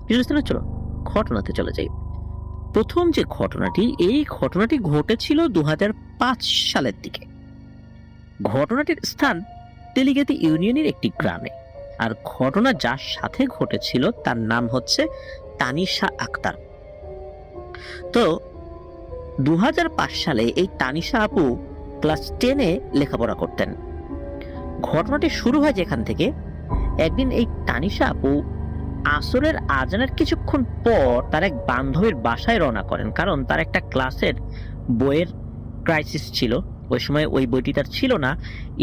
বুঝতে চলো ঘটনাতে চলে যাই। প্রথম যে ঘটনাটি, এই ঘটনাটি ঘটেছিল 2005 সালের দিকে। ঘটনাটির স্থান তেলিগাতি ইউনিয়নের একটি গ্রামে। আর ঘটনা যার সাথে ঘটেছিল তার নাম হচ্ছে তানিশা আক্তার। তো 2005 সালে এই তানিশা আপু ক্লাস 10-এ লেখাপড়া করতেন। ঘটনাটি শুরু হয় যেখান থেকে, একদিন এই তানিশা আপু আসরের আজানের কিছুক্ষণ পর তার এক বান্ধবীর বাসায় রওনা করেন, কারণ তার একটা ক্লাসের বইয়ের ক্রাইসিস ছিল। ওই সময় ওই বইটি তার ছিল না।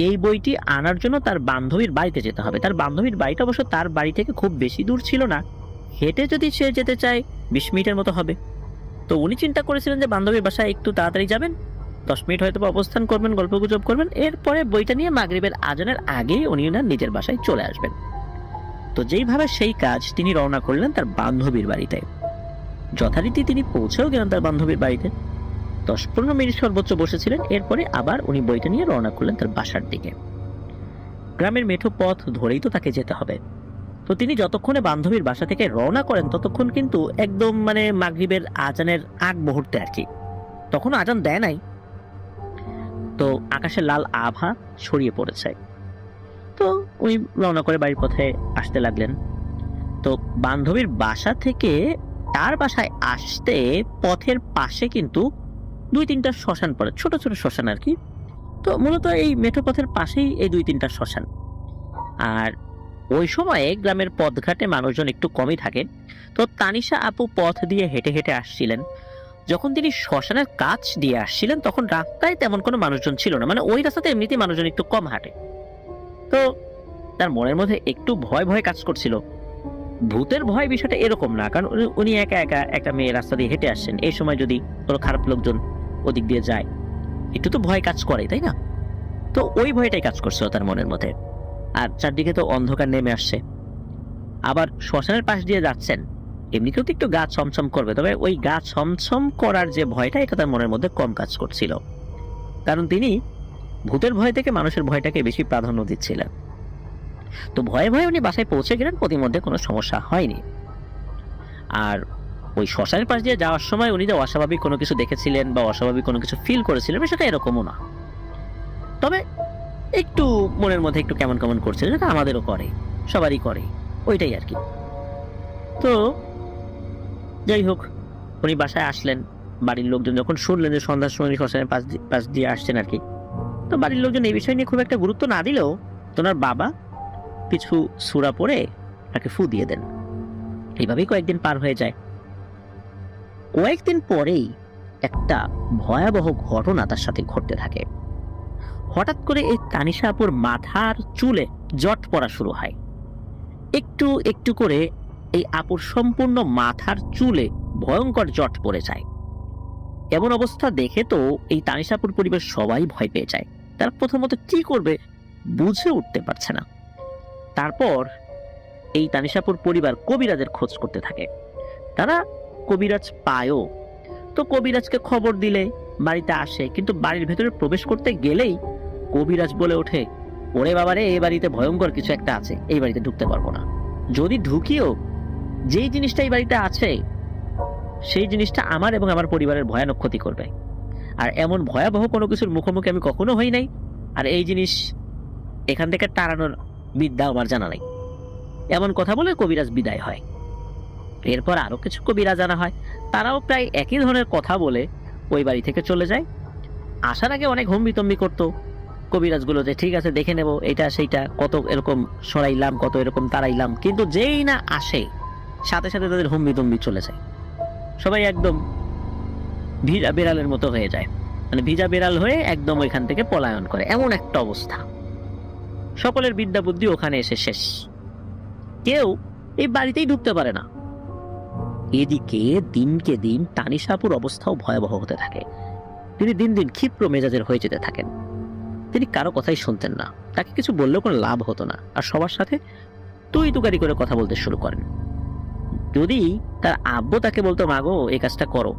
এই বইটি আনার জন্য তার বান্ধবীর বাড়িতে যেতে হবে। তার বান্ধবীর বাড়িটা অবশ্য তার বাড়ি থেকে খুব বেশি দূর ছিল না, হেঁটে যদি সে যেতে চায় 20 মিনিটের মতো হবে। তো উনি চিন্তা করেছিলেন যে বান্ধবীর বাসায় একটু তাড়াতাড়ি যাবেন, 10 মিনিট হয়তো অবস্থান করবেন, গল্পগুজব করবেন, এরপরে বইটা নিয়ে মাগরিবের আজানের আগেই উনি ওনার নিজের বাসায় চলে আসবেন। তো যেইভাবে সেই কাজ, তিনি রওনা করলেন তার বান্ধবীর বাড়িতে। যথারীতি তিনি পৌঁছেও গেলেন তার বান্ধবীর বাড়িতে। 10-15 মিনিট সর্বোচ্চ বসেছিলেন, এরপরে আবার উনি বইটা নিয়ে রওনা করলেন তার বাসার দিকে। গ্রামের মেঠো পথ ধরেই তো তাকে যেতে হবে। তো তিনি যতক্ষণে বান্ধবীর বাসা থেকে রওনা করেন ততক্ষণ কিন্তু একদম মাগরিবের আজানের আগ মুহূর্তে আর কি, তখন আজান দেয় নাই। তো আকাশে লাল আভা ছড়িয়ে পড়েছে। তো উনি রওনা করে বাড়ির পথে আসতে লাগলেন। তো বান্ধবীর বাসা থেকে তার বাসায় আসতে পথের পাশে কিন্তু 2-3টা শ্মশান পড়ে, ছোট ছোট শ্মশান আর কি। তো মূলত এই মেঠো পথের পাশেই এই 2-3টা শ্মশান। আর ওই সময়ে গ্রামের পথঘাটে মানুষজন একটু কমই থাকে। তো তানিশা আপু পথ দিয়ে হেঁটে হেঁটে আসছিলেন। যখন তিনি শ্মশানের কাছ দিয়ে আসছিলেন তখন রাস্তায় তেমন কোনো মানুষজন ছিল না, ওই রাস্তাতে এমনিতেই মানুষজন একটু কম হাঁটে। তো তার মনের মধ্যে একটু ভয় ভয় কাজ করছিল। ভূতের ভয় বিষয়টা এরকম না, কারণ উনি একা একা একটা মেয়ে রাস্তা দিয়ে হেঁটে আসছেন, এই সময় যদি কোনো খারাপ লোকজন ওদিক দিয়ে যায় একটু তো ভয় কাজ করে, তাই না? তো ওই ভয়টাই কাজ করছিল তার মনের মধ্যে। আর চারদিকে তো অন্ধকার নেমে আসছে, আবার শ্মশানের পাশ দিয়ে যাচ্ছেন, এমনিতেও তো একটু গা ছমছম করবে, তবে ওই গা ছমছম করার যে ভয়টা, এটা তার মনের মধ্যে কম কাজ করছিল, কারণ তিনি ভূতের ভয় থেকে মানুষের ভয়টাকে বেশি প্রাধান্য দিচ্ছিলেন। তো ভয়ে ভয়ে উনি বাসায় পৌঁছে গেলেন, প্রতিমধ্যে কোনো সমস্যা হয়নি। আর ওই শ্মশানের পাশ দিয়ে যাওয়ার সময় উনি যে অস্বাভাবিক কোনো কিছু দেখেছিলেন বা অস্বাভাবিক কোনো কিছু ফিল করেছিলেন সেটা এরকমও না, তবে একটু মনের মধ্যে একটু কেমন কেমন করছিল, যেটা আমাদেরও করে, সবারই করে, ওইটাই আর কি। তো যাই হোক, উনি বাসায় আসলেন। বাড়ির লোকজন যখন শুনলেন যে সন্ধ্যার সময় শ্মশানের পাশ দিয়ে আসছেন আর কি, তো বাড়ির লোকজন এই বিষয় নিয়ে খুব একটা গুরুত্ব না দিলেও তোনার বাবা কিছু সূরা পড়ে তাকে ফু দিয়ে দেন। এইভাবেই কয়েকদিন পার হয়ে যায়। কয়েকদিন পরেই একটা ভয়াবহ ঘটনা তার সাথে ঘটতে থাকে। হঠাৎ করে এই তানিশা আপুর মাথার চুলে জট পড়া শুরু হয়। একটু একটু করে এই আপুর সম্পূর্ণ মাথার চুলে ভয়ঙ্কর জট পড়ে যায়। এমন অবস্থা দেখে তো এই তানিশা আপুর পরিবার সবাই ভয় পেয়ে যায়। তারা প্রথমত কি করবে বুঝে উঠতে পারছে না। তারপর এই তানিশাপুর পরিবার কবিরাজের খোঁজ করতে থাকে। তারা কবিরাজ পায়ও। তো কবিরাজকে খবর দিলে বাড়িতে আসে, কিন্তু বাড়ির ভেতরে প্রবেশ করতে গেলেই কবিরাজ বলে ওঠে, ওরে বাবারে, এই বাড়িতে ভয়ঙ্কর কিছু একটা আছে, এই বাড়িতে ঢুকতে পারবো না। যদি ঢুকিও, যেই জিনিসটা এই বাড়িতে আছে সেই জিনিসটা আমার এবং আমার পরিবারের ভয়ানক ক্ষতি করবে। আর এমন ভয়াবহ কোনো কিছুর মুখোমুখি আমি কখনো হই নাই, আর এই জিনিস এখান থেকে তাড়ানোর বিদ্যা আমার জানা নাই। এমন কথা বলে কবিরাজ বিদায় হয়। এরপর আরো কিছু কবিরাজ আনা হয়, তারাও প্রায় একই ধরনের কথা বলে ওই বাড়ি থেকে চলে যায়। আসার আগে অনেক হম্বিতম্বি করতো কবিরাজগুলো, যে ঠিক আছে দেখে নেব এটা সেইটা, কত এরকম সরাইলাম, কত এরকম তাড়াইলাম, কিন্তু যেই না আসে সাথে সাথে তাদের হম্বিতম্বি চলে যায়। সবাই একদম ভিজা বেড়ালের মতো হয়ে যায়, ভিজা বেড়াল হয়ে একদম ওইখান থেকে পলায়ন করে, এমন একটা অবস্থা। সকলের বিদ্যা বুদ্ধি ওখানে এসে শেষ, কেউ এই বাড়িতেই ঢুকতে পারে না। এদিকে দিনকে দিন তানিশাপুর অবস্থাও ভয়াবহ হতে থাকে। তিনি দিন দিন ক্ষিপ্র মেজাজের হয়ে যেতে থাকেন। তিনি কারো কথাই শুনতেন না, তাকে কিছু বললেও কোনো লাভ হতো না, আর সবার সাথে তুই তুকারি করে কথা বলতে শুরু করেন। যদি তার আব্বু তাকে বলতো, মাগো এই কাজটা করো,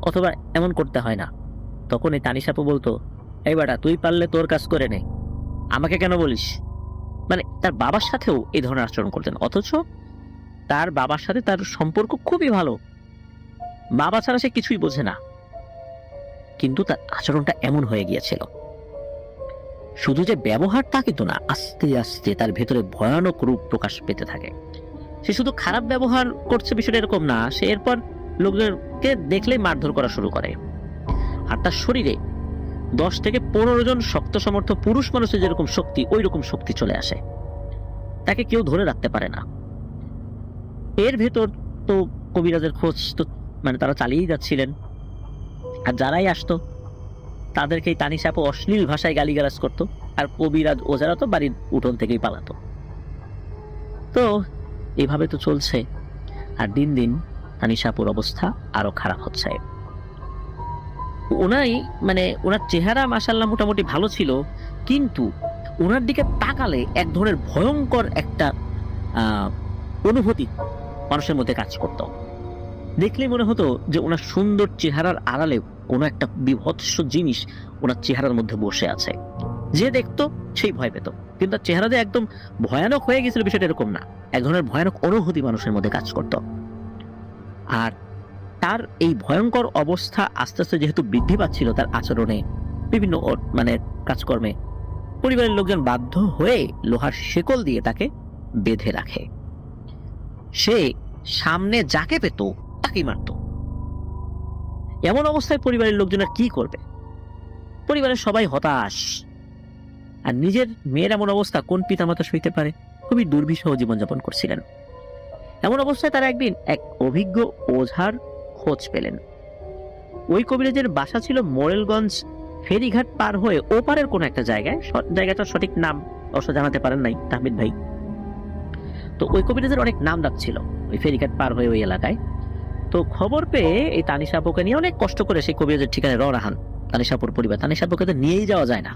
অথবা এমন করতে হয় না, তখন এই তানিশাপু বলতো, এই বেটা তুই পারলে তোর কাজ করে নে, আমাকে কেন বলিস। তার বাবার সাথেও এই ধরনের আচরণ করতেন। অথচ তার বাবার সাথে তার সম্পর্ক খুবই ভালো, বাবা ছাড়া সে কিছুই বোঝে না, কিন্তু তার আচরণটা এমন হয়ে গিয়েছিল। শুধু যে ব্যবহার তা কিন্তু না, আস্তে আস্তে তার ভেতরে ভয়ানক রূপ প্রকাশ পেতে থাকে। সে শুধু খারাপ ব্যবহার করছে বিষয়টা এরকম না, সে এরপর লোকদেরকে দেখলেই মারধর করা শুরু করে। আর তার শরীরে 10 থেকে 15 জন শক্ত সমর্থ পুরুষ মানুষের যেরকম শক্তি, ওই রকম শক্তি চলে আসে। তাকে কেউ ধরে রাখতে পারে না। এর ভেতর তো কবিরাজের খোঁজ তো মানে তারা চালিয়েই যাচ্ছিলেন। আর যারাই আসতো তাদেরকে তানিশা আপু অশ্লীল ভাষায় গালিগালাজ করতো, আর কবিরাজ ওজারা তো বাড়ির উঠোন থেকেই পালাতো। তো এভাবে তো চলছে। আর দিন দিন তানিশা আপুর অবস্থা আরো খারাপ হচ্ছে। ওনাই মানে ওনার চেহারা মাশাআল্লাহ মোটামুটি ভালো ছিল, কিন্তু ওনার দিকে তাকালে এক ধরনের ভয়ঙ্কর একটা অনুভূতি মানুষের মধ্যে কাজ করত। দেখলেই মনে হতো যে ওনার সুন্দর চেহারার আড়ালে কোনো একটা বিভৎস জিনিস ওনার চেহারার মধ্যে বসে আছে। যে দেখতো সেই ভয় পেত, কিন্তু তার চেহারা যে একদম ভয়ানক হয়ে গেছিল বিষয়টা এরকম না। এক ধরনের ভয়ানক অনুভূতি মানুষের মধ্যে কাজ করত। আর তার এই ভয়ঙ্কর অবস্থা আস্তে আস্তে যেহেতু বৃদ্ধি পাচ্ছিল তার আচরণে, বিভিন্ন মানে কাজকর্মে, পরিবারের লোকজন বাধ্য হয়ে লোহার শেকল দিয়ে তাকে বেঁধে রাখে। সে সামনে যাকে পেত তাকেই মারত। এমন অবস্থায় পরিবারের লোকজন আর কি করবে? পরিবারের সবাই হতাশ। আর নিজের মেয়ের এমন অবস্থা কোন পিতামাতা সইতে পারে? খুবই দুর্বিষহ জীবনযাপন করছিলেন। এমন অবস্থায় তারা একদিন এক অভিজ্ঞ ওঝার খোঁজ পেলেন। ওই কবিরাজের বাসা ছিল মোরেলগঞ্জ ফেরিঘাট পার হয়ে ওপারের কোন একটা জায়গায়, জায়গাটার সঠিক নাম অবশ্য জানাতে পারেন নাই তাহমিদ ভাই। তো ওই কবিরাজের অনেক নাম ডাক ছিল ওই ফেরিঘাট পার হয়ে ওই এলাকায়। তো খবর পেয়ে এই তানিশা আপুকে নিয়ে অনেক কষ্ট করে সেই কবিরাজের ঠিকানায় রওনা হন তানিশা আপুর পরিবার। তানিশা আপুকে তো নিয়েই যাওয়া যায় না,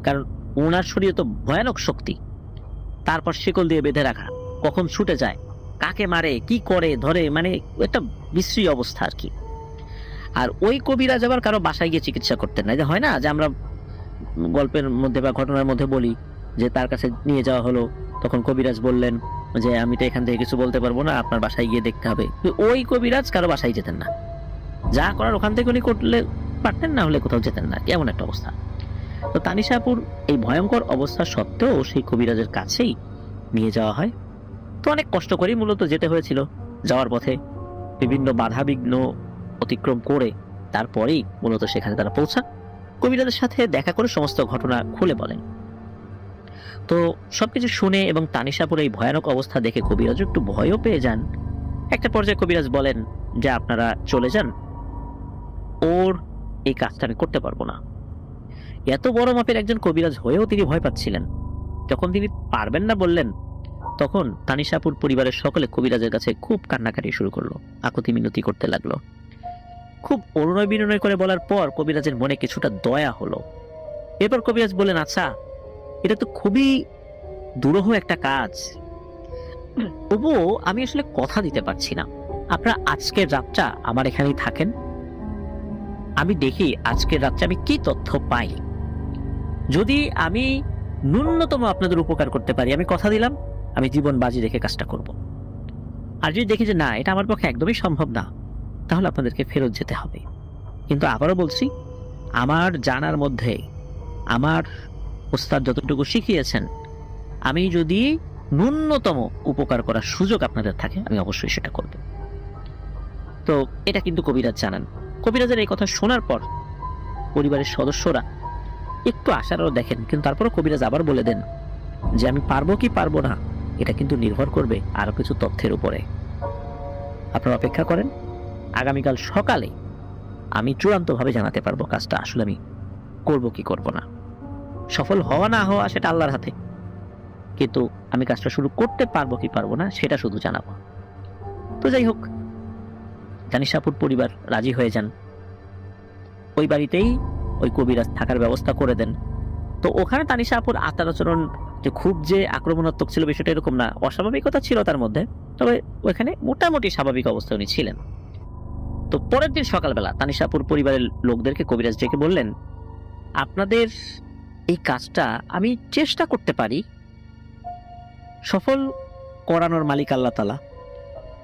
কারণ ওনার শরীরে তো ভয়ানক শক্তি। তারপর শিকল দিয়ে বেঁধে রাখা, কখন ছুটে যায়, কাকে মারে, কি করে, ধরে, মানে একটা বিশ্রী অবস্থা আর কি। আর ওই কবিরাজ আবার কারো বাসায় গিয়ে চিকিৎসা করতেন না। যে হয় না যে আমরা গল্পের মধ্যে বা ঘটনার মধ্যে বলি যে তার কাছে নিয়ে যাওয়া হলো, তখন কবিরাজ বললেন যে আমি তো এখান থেকে কিছু বলতে পারবো না, আপনার বাসায় গিয়ে দেখতে হবে। ওই কবিরাজ কারো বাসায় যেতেন না, যা করার ওখান থেকে উনি করলে পারতেন, না হলে কোথাও যেতেন না, এমন একটা অবস্থা। তো তানিশাপুর এই ভয়ঙ্কর অবস্থা সত্ত্বেও সেই কবিরাজের কাছেই নিয়ে যাওয়া হয়। তো অনেক কষ্ট করেই মূলত যেতে হয়েছিল। যাওয়ার পথে বিভিন্ন বাধা বিঘ্ন অতিক্রম করে তারপরেই মূলত সেখানে তারা পৌঁছান। কবিরাজের সাথে দেখা করে সমস্ত ঘটনা খুলে বলেন। তো সবকিছু শুনে এবং তানিশাপুর এই ভয়ানক অবস্থা দেখে কবিরাজ একটু ভয়ও পেয়ে যান। একটা পর্যায়ে কবিরাজ বলেন যে আপনারা চলে যান, ওর এই কাজটা আমি করতে পারবো না। এত বড় মাপের একজন কবিরাজ হয়েও তিনি ভয় পাচ্ছিলেন। যখন তিনি পারবেন না বললেন, তখন তানিশাপুর পরিবারের সকলে কবিরাজের কাছে খুব কান্নাকাটি শুরু করলো, আকুতি মিনতি করতে লাগলো। খুব অনুনয় বিনয় করে বলার পর কবিরাজের মনে কিছুটা দয়া হলো। এরপর কবিরাজ বললেন, আচ্ছা এটা তো খুবই দুরূহ একটা কাজ, তবুও আমি আসলে কথা দিতে পারছি না। আপনারা আজকের রাতটা আমার এখানেই থাকেন, আমি দেখি আজকের রাত্রে আমি কি তথ্য পাই। যদি আমি ন্যূনতম আপনাদের উপকার করতে পারি, আমি কথা দিলাম আমি জীবন বাজি রেখে কাজটা করব। আর যদি দেখি যে না, এটা আমার পক্ষে একদমই সম্ভব না, তাহলে আপনাদেরকে ফেরত যেতে হবে। কিন্তু আবারও বলছি, আমার জানার মধ্যে আমার ওস্তাদ যতটুকু শিখিয়েছেন, আমি যদি ন্যূনতম উপকার করার সুযোগ আপনাদের থাকে আমি অবশ্যই সেটা করব। তো এটা কিন্তু কবিরাজ জানান। কবিরাজের এই কথা শোনার পর পরিবারের সদস্যরা একটু আশারও দেখেন, কিন্তু তারপরও কবিরাজ আবার বলে দেন যে আমি পারবো কি পারবো না এটা কিন্তু নির্ভর করবে আরো কিছু তথ্যের উপরে। আপনারা অপেক্ষা করেন, আগামীকাল সকালে আমি চূড়ান্তভাবে জানাতে পারবো কাজটা আসলে আমি করব কি করব না। সফল হওয়া না হওয়া সেটা আল্লাহর হাতে, কিন্তু আমি কাজটা শুরু করতে পারবো কি পারবো না সেটা শুধু জানাবো। তো যাই হোক, তানিশাপুর পরিবার রাজি হয়ে যান। ওই বাড়িতেই ওই কবিরাজ থাকার ব্যবস্থা করে দেন। তো ওখানে তানিশাপুর আচার আচরণ যে খুব যে আক্রমণাত্মক ছিল বিষয়টা এরকম না, অস্বাভাবিকতা ছিল তার মধ্যে, তবে ওখানে মোটামুটি স্বাভাবিক অবস্থায় উনি ছিলেন। তো পরের দিন সকালবেলা তানিশাপুর পরিবারের লোকদেরকে কবিরাজ ডেকে বললেন, আপনাদের এই কাজটা আমি চেষ্টা করতে পারি, সফল করানোর মালিক আল্লাহ তাআলা,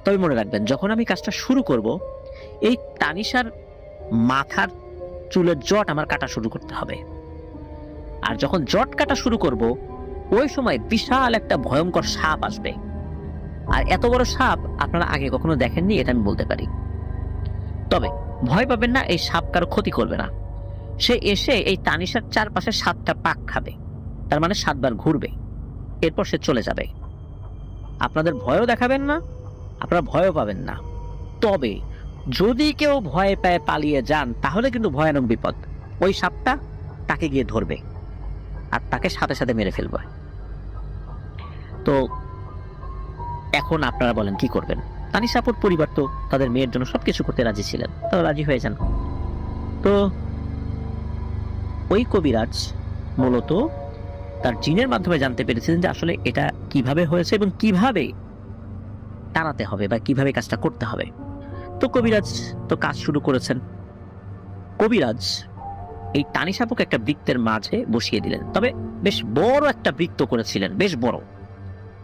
তবে মনে রাখবেন, যখন আমি কাজটা শুরু করব, এই তানিশার মাথার চুলের জট আমার কাটা শুরু করতে হবে। আর যখন জট কাটা শুরু করব, ওই সময় বিশাল একটা ভয়ঙ্কর সাপ আসবে। আর এত বড় সাপ আপনারা আগে কখনো দেখেননি, এটা আমি বলতে পারি। তবে ভয় পাবেন না, এই সাপ কারো ক্ষতি করবে না। সে এসে এই তানিশার চারপাশে 7টা পাক খাবে, তার মানে 7 বার ঘুরবে, এরপর সে চলে যাবে। আপনাদের ভয়ও দেখাবেন না, আপনারা ভয়ও পাবেন না। তবে যদি কেউ ভয় পায় পালিয়ে যান, তাহলে কিন্তু ভয়ানক বিপদ। ওই সাপটা তাকে গিয়ে ধরবে আর তাকে সাথে সাথে মেরে ফেলবে। তো এখন আপনারা বলেন কি করবেন? তানিশা আপুর পরিবার তো তাদের মেয়ের জন্য সবকিছু করতে রাজি ছিলেন, তারা রাজি হয়ে যান। তো ওই কবিরাজ মূলত তার জিনের মাধ্যমে জানতে পেরেছিলেন যে আসলে এটা কিভাবে হয়েছে এবং কিভাবে টানাতে হবে বা কিভাবে কাজটা করতে হবে। তো কবিরাজ তো কাজ শুরু করেছেন। কবিরাজ এই তানিশা আপুকে একটা বৃত্তের মাঝে বসিয়ে দিলেন, তবে বেশ বড় একটা বৃত্ত করেছিলেন, বেশ বড়,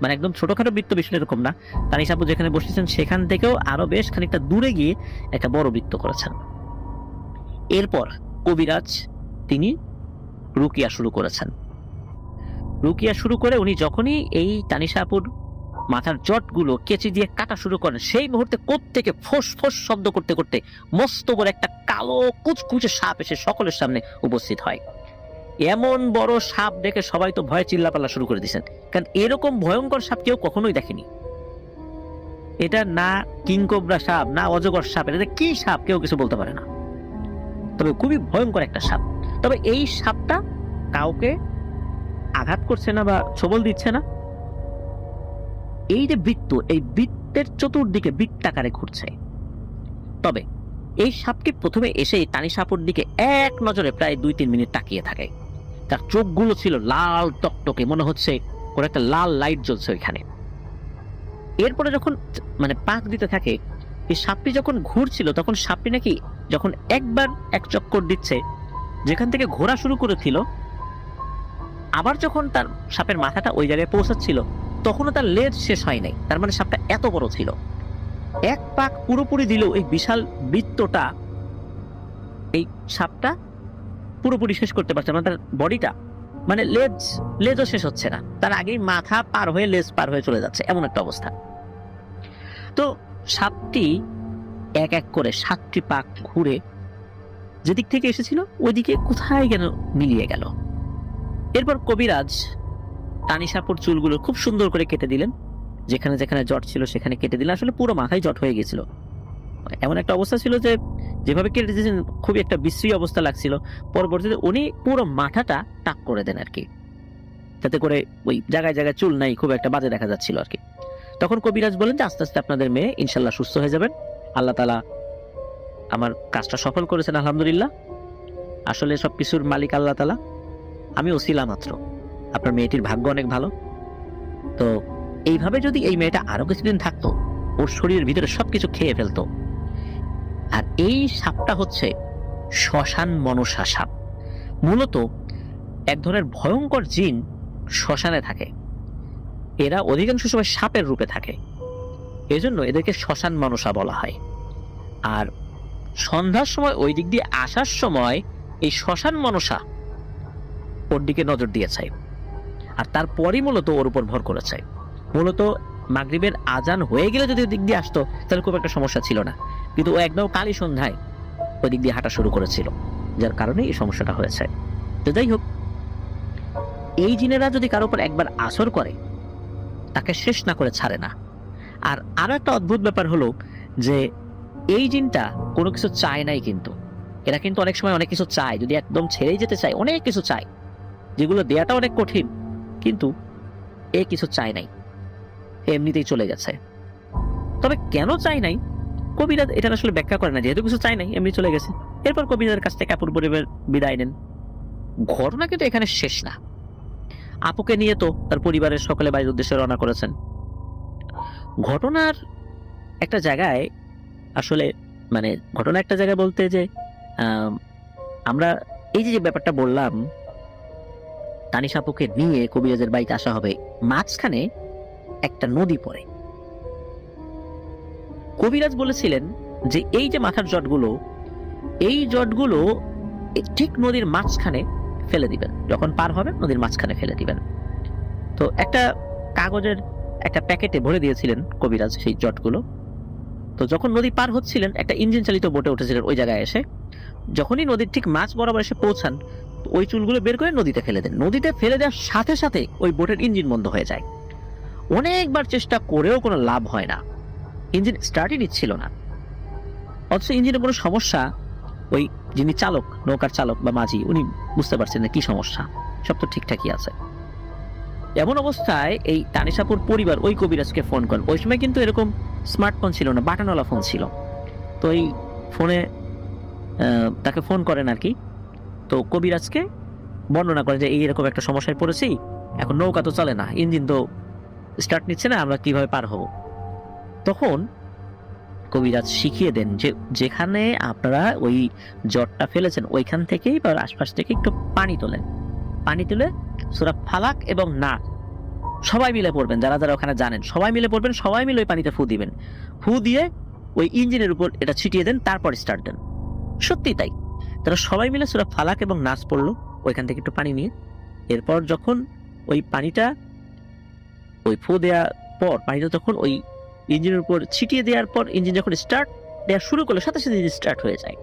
মানে একদম ছোটখাটো বৃত্ত বিষয় এরকম না। তানিশা আপু যেখানে বসেছেন সেখান থেকেও আরো বেশ খানিকটা দূরে গিয়ে একটা বড় বৃত্ত করেছেন। এরপর কবিরাজ তিনি রুকিয়া শুরু করেছেন। রুকিয়া শুরু করে উনি যখনই এই তানিশা আপুর মাথার জটগুলো কেচি দিয়ে কাটা শুরু করেন, সেই মুহূর্তে কোত্থেকে ফোঁস ফোঁস শব্দ করতে করতে মস্ত বড় একটা কালো কুচকুচে সাপ এসে সকলের সামনে উপস্থিত হয়। এমন বড় সাপ দেখে সবাই তো ভয়ে চিল্লাপাল্লা শুরু করে দিয়েছেন, কারণ এরকম ভয়ঙ্কর সাপ কেউ কখনোই দেখেনি। এটা না কিংকোবরা সাপ, না অজগর সাপ, এটা কি সাপ কেউ কিছু বলতে পারে না, তবে খুবই ভয়ঙ্কর একটা সাপ। তবে এই সাপটা কাউকে আঘাত করছে না বা ছবল দিচ্ছে না। এই যে বৃত্ত, এই বৃত্তের চতুর্দিকে বৃত্তাকারে ঘুরছে। তবে এই সাপটি প্রথমে এসে তানিশা আপুর দিকে এক নজরে প্রায় 2-3 মিনিট তাকিয়ে থাকে। তার চোখগুলো ছিল লাল টকটকে, মনে হচ্ছে কোন একটা লাল লাইট জ্বলছে ওইখানে। এরপরে যখন মানে পাক দিতে থাকে, এই সাপটি যখন ঘুরছিল তখন সাপটি নাকি যখন একবার এক চক্কর দিচ্ছে, যেখান থেকে ঘোরা শুরু করেছিল, আবার যখন তার সাপের মাথাটা ওই জায়গায় পৌঁছাচ্ছিল, তখনও তার লেজ শেষ হয় নাই। তার মানে সাপটা এত বড় ছিল। এক পাক পুরোপুরি দিলেও এই বিশাল বৃত্তটা এই সাপটা পুরোপুরি শেষ করতে পারছে না। তার বডিটা মানে লেজও শেষ হচ্ছে না, তার আগেই মাথা পার হয়ে লেজ পার হয়ে চলে যাচ্ছে, এমন একটা অবস্থা। তো সাপটি এক এক করে 7টি পাক ঘুরে যেদিক থেকে এসেছিল ওইদিকে কোথায় যেন মিলিয়ে গেল। এরপর কবিরাজ তানিশাপুর চুলগুলো খুব সুন্দর করে কেটে দিলেন, যেখানে যেখানে জট ছিল সেখানে কেটে দিলেন। আসলে পুরো মাথায় জট হয়ে গেছিল, এমন একটা অবস্থা ছিল যে যেভাবে কেটে দিয়েছেন খুবই একটা বিশ্রী অবস্থা লাগছিল। পরবর্তীতে উনি পুরো মাথাটা টাক করে দেন আর কি, যাতে করে ওই জায়গায় জায়গায় চুল নাই, খুব একটা বাজে দেখা যাচ্ছিল আর কি। তখন কবিরাজ বলেন যে আস্তে আস্তে আপনাদের মেয়ে ইনশাল্লাহ সুস্থ হয়ে যাবেন, আল্লাহ তাআলা আমার কাজটা সফল করেছেন আলহামদুলিল্লাহ। আসলে সবকিছুর মালিক আল্লাহ তাআলা, আমি ওসিলা মাত্র। আপনার মেয়েটির ভাগ্য অনেক ভালো। তো এইভাবে যদি এই মেয়েটা আরো কিছুদিন থাকতো, ওর শরীরের ভিতরে সবকিছু খেয়ে ফেলতো। আর এই সাপটা হচ্ছে শ্মশান মনসা সাপ। মূলত এক ধরনের ভয়ঙ্কর জিন শ্মশানে থাকে, এরা অধিকাংশ সময় সাপের রূপে থাকে, এজন্য এদেরকে শ্মশান মনসা বলা হয়। আর সন্ধ্যার সময় ওই দিক দিয়ে আসার সময় এই শ্মশান মনসা ওর দিকে নজর দিয়েছে, আর তারপরই মূলত ওর উপর ভর করেছে। মূলত মাগরিবের আজান হয়ে গেলে যদি ওই দিক দিয়ে আসতো তাহলে খুব একটা সমস্যা ছিল না, কিন্তু ও একদম কালী সন্ধ্যায় ওই দিক দিয়ে হাঁটা শুরু করেছিল, যার কারণে এই সমস্যাটা হয়েছে। তো যাই হোক, এই জিনেরা যদি কারো উপর একবার আসর করে তাকে শেষ না করে ছাড়ে না। আর আরো একটা অদ্ভুত ব্যাপার হলো যে এই জিনটা কোনো কিছু চায় নাই, কিন্তু এরা কিন্তু অনেক সময় অনেক কিছু চায়, যদি একদম ছেড়েই যেতে চায় অনেক কিছু চায়, যেগুলো দেয়াটা অনেক কঠিন, কিন্তু এ কিছু চায় নাই, এমনিতেই চলে গেছে। তবে কেন চায় নাই কবিরাজ এটা আসলে ব্যাখ্যা করে না, যেহেতু কিছু চায় নাই এমনি চলে গেছে। এরপর কবিরাজের কাছ থেকে আপুর পরিবার বিদায় নেন। ঘটনা কিন্তু এখানে শেষ না। আপুকে নিয়ে তো তার পরিবারের সকলে বাড়ির উদ্দেশ্যে রওনা করেছেন। ঘটনার একটা জায়গায় আসলে মানে ঘটনা একটা জায়গায় বলতে যে আমরা এই যে ব্যাপারটা বললাম, তানিশা আপুকে নিয়ে কবিরাজের বাড়িতে আসা হবে, মাঝখানে একটা নদী পড়ে। কবিরাজ বলেছিলেন যে এই যে মাথার জটগুলো, এই জটগুলো ঠিক নদীর মাঝখানে ফেলে দিবেন, যখন পার হবে নদীর মাঝখানে ফেলে দিবেন। তো একটা কাগজের একটা প্যাকেটে ভরে দিয়েছিলেন কবিরাজ সেই জটগুলো। তো যখন নদী পার হচ্ছিলেন একটা ইঞ্জিন চালিত বোটে উঠেছিলেন ওই জায়গায় এসে, যখনই নদীর ঠিক মাঝ বরাবর এসে পৌঁছান ওই চুলগুলো বের করে নদীতে ফেলে দেন। নদীতে ফেলে দেওয়ার সাথে সাথে ওই বোটের ইঞ্জিন বন্ধ হয়ে যায়। অনেকবার চেষ্টা করেও কোনো লাভ হয় না, ইঞ্জিন স্টার্টই নিচ্ছিল না। অথচ ইঞ্জিনের কোনো সমস্যা ওই যিনি চালক, নৌকার চালক বা মাঝি, উনি বুঝতে পারছেন না কি সমস্যা, সব তো ঠিকঠাকই আছে। এমন অবস্থায় এই তানিশাপুর পরিবার ওই কবিরাজকে ফোন করেন। ওই সময় কিন্তু এরকম স্মার্টফোন ছিল না, বাটনওয়ালা ফোন ছিল। তো এই ফোনে তাকে ফোন করেন আর কি। তো কবিরাজকে বর্ণনা করে যে এইরকম একটা সমস্যায় পড়েছি, এখন নৌকা তো চলে না, ইঞ্জিন তো স্টার্ট নিচ্ছে না, আমরা কিভাবে পার হব। তখন কবিরাজ শিখিয়ে দেন যে যেখানে আপনারা ওই জটটা ফেলেছেন ওইখান থেকেই বা আশপাশ থেকে একটু পানি তোলেন, পানি তুলে সূরা ফালাক এবং নাস সবাই মিলে পড়বেন, যারা যারা ওখানে জানেন সবাই মিলে পড়বেন, সবাই মিলে ওই পানিতে ফু দিবেন, ফু দিয়ে ওই ইঞ্জিনের উপর এটা ছিটিয়ে দেন, তারপর স্টার্ট দেন। সত্যি তাই, তারা সবাই মিলে সূরা ফালাক এবং নাস পড়লো ওইখান থেকে একটু পানি নিয়ে। এরপর যখন ওই পানিটা ওই ফু দেওয়ার পর পানিটা যখন ওই ইঞ্জিনের উপর ছিটিয়ে দেওয়ার পর ইঞ্জিন যখন স্টার্ট দেওয়া শুরু করলো সাথে সাথে স্টার্ট হয়ে যায়।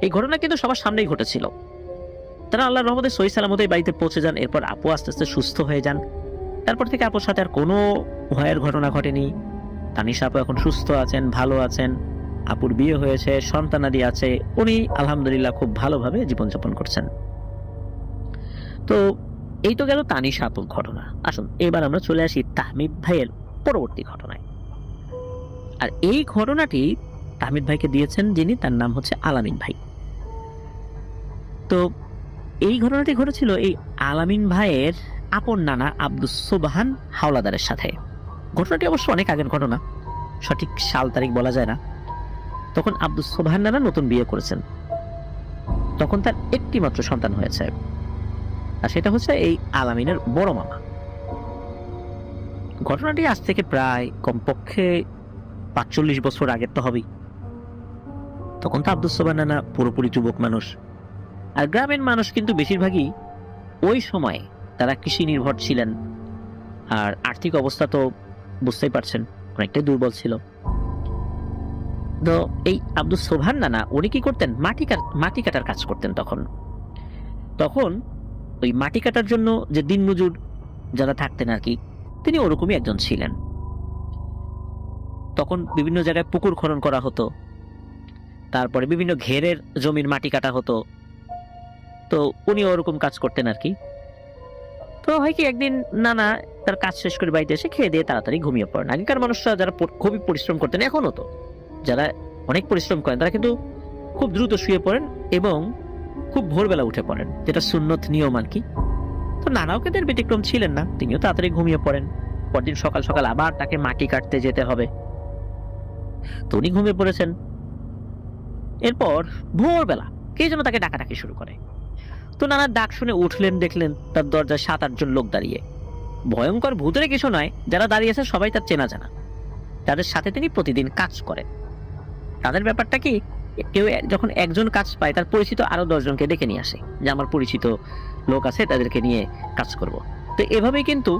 এই ঘটনা কিন্তু সবার সামনেই ঘটেছিল। তারা আল্লাহর রহমতে সহি সালামতে বাড়িতে পৌঁছে যান। এরপর আপু আস্তে আস্তে সুস্থ হয়ে যান। তারপর থেকে আপুর সাথে আর কোনো ভয়ের ঘটনা ঘটেনি। তানিশা আপু এখন সুস্থ আছেন, ভালো আছেন, আপুর বিয়ে হয়েছে, সন্তানাদি আছে, উনি আলহামদুলিল্লাহ খুব ভালোভাবে জীবনযাপন করছেন। তো এই তো গেল তানিশা আপুর ঘটনা। আসুন এবার আমরা চলে আসি তাহমিদ ভাইয়ের পরবর্তী ঘটনায়। আর এই ঘটনাটি তাহমিদ ভাইকে দিয়েছেন যিনি, তার নাম হচ্ছে আলামিন ভাই। তো এই ঘটনাটি ঘটেছিল এই আলামিন ভাইয়ের আপন নানা আব্দুস সোবহান হাওলাদারের সাথে। ঘটনাটি অবশ্য অনেক আগের ঘটনা, সঠিক সাল তারিখ বলা যায় না। তখন আব্দুস সোবহান নানা নতুন বিয়ে করেছেন, তখন তার একটি মাত্র সন্তান হয়েছে, আর সেটা হচ্ছে এই আলামিনের বড় মামা। ঘটনাটি আজ থেকে প্রায় কমপক্ষে ৪৫ বছর আগের তো হবেই। তখন তো আব্দুস সোবহান নানা পুরোপুরি যুবক মানুষ, আর গ্রামের মানুষ কিন্তু বেশিরভাগই ওই সময় তারা কৃষি নির্ভর ছিলেন, আর আর্থিক অবস্থা তো বুঝতেই পারছেন অনেকটাই দুর্বল ছিল। তো এই আব্দুস সোবহান নানা উনি কি করতেন, মাটি কাটার কাজ করতেন। তখন ওই মাটি কাটার জন্য যে দিনমজুর যারা থাকতেন আর কি, তিনি ওরকমই একজন ছিলেন। তখন বিভিন্ন জায়গায় পুকুর খনন করা হতো, তারপরে বিভিন্ন ঘেরের জমির মাটি কাটা হতো। তো উনি ওরকম কাজ করতেন আর কি। তো হয় কি একদিন নানা তার কাজ শেষ করে বাড়িতে এসে খেয়ে দিয়ে তাড়াতাড়ি ঘুমিয়ে পড়েন। আগেকার মানুষরা যারা খুবই পরিশ্রম করতেন, এখনো তো যারা অনেক পরিশ্রম করেন, তারা কিন্তু খুব দ্রুত শুয়ে পড়েন এবং খুব ভোরবেলা উঠে পড়েন, যেটা সুন্নত নিয়ম আর কি। তো নানাও কিন্তু এর ব্যতিক্রম ছিলেন না, তিনিও তাড়াতাড়ি ঘুমিয়ে পড়েন। পরদিন সকাল সকাল আবার তাকে মাটি কাটতে যেতে হবে, তো উনি ঘুমিয়ে পড়েছেন। এরপর ভোরবেলা কে যেন তাকে ডাকাডাকি শুরু করে। তো নানার ডাক শুনে উঠলেন, দেখলেন তার দরজায় ৭-৮ জন লোক দাঁড়িয়ে। ভয়ঙ্কর ভূতের কিছু নয়, যারা দাঁড়িয়ে আছে সবাই তার চেনা জানা, তাদের সাথে তিনি প্রতিদিন কাজ করেন। তাদের ব্যাপারটা কি, কেউ যখন একজন কাজ পায় তার পরিচিত আরো ১০ জনকে ডেকে নিয়ে আসে যে আমার পরিচিত লোক আছে, তাদেরকে নিয়ে কাজ করব। তো এভাবেই কিন্তু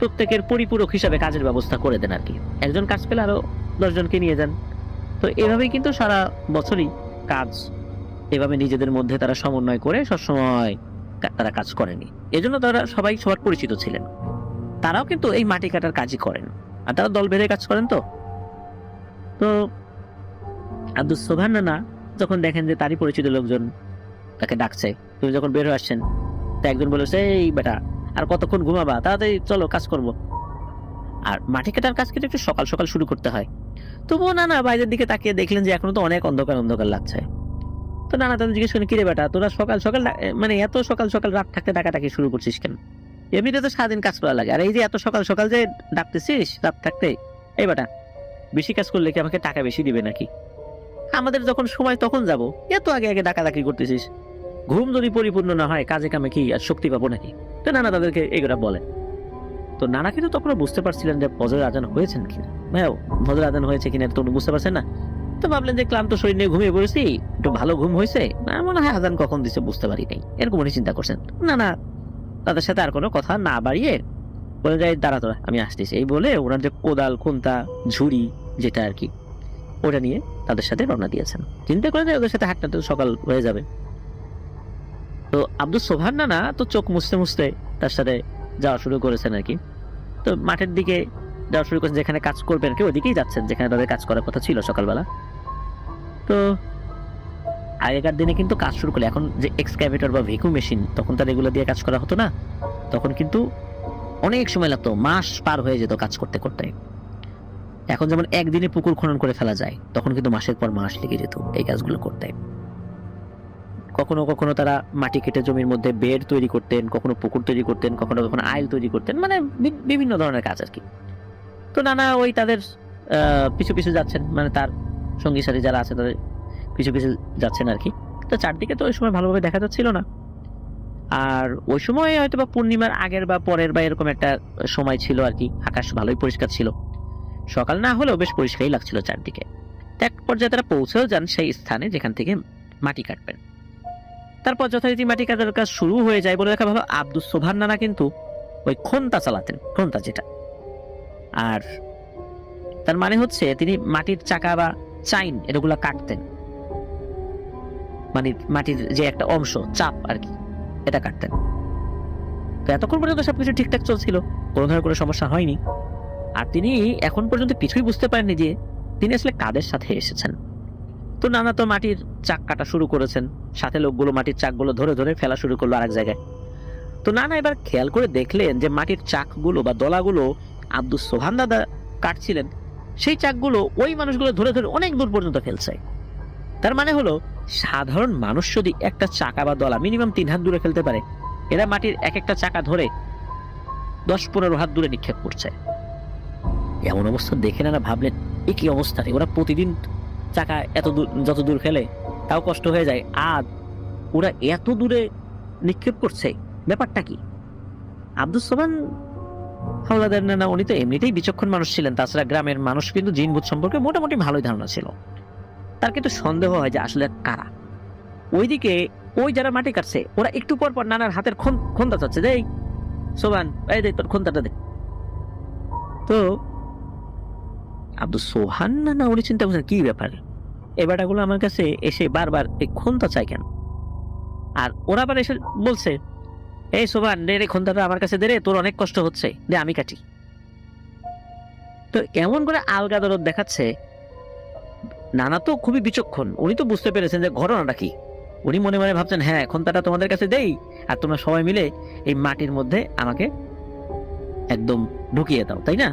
প্রত্যেকের পরিপূরক হিসাবে কাজের ব্যবস্থা করে দেন আর কি। একজন কাজ পেলে আরো ১০ জনকে নিয়ে যান। তো এভাবেই কিন্তু সারা বছরই কাজ এভাবে নিজেদের মধ্যে তারা সমন্বয় করে সবসময় তারা কাজ করেনি। এজন্য তারা সবাই সবার পরিচিত ছিলেন। তারাও কিন্তু এই মাটি কাটার কাজই করেন, আর তারা দল বেঁধে কাজ করেন। তো আব্দুস সোবহান নানা যখন দেখেন যে তারই পরিচিত লোকজন তাকে ডাকছে, তুমি যখন বের হয়ে আসছেন, তা একজন বলেছে, এই বেটা আর কতক্ষণ ঘুমাবা, তাড়াতাড়ি চলো কাজ করব। আর মাটি কাটার কাজ কিন্তু একটু সকাল সকাল শুরু করতে হয়। তবুও নানা বাইরের দিকে তাকিয়ে দেখলেন যে এখনো তো অনেক অন্ধকার অন্ধকার লাগছে। তো নানা তাদের জিজ্ঞেস করেন, কিরে বেটা তোরা সকাল সকাল মানে এত সকাল সকাল রাত থাকতে ডাকাডাকি শুরু করছিস কেন? এমনিতে তো সারাদিন কাজ করা লাগে, আর এই যে এত সকাল সকাল যে ডাকতেছিস রাত থাকতে, এই বেটা বেশি কাজ করলে কি আমাকে টাকা বেশি দিবে নাকি? আমাদের যখন সময় তখন যাব, এত আগে আগে ডাকাডাকি করতেছিস, ঘুম যদি পরিপূর্ণ না হয় কাজে কামে কি আর শক্তি পাবো নাকি? তো নানা তাদেরকে এগুলা বলেন। তো নানা কিন্তু তখন বুঝতে পারছিলেন যে ফজরের আজান হয়েছেন কিনা। ভাইয়া ফজরের আজান হয়েছে কিনা তো উনি বুঝতে পারছেন না। তো ভাবলেন যে ক্লান্ত শরীর নিয়ে ঘুমিয়ে পড়েছি, একটু ভালো ঘুম হয়েছে, মনে হয় আজান কখন দিচ্ছে বুঝতে পারি নাই, এরকম উনি চিন্তা করছেন। না তাদের সাথে আর কোনো কথা না বাড়িয়ে বলে যায় দাঁড়া তোরা আমি আসতেছি, এই বলে ওনার যে কোদাল খুন্তা ঝুড়ি যেটা আর কি ওটা নিয়ে তাদের সাথে রওনা দিয়েছেন। চিন্তা করে যায় ওদের সাথে হাঁটতে তো সকাল হয়ে যাবে। তো আব্দুস সোবহান নানা তো চোখ মুছতে মুছতে তার সাথে যাওয়া শুরু করেছেন আর কি। তো মাঠের দিকে যাওয়া শুরু করেছেন, যেখানে কাজ করবেন কি ওদিকেই যাচ্ছেন যেখানে তাদের কাজ করার কথা ছিল সকালবেলা। তো আগেকার দিনে কিন্তু কাজ শুরু করলে, এখন যে এক্সক্যাভেটর বা ভেকু মেশিন তখন তার এগুলো দিয়ে কাজ করা হতো না, তখন কিন্তু অনেক সময় লাগতো, মাস পার হয়ে যেত কাজ করতে করতে। এখন যেমন একদিনে পুকুর খনন করে ফেলা যায়, তখন কিন্তু মাসের পর মাস লেগে যেত এই কাজগুলো করতে। কখনো কখনো তারা মাটি কেটে জমির মধ্যে বেড তৈরি করতেন, কখনো পুকুর তৈরি করতেন, কখনো কখনো আইল তৈরি করতেন, মানে বিভিন্ন ধরনের কাজ আর কি। তো নানা ওই তাদের পিছু পিছু যাচ্ছেন, মানে তার সঙ্গী সাথী যারা আছে তাদের পিছু পিছু যাচ্ছেন আর কি। তো চারদিকে তো ওই সময় ভালোভাবে দেখা যাচ্ছিল না। আর ওই সময় হয়তো বা পূর্ণিমার আগের বা পরের বা এরকম একটা সময় ছিল আর কি, আকাশ ভালোই পরিষ্কার ছিল, সকাল না হলেও বেশ পরিষ্কারই লাগছিল চারদিকে। এক পর্যায়ে তারা পৌঁছেও যান সেই স্থানে যেখান থেকে মাটি কাটবেন। তারপর যথারীতি মাটি কাটার কাজ শুরু হয়ে যায়। বলে রাখা ভালো, আব্দুস সোবহান নানা কিন্তু ওই খন্তা চালাতেন, খন্তা যেটা, আর তার মানে হচ্ছে তিনি মাটির চাকা বা চাইন এগুলা কাটতেন, মানে মাটির যে একটা অংশ চাপ আর কি এটা কাটতেন। তো এতক্ষণ পর্যন্ত সবকিছু ঠিকঠাক চলছিল, কোনো ধরনের কোনো সমস্যা হয়নি। আর তিনি এখন পর্যন্ত কিছুই বুঝতে পারেননি যে তিনি আসলে কাদের সাথে এসেছেন। তো নানা তো মাটির চাক কাটা শুরু করেছেন, সাথে লোকগুলো মাটির চাকগুলো ধরে ধরে ফেলা শুরু করলো আরেক জায়গায়। তো নানা এবার খেয়াল করে দেখলেন যে মাটির চাকগুলো বা দলাগুলো আব্দুস সোবহান দাদা কাটছিলেন, সেই চাকগুলো ওই মানুষগুলো ধরে ধরে অনেক দূর পর্যন্ত ফেলছে। তার মানে হলো সাধারণ মানুষ যদি একটা চাকা বা দলা মিনিমাম 3 হাত দূরে ফেলতে পারে, এরা মাটির এক একটা চাকা ধরে 10-15 হাত দূরে নিক্ষেপ করছে। এমন অবস্থা দেখে না ভাবলেন এ কি অবস্থা রে, ওরা প্রতিদিন চাকা এত দূর যত দূর ফেলে তাও কষ্ট হয়ে যায়, আর ওরা এত দূরে নিক্ষেপ করছে, ব্যাপারটা কি? আব্দুস সোবহান হাওলাদার নানা উনি তো এমনিতেই বিচক্ষণ মানুষ ছিলেন, তাছাড়া গ্রামের মানুষ কিন্তু জিনভূত সম্পর্কে মোটামুটি ভালোই ধারণা ছিল। তার কিন্তু সন্দেহ হয় যে আসলে কারা। ওইদিকে ওই যারা মাটি কাটছে ওরা একটু পর পর নানার হাতের খন্তা চাচ্ছে, যে সোবহান এই দে তোর খন্তাটা দে। তো আব্দুস সোবহান নানা উনি চিন্তা করছেন কি ব্যাপার, এই বেটাগুলো আমার কাছে এসে বারবার এই খন্তা চাই কেন? আর ওরা আবার এসে বলছে, এই সোবহান দে রে খন্তাটা আমার কাছে দে রে, তোর অনেক কষ্ট হচ্ছে, দে আমি কাটি। তো এমন করে আলগা দরদ দেখাচ্ছে। নানা তো খুবই বিচক্ষণ, উনি তো বুঝতে পেরেছেন যে ঘটনাটা কি। উনি মনে মনে ভাবছেন হ্যাঁ খন্তাটা তোমাদের কাছে দেই, আর তোমরা সবাই মিলে এই মাটির মধ্যে আমাকে একদম ঢুকিয়ে দাও, তাই না,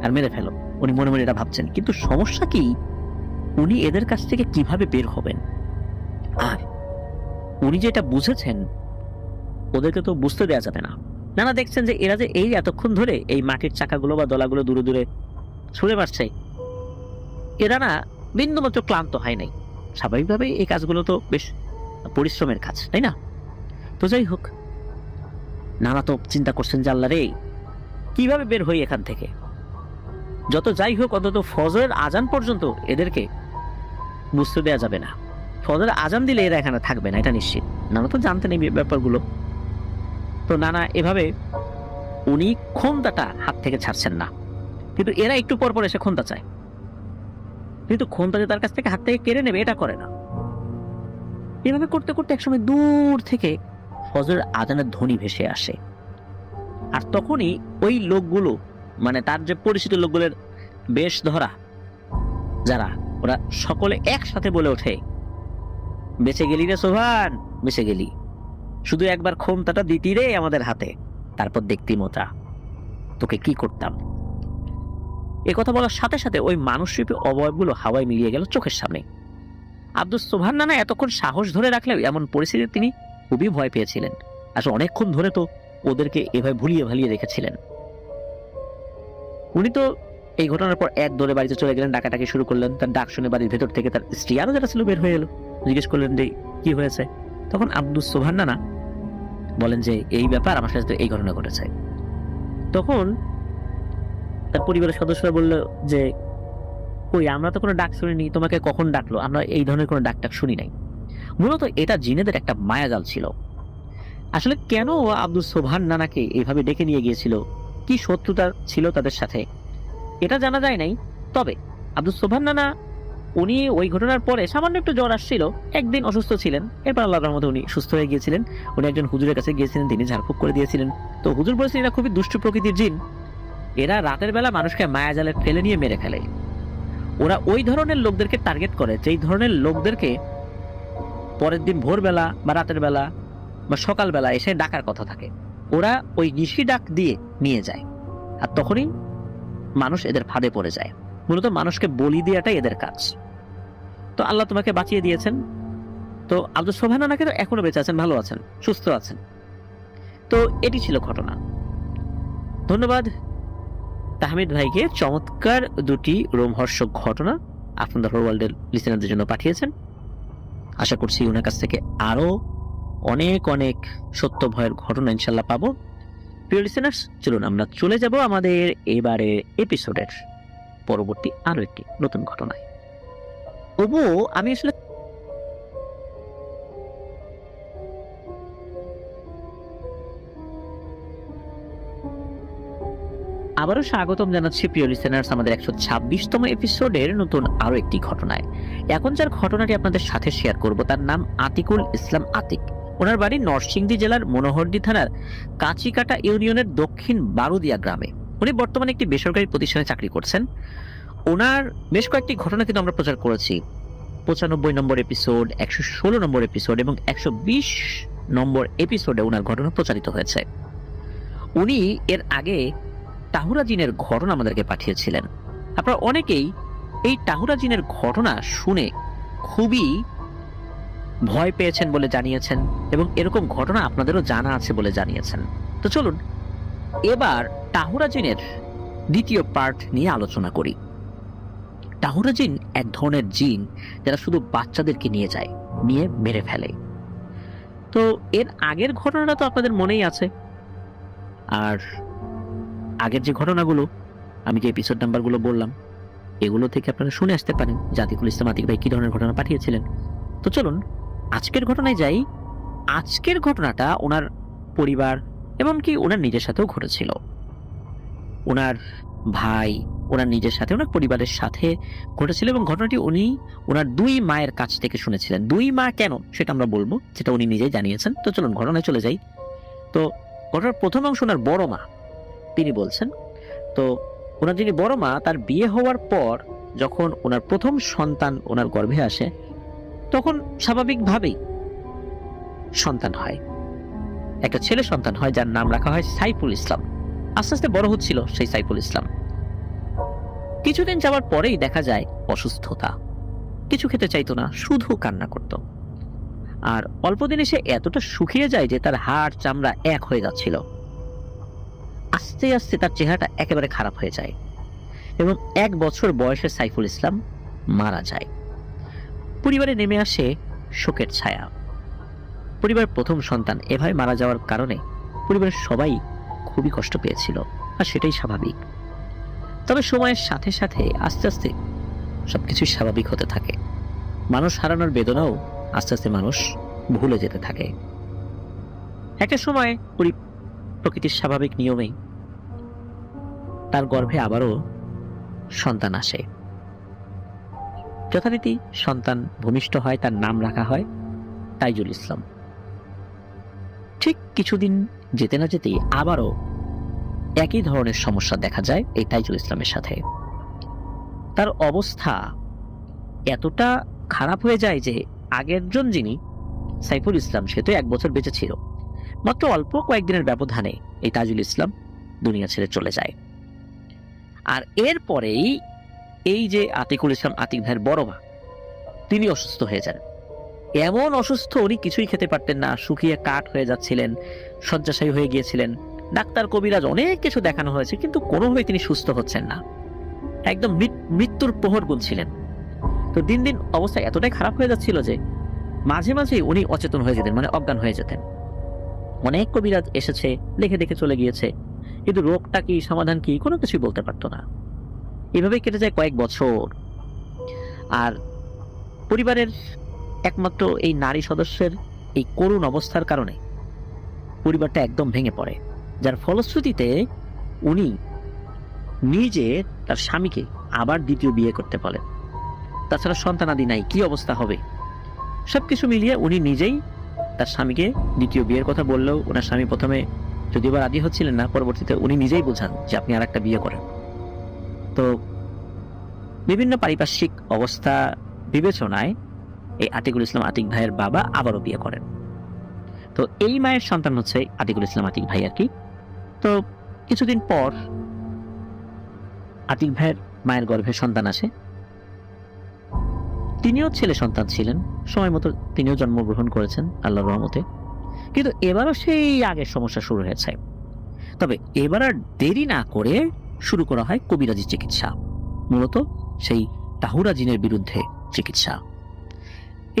আর মেরে ফেলো। উনি মনে মনে এটা ভাবছেন, কিন্তু সমস্যা কি উনি এদের কাছ থেকে কিভাবে বের হবেন? আর উনি যেটা বুঝেছেন ওদেরকে তো বুঝতে দেওয়া যাবে না। নানা দেখছেন যে এরা যে এই এতক্ষণ ধরে এই মাটির চাকাগুলো বা দলাগুলো দূরে দূরে ছুঁড়ে মারছে, এরা না বিন্দুমাত্র ক্লান্ত হয় নাই। স্বাভাবিকভাবেই এই কাজগুলো তো বেশ পরিশ্রমের কাজ, তাই না? তো যাই হোক, নানা তো চিন্তা করছেন যে আল্লাহ রে কিভাবে বের হই এখান থেকে। যত যাই হোক অন্তত ফজরের আজান পর্যন্ত এদেরকে বুঝতে দেওয়া যাবে না, ফজরের আজান দিলে এরা এখানে থাকবে না, এটা নিশ্চিত। নানা তো জানতেন এই ব্যাপারগুলো। তো নানা এভাবে উনি খন্তাটা হাত থেকে ছাড়ছেন না, কিন্তু এরা একটু পর পর এসে খন্তা চায়, কিন্তু খন্তা যে তার কাছ থেকে হাত থেকে কেড়ে নেবে এটা করে না। এভাবে করতে করতে একসময় দূর থেকে ফজরের আজানের ধ্বনি ভেসে আসে। আর তখনই ওই লোকগুলো, মানে তার যে পরিচিত লোকগুলোর বেশ ধরা যারা, ওরা সকলে একসাথে বলে ওঠে, বেঁচে গেলি রে সোবহান, বেঁচে গেলি, শুধু একবার খন্তাটা দিতি রে আমাদের হাতে, তারপর দেখতি মজা তোকে কি করতাম। এ কথা বলার সাথে সাথে ওই মানুষরূপী অবয়বগুলো হাওয়ায় মিলিয়ে গেল চোখের সামনে। আব্দুস সোবহান নানা এতক্ষণ সাহস ধরে রাখলেও এমন পরিস্থিতিতে তিনি খুবই ভয় পেয়েছিলেন। আসলে অনেকক্ষণ ধরে তো ওদেরকে এভাবে ভুলিয়ে ভালিয়ে রেখেছিলেন। উনি তো এই ঘটনার পর এক দৌড়ে বাড়িতে চলে গেলেন, ডাকাটাকি শুরু করলেন। তার ডাক শুনে বাড়ির ভেতর থেকে তার স্ত্রী আরো যারা ছিল বের হয়ে এলো, জিজ্ঞেস করলেন যে কি হয়েছে। তখন আব্দুস সোবহান নানা বলেন যে এই ব্যাপার, আমার সাথে এই ঘটনা ঘটেছে। তখন তার পরিবারের সদস্যরা বলল যে, কই, আমরা তো কোনো ডাক শুনিনি, তোমাকে কখন ডাকলো? আমরা এই ধরনের কোনো ডাক শুনি নাই। মূলত এটা জিনেদের একটা মায়াজাল ছিল। আসলে কেন আব্দুল সোবহান নানাকে এইভাবে ডেকে নিয়ে গিয়েছিল, কি শত্রুতা ছিল তাদের সাথে, এটা জানা যায় নাই। তবে আব্দুল সোবহান নানা উনি ওই ঘটনার পরে সামান্য একটু জ্বর আসছিল, একদিন অসুস্থ ছিলেন, এরপর আল্লাহর রহমতে উনি সুস্থ হয়ে গিয়েছিলেন। উনি একজন হুজুরের কাছে গিয়েছিলেন, তিনি ঝাড়ফুঁক করে দিয়েছিলেন। তো হুজুর বলেছেন এরা খুবই দুষ্ট প্রকৃতির জিন, এরা রাতের বেলা মানুষকে মায়াজালে ফেলে নিয়ে মেরে ফেলে। ওরা ওই ধরনের লোকদেরকে টার্গেট করে, যেই ধরনের লোকদেরকে পরের দিন ভোরবেলা বা রাতের বেলা বা সকালবেলা এসে ডাকার কথা থাকে, ওরা ওই নিশি ডাক দিয়ে নিয়ে যায়। আর তখনই মানুষ এদের ফাঁদে পড়ে যায়। মূলত মানুষকে বলি দেওয়াটাই এদের কাজ। তো আল্লাহ তোমাকে বাঁচিয়ে দিয়েছেন। তো আব্দুল সোবহান নানাকে তো এখনো বেঁচে আছেন, ভালো আছেন, সুস্থ আছেন। তো এটি ছিল ঘটনা। ধন্যবাদ তাহমিদ ভাইকে, চমৎকার দুটি রোমহর্ষক ঘটনা আপনাদের ওয়ার্ল্ডের লিসেনারদের জন্য পাঠিয়েছেন। আশা করছি ওনার কাছ থেকে আরো অনেক অনেক সত্য ভয়ের ঘটনা ইনশাল্লাহ পাবো। প্রিয় লিসেনার্স, চলুন আমরা চলে যাব আমাদের এবারে এপিসোডের পরবর্তী আরো একটি নতুন ঘটনায়। আমি আসলে আবারও স্বাগতম জানাচ্ছি প্রিয় লিসেনার্স আমাদের 126তম এপিসোডের নতুন আরো একটি ঘটনায়। এখন যার ঘটনাটি আপনাদের সাথে শেয়ার করব তার নাম আতিকুল ইসলাম আতিক। ওনার বাড়ি নরসিংদী জেলার মনোহরদী থানার কাঁচিকাটা ইউনিয়নের দক্ষিণ বারুদিয়া গ্রামে। উনি বর্তমানে একটি বেসরকারি প্রতিষ্ঠানে চাকরি করছেন। ওনার বেশ কয়েকটি ঘটনা কিন্তু আমরা প্রচার করেছি। 95 নম্বর এপিসোড, 116 নম্বর এপিসোড এবং 120 নম্বর এপিসোডে ওনার ঘটনা প্রচারিত হয়েছে। উনি এর আগে টাহুরা জিনের ঘটনা আমাদেরকে পাঠিয়েছিলেন। আপনারা অনেকেই এই টাহুরা জিনের ঘটনা শুনে খুবই ভয় পেয়েছেন বলে জানিয়েছেন এবং এরকম ঘটনা আপনাদেরও জানা আছে বলে জানিয়েছেন। তো চলুন এবার টাহুরা জিনের দ্বিতীয় পার্ট নিয়ে আলোচনা করি। টাহুরা জিন এক ধরনের জিন যারা শুধু বাচ্চাদেরকে নিয়ে যায়, নিয়ে মেরে ফেলে। তো এর আগের ঘটনাটা তো আপনাদের মনেই আছে। আর আগের যে ঘটনাগুলো, আমি যে এপিসোড নাম্বারগুলো বললাম, এগুলো থেকে আপনারা শুনে আসতে পারেন আতিকুল ইসলাম আতিক ভাই কি ধরনের ঘটনা পাঠিয়েছিলেন। তো চলুন আজকের ঘটনায় যাই। আজকের ঘটনাটা ওনার পরিবার এমনকি ওনার নিজের সাথেও ঘটেছিল। ওনার ভাই, ওনার নিজের সাথে, ওনার পরিবারের সাথে ঘটেছিল এবং ঘটনাটি উনি ওনার দুই মায়ের কাছ থেকে শুনেছিলেন। দুই মা কেন সেটা আমরা বলবো, যেটা উনি নিজেই জানিয়েছেন। তো চলুন ঘটনায় চলে যাই। তো ঘটনার প্রথম অংশ ওনার বড় মা তিনি বলছেন। তো ওনার যিনি বড় মা, তার বিয়ে হওয়ার পর যখন ওনার প্রথম সন্তান ওনার গর্ভে আসে, তখন স্বাভাবিকভাবেই সন্তান হয়, একটা ছেলে সন্তান হয়, যার নাম রাখা হয় সাইফুল ইসলাম। আস্তে আস্তে বড় হচ্ছিল সেই সাইফুল ইসলাম। কিছুদিন যাওয়ার পরেই দেখা যায় অসুস্থতা, কিছু খেতে চাইতো না, শুধু কান্না করত। আর অল্প দিনে সে এতটা শুকিয়ে যায় যে তার হাড় চামড়া এক হয়ে যাচ্ছিল। আস্তে আস্তে তার চেহারাটা একেবারে খারাপ হয়ে যায় এবং 1 বছর বয়সে সাইফুল ইসলাম মারা যায়। পরিবারে নেমে আসে শোকের ছায়া। পরিবারের প্রথম সন্তান এভাবে মারা যাওয়ার কারণে পরিবারের সবাই খুবই কষ্ট পেয়েছিল, আর সেটাই স্বাভাবিক। তবে সময়ের সাথে সাথে আস্তে আস্তে সবকিছু স্বাভাবিক হতে থাকে। মানুষ হারানোর বেদনাও আস্তে আস্তে মানুষ ভুলে যেতে থাকে। একটা সময় প্রকৃতির স্বাভাবিক নিয়মেই তার গর্ভে আবারও সন্তান আসে। যথারীতি সন্তান ভূমিষ্ঠ হয়, তার নাম রাখা হয় তাইজুল ইসলাম। ঠিক কিছুদিন যেতে না যেতেই আবারও একই ধরনের সমস্যা দেখা যায় এই তাইজুল ইসলামের সাথে। তার অবস্থা এতটা খারাপ হয়ে যায় যে আগের জন যিনি সাইফুল ইসলাম, সে তো 1 বছর বেঁচে ছিল, মাত্র অল্প কয়েকদিনের ব্যবধানে এই তাইজুল ইসলাম দুনিয়া ছেড়ে চলে যায়। আর এরপরেই এই যে আতিকুল ইসলাম আতিক ভাইয়ের বড় মা, তিনি অসুস্থ হয়ে যান। এমন অসুস্থ, উনি কিছুই খেতে পারতেন না, শুকিয়ে কাঠ হয়ে যাচ্ছিলেন, শয্যাশায়ী হয়ে গিয়েছিলেন। ডাক্তার কবিরাজ অনেক কিছু দেখানো হয়েছে, কিন্তু কোনোভাবে তিনি সুস্থ হচ্ছেন না, একদম মৃত্যুর প্রহর গুনছিলেন। তো দিন দিন অবস্থা এতটাই খারাপ হয়ে যাচ্ছিল যে মাঝে মাঝে উনি অচেতন হয়ে যেতেন, মানে অজ্ঞান হয়ে যেতেন। অনেক কবিরাজ এসেছে, দেখে দেখে চলে গিয়েছে, কিন্তু রোগটা কি, সমাধান কি, কোনো কিছুই বলতে পারতো না। এভাবেই কেটে যায় কয়েক বছর। আর পরিবারের একমাত্র এই নারী সদস্যের এই করুণ অবস্থার কারণে পরিবারটা একদম ভেঙে পড়ে, যার ফলশ্রুতিতে উনি নিজে তার স্বামীকে আবার দ্বিতীয় বিয়ে করতে বলেন। তাছাড়া সন্তানাদি নাই, কি অবস্থা হবে? সবকিছু মিলিয়ে উনি নিজেই তার স্বামীকে দ্বিতীয় বিয়ের কথা বললেও ওনার স্বামী প্রথমে যদিও বা রাজি হচ্ছিলেন না, পরবর্তীতে উনি নিজেই বোঝান যে আপনি আর একটা বিয়ে করেন। তো বিভিন্ন পারিপার্শ্বিক অবস্থা বিবেচনায় এই আতিকুল ইসলাম আতিক ভাইয়ের বাবা আবারও বিয়ে করেন। তো এই মায়ের সন্তান হচ্ছে আতিকুল ইসলাম আতিক ভাই আর কি। তো কিছুদিন পর আতিক ভাইয়ের মায়ের গর্ভে সন্তান আসে। তিনিও ছেলে সন্তান ছিলেন, সময় মতো তিনিও জন্মগ্রহণ করেছেন আল্লাহর রহমতে। কিন্তু এবারও সেই আগের সমস্যা শুরু হয়েছে। তবে এবার আর দেরি না করে শুরু করা হয় কবিরাজি চিকিৎসা, মূলত সেই তাহুরা জিনের বিরুদ্ধে চিকিৎসা।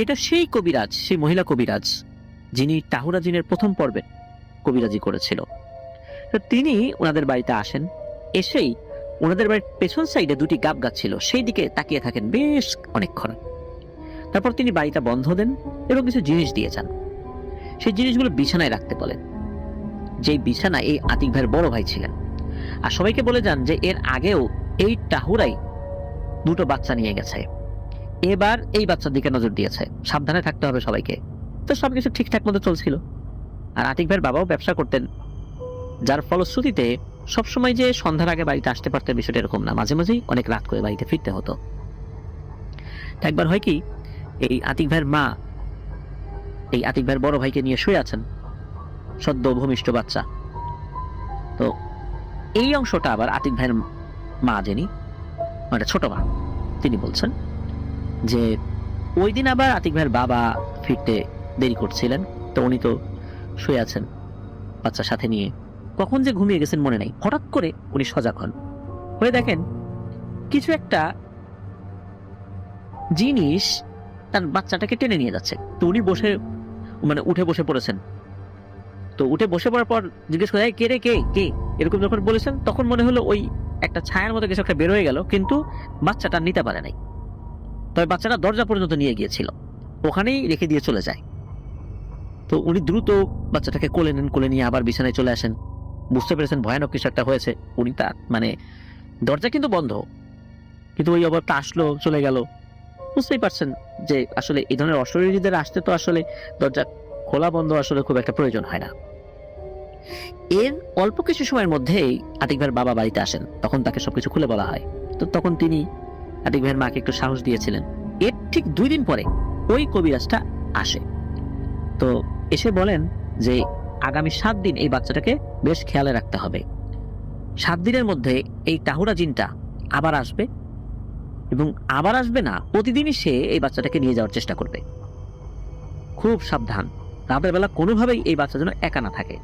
এটা সেই কবিরাজ, সেই মহিলা কবিরাজ যিনি তাহুরা জিনের প্রথম পর্বে কবিরাজি করেছিল। তো তিনি ওনাদের বাড়িতে আসেন, এসেই ওনাদের বাড়ির পেছন সাইডে দুটি গাব গাছ ছিল, সেই দিকে তাকিয়ে থাকেন বেশ অনেকক্ষণ। তারপর তিনি বাড়িটা বন্ধ দেন এবং কিছু জিনিস দিয়ে যান। সেই জিনিসগুলো বিছানায় রাখতে বলেন, যেই বিছানায় এই আতিক ভাইয়ের বড় ভাই ছিলেন। আর সবাইকে বলে যান যে এর আগেও এই তাহুরাই দুটো বাচ্চা নিয়ে গেছে, এবার এই বাচ্চার দিকে নজর দিয়েছে, সাবধানে থাকতে হবে সবাইকে। তো সবকিছু ঠিকঠাক মতো চলছিল। আর আতিক ভাইয়ের বাবাও ব্যবসা করতেন, যার ফলশ্রুতিতে সবসময় যে সন্ধ্যার আগে বাড়িতে আসতে পারতেন বিষয়টা এরকম না, মাঝে মাঝেই অনেক রাত করে বাড়িতে ফিরতে হতো। একবার হয় কি, এই আতিক ভাইয়ের মা এই আতিক ভাইয়ের বড় ভাইকে নিয়ে শুয়ে আছেন, সদ্য ভূমিষ্ঠ বাচ্চা। তো এই অংশটা আবার আতিক ভাইয়ের মা যিনি, মানে ছোট মা, তিনি বলছেন যে ওই দিন আবার আতিক ভাইয়ের বাবা ফিরতে দেরি করছিলেন। তো উনি তো শুয়ে আছেন বাচ্চার সাথে নিয়ে, কখন যে ঘুমিয়ে গেছেন মনে নাই। হঠাৎ করে উনি সজাগ হন, হয়ে দেখেন কিছু একটা জিনিস তার বাচ্চাটাকে টেনে নিয়ে যাচ্ছে। তো উনি উঠে বসে পড়েছেন। তো উঠে বসে পড়ার পর জিজ্ঞেস করে, কে রে, কে কে এরকম যখন বলেছেন, তখন মনে হলো ওই একটা ছায়ার মতো কিছু একটা বের হয়ে গেল, কিন্তু বাচ্চাটা নিতে পারে নাই। তবে বাচ্চাটা দরজা পর্যন্ত নিয়ে গিয়েছিল, ওখানেই রেখে দিয়ে চলে যায়। তো উনি দ্রুত বাচ্চাটাকে কোলে নেন, কোলে নিয়ে আবার বিছানায় চলে আসেন। বুঝতে পেরেছেন ভয়ানক কিছু একটা হয়েছে। উনি তা দরজা কিন্তু বন্ধ, কিন্তু ওই অবস্থা আসলো, চলে গেল। বুঝতেই পারছেন যে আসলে এই ধরনের অশরীরীদের আসতে তো আসলে দরজা খোলা বন্ধ আসলে খুব একটা প্রয়োজন হয় না। এর অল্প কিছু সময়ের মধ্যেই আতিক ভাইয়ের বাবা বাড়িতে আসেন, তখন তাকে সবকিছু খুলে বলা হয়। তো তখন তিনি আতিক ভাইয়ের মাকে একটু সাহস দিয়েছিলেন। এর ঠিক 2 দিন পরে ওই কবিরাজটা আসে। তো এসে বলেন যে আগামী 7 দিন এই বাচ্চাটাকে বেশ খেয়ালে রাখতে হবে। 7 দিনের মধ্যে এই তাহুরা জিনটা আবার আসবে, এবং আবার আসবে না, প্রতিদিনই সে এই বাচ্চাটাকে নিয়ে যাওয়ার চেষ্টা করবে। খুব সাবধান, রাতের বেলা কোনোভাবেই এই বাচ্চা যেন একা না থাকে।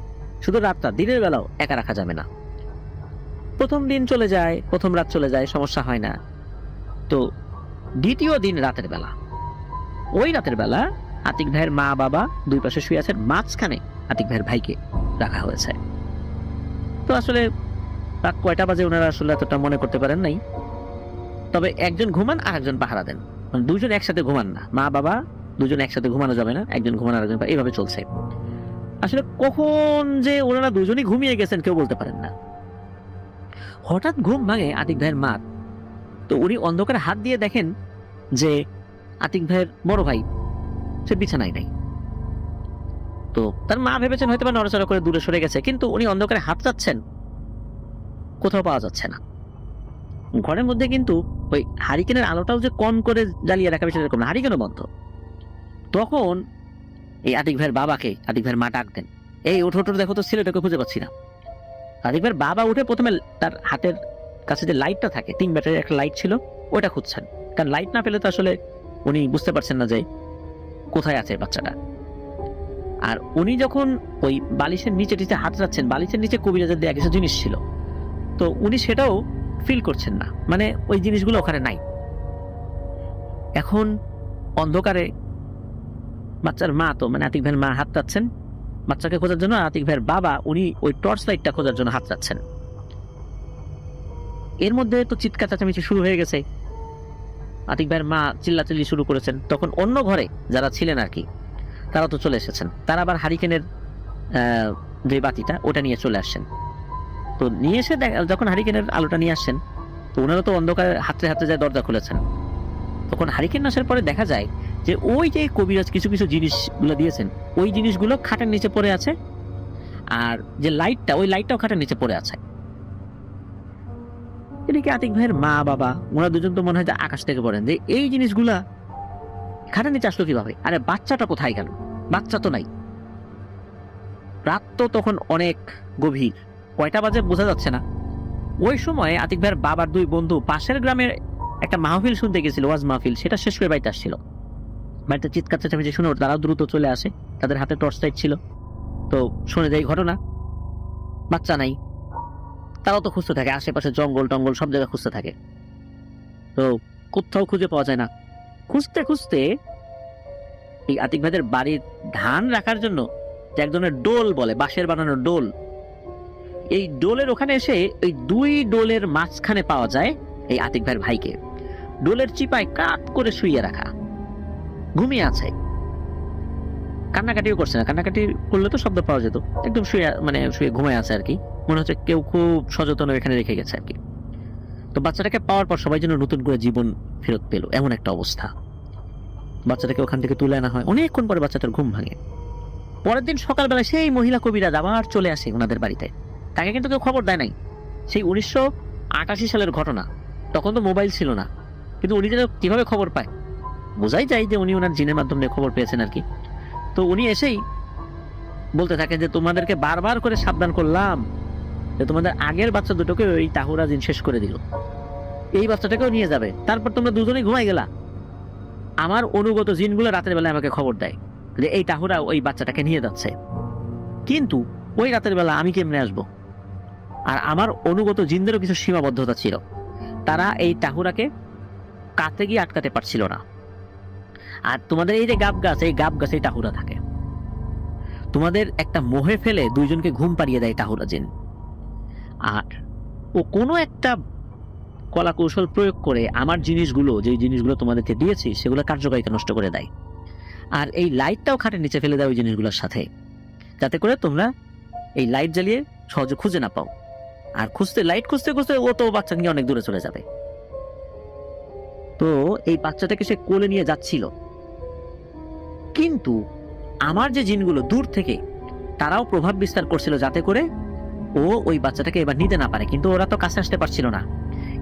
শুধু রাতটা, দিনের বেলাও একা রাখা যাবে না। প্রথম দিন চলে যায়, প্রথম রাত চলে যায়, সমস্যা হয় না। তো দ্বিতীয় দিন রাতের বেলা, ওই রাতের বেলা আতিক ভাইয়ের মা বাবা দুই পাশে শুয়ে আছেন, মাঝখানে আতিক ভাইয়ের ভাইকে রাখা হয়েছে। তো আসলে রাত কয়টা বাজে ওনারা আসলে এতটা মনে করতে পারেন নাই। তবে একজন ঘুমান আর একজন পাহারা দেন, মানে দুজন একসাথে ঘুমান না, মা বাবা দুজন একসাথে ঘুমানো যাবে না, একজন ঘুমান আর একজন, এইভাবে চলছে। আসলে কখন যে ওনারা দুজনই ঘুমিয়ে গেছেন কেউ বলতে পারেন না। হঠাৎ ঘুম ভাঙে আতিক ভাইয়ের মা। তো উনি অন্ধকারে হাত দিয়ে দেখেন যে আতিক ভাইয়ের বড় ভাই সে বিছানায় নাই। তো তার মা ভেবেছেন হয়তো বা নড়াচড়া করে দূরে সরে গেছে, কিন্তু উনি অন্ধকারে হাত চাচ্ছেন, কোথাও পাওয়া যাচ্ছে না। ঘরের মধ্যে কিন্তু ওই হারিকেনের আলোটাও যে কম করে জ্বালিয়ে রাখা বিষয় এরকম না, হারিকেনও বন্ধ। তখন এই আতিক ভাইয়ের বাবাকে আতিক ভাইয়ের মা ডাক দেন, এই ওঠো ওঠো, দেখো তো ছেলেটাকে খুঁজে পাচ্ছি না। আতিক ভাইয়ের বাবা উঠে প্রথমে তার হাতের কাছে যে লাইটটা থাকে, 3 ব্যাটারির একটা লাইট ছিল, ওটা খুঁজছেন। কারণ লাইট না পেলে তো আসলে উনি বুঝতে পারছেন না যে কোথায় আছে বাচ্চাটা। আর উনি যখন ওই বালিশের নিচে টিচে হাত রাখছেন, বালিশের নিচে কবিরাজের দেয়া কিছু জিনিস ছিল, তো উনি সেটাও ফিল করছেন না, মানে ওই জিনিসগুলো ওখানে নাই। এখন অন্ধকারে বাচ্চার মা, তো মানে আতিক ভাইয়ের মা হাত চাচ্ছেন বাচ্চাকে খোঁজার জন্য, আতিক ভাইয়ের বাবা উনি ওই টর্চ লাইটটা খোঁজার জন্য হাত চাচ্ছেন। এর মধ্যে তো চিৎকার চেঁচামেচি শুরু হয়ে গেছে। আতিক ভাইয়ের মা চিল্লাচিল্লি শুরু করেছেন। তখন অন্য ঘরে যারা ছিলেন আর কি, তারা তো চলে এসেছেন। তারা আবার হারিকেনের যে বাতিটা ওটা নিয়ে চলে আসছেন। তো নিয়ে এসে যখন হারিকেনের আলোটা নিয়ে আসছেন, তো ওনারা তো অন্ধকারে হাতে হাতে যায় দরজা খুলেছেন। তখন হারিকেন আসার পরে দেখা যায় যে ওই যে কবিরাজ কিছু কিছু জিনিসগুলো দিয়েছেন, ওই জিনিসগুলো খাটের নিচে পড়ে আছে, আর যে লাইটটা, ওই লাইটটাও খাটের নিচে পড়ে আছে। এদিকে আতিক ভাইয়ের মা বাবা ওরা দুজন তো মনে হয় যে আকাশ থেকে পড়েন যে এই জিনিসগুলা খাটের নিচে আসলো কিভাবে, আরে বাচ্চাটা কোথায় গেল, বাচ্চা তো নাই। রাত তো তখন অনেক গভীর, কয়টা বাজে বোঝা যাচ্ছে না। ওই সময় আতিক ভাইয়ের বাবার দুই বন্ধু পাশের গ্রামের একটা মাহফিল শুনতে গেছিল, ওয়াজ মাহফিল, সেটা শেষ করে বাড়িতে আসছিল। বাড়িতে চিৎকার চেঁচামেচি শুনে তারাও দ্রুত চলে আসে, তাদের হাতে টর্চ লাইট ছিল। তো শুনে যায় ঘটনা, বাচ্চা নাই। তারাও তো খুঁজতে থাকে, আশেপাশে জঙ্গল টঙ্গল সব জায়গায় খুঁজতে থাকে, তো কোথাও খুঁজে পাওয়া যায় না। খুঁজতে খুঁজতে এই আতিক ভাইদের বাড়ির ধান রাখার জন্য যে এক ধরনের ডোল বলে, বাঁশের বানানো ডোল, এই ডোলের ওখানে এসে এই দুই ডোলের মাঝখানে পাওয়া যায় এই আতিক ভাইয়ের ভাইকে। ডোলের চিপায় কাত করে শুইয়ে রাখা, ঘুমিয়ে আছে, কান্নাকাটিও করছে না। কান্নাকাটি করলে তো শব্দ পাওয়া যেত, একদম শুয়ে মানে শুয়ে ঘুমায় আছে আর কি। মনে হচ্ছে কেউ খুব সযত্ন এখানে রেখে গেছে আর কি। তো বাচ্চাটাকে পাওয়ার পর সবাই যেন নতুন করে জীবন ফেরত পেল, এমন একটা অবস্থা। বাচ্চাটাকে ওখান থেকে তুলে আনা হয়, অনেকক্ষণ পরে বাচ্চাটার ঘুম ভাঙে। পরের দিন সকালবেলা সেই মহিলা কবিরাজ আবার চলে আসে ওনাদের বাড়িতে। তাকে কিন্তু কেউ খবর দেয় নাই। সেই 1988 সালের ঘটনা, তখন তো মোবাইল ছিল না, কিন্তু উনি যেন কিভাবে খবর পায়, বোঝাই যায় যে উনি ওনার জিনের মাধ্যমে খবর পেয়েছেন আর কি। তো উনি এসেই বলতে থাকেন যে তোমাদেরকে বারবার করে সাবধান করলাম যে তোমাদের আগের বাচ্চা দুটোকে ওই তাহুরা জিন শেষ করে দিল, এই বাচ্চাটাকেও নিয়ে যাবে। তারপর তোমরা দুজনেই ঘুমাই গেলা। আমার অনুগত জিনগুলো রাতের বেলায় আমাকে খবর দেয় যে এই তাহুরা ওই বাচ্চাটাকে নিয়ে যাচ্ছে, কিন্তু ওই রাতের বেলা আমি কেমনে আসবো? আর আমার অনুগত জিনদেরও কিছু সীমাবদ্ধতা ছিল, তারা এই তাহুরাকে কাতে গিয়ে আটকাতে পারছিল না। আর তোমাদের এই যে গাব গাছ, এই গাব গাছে তাহুরা থাকে, তোমাদের একটা মোহে ফেলে দুইজনকে ঘুম পাড়িয়ে দেয় তাহুরা জিন। আর ও কোনো একটা কলা কৌশল প্রয়োগ করে আমার জিনিসগুলো, যে জিনিসগুলো তোমাদেরকে দিয়েছি, সেগুলো কার্যকারিতা নষ্ট করে দেয়। আর এই লাইটটাও খাটের নিচে ফেলে দেয় ওই জিনিসগুলোর সাথে, যাতে করে তোমরা এই লাইট জ্বালিয়ে সহজে খুঁজে না পাও। আর লাইট খুঁজতে খুঁজতে ও তো বাচ্চা নিয়ে অনেক দূরে চলে যাবে। তো এই বাচ্চাটাকে সে কোলে নিয়ে যাচ্ছিল, কিন্তু আমার যে জিনগুলো দূর থেকে তারাও প্রভাব বিস্তার করছিল যাতে করে ও ওই বাচ্চাটাকে এবার নিতে না পারে, কিন্তু ওরা তো কাছে আসতে পারছিল না।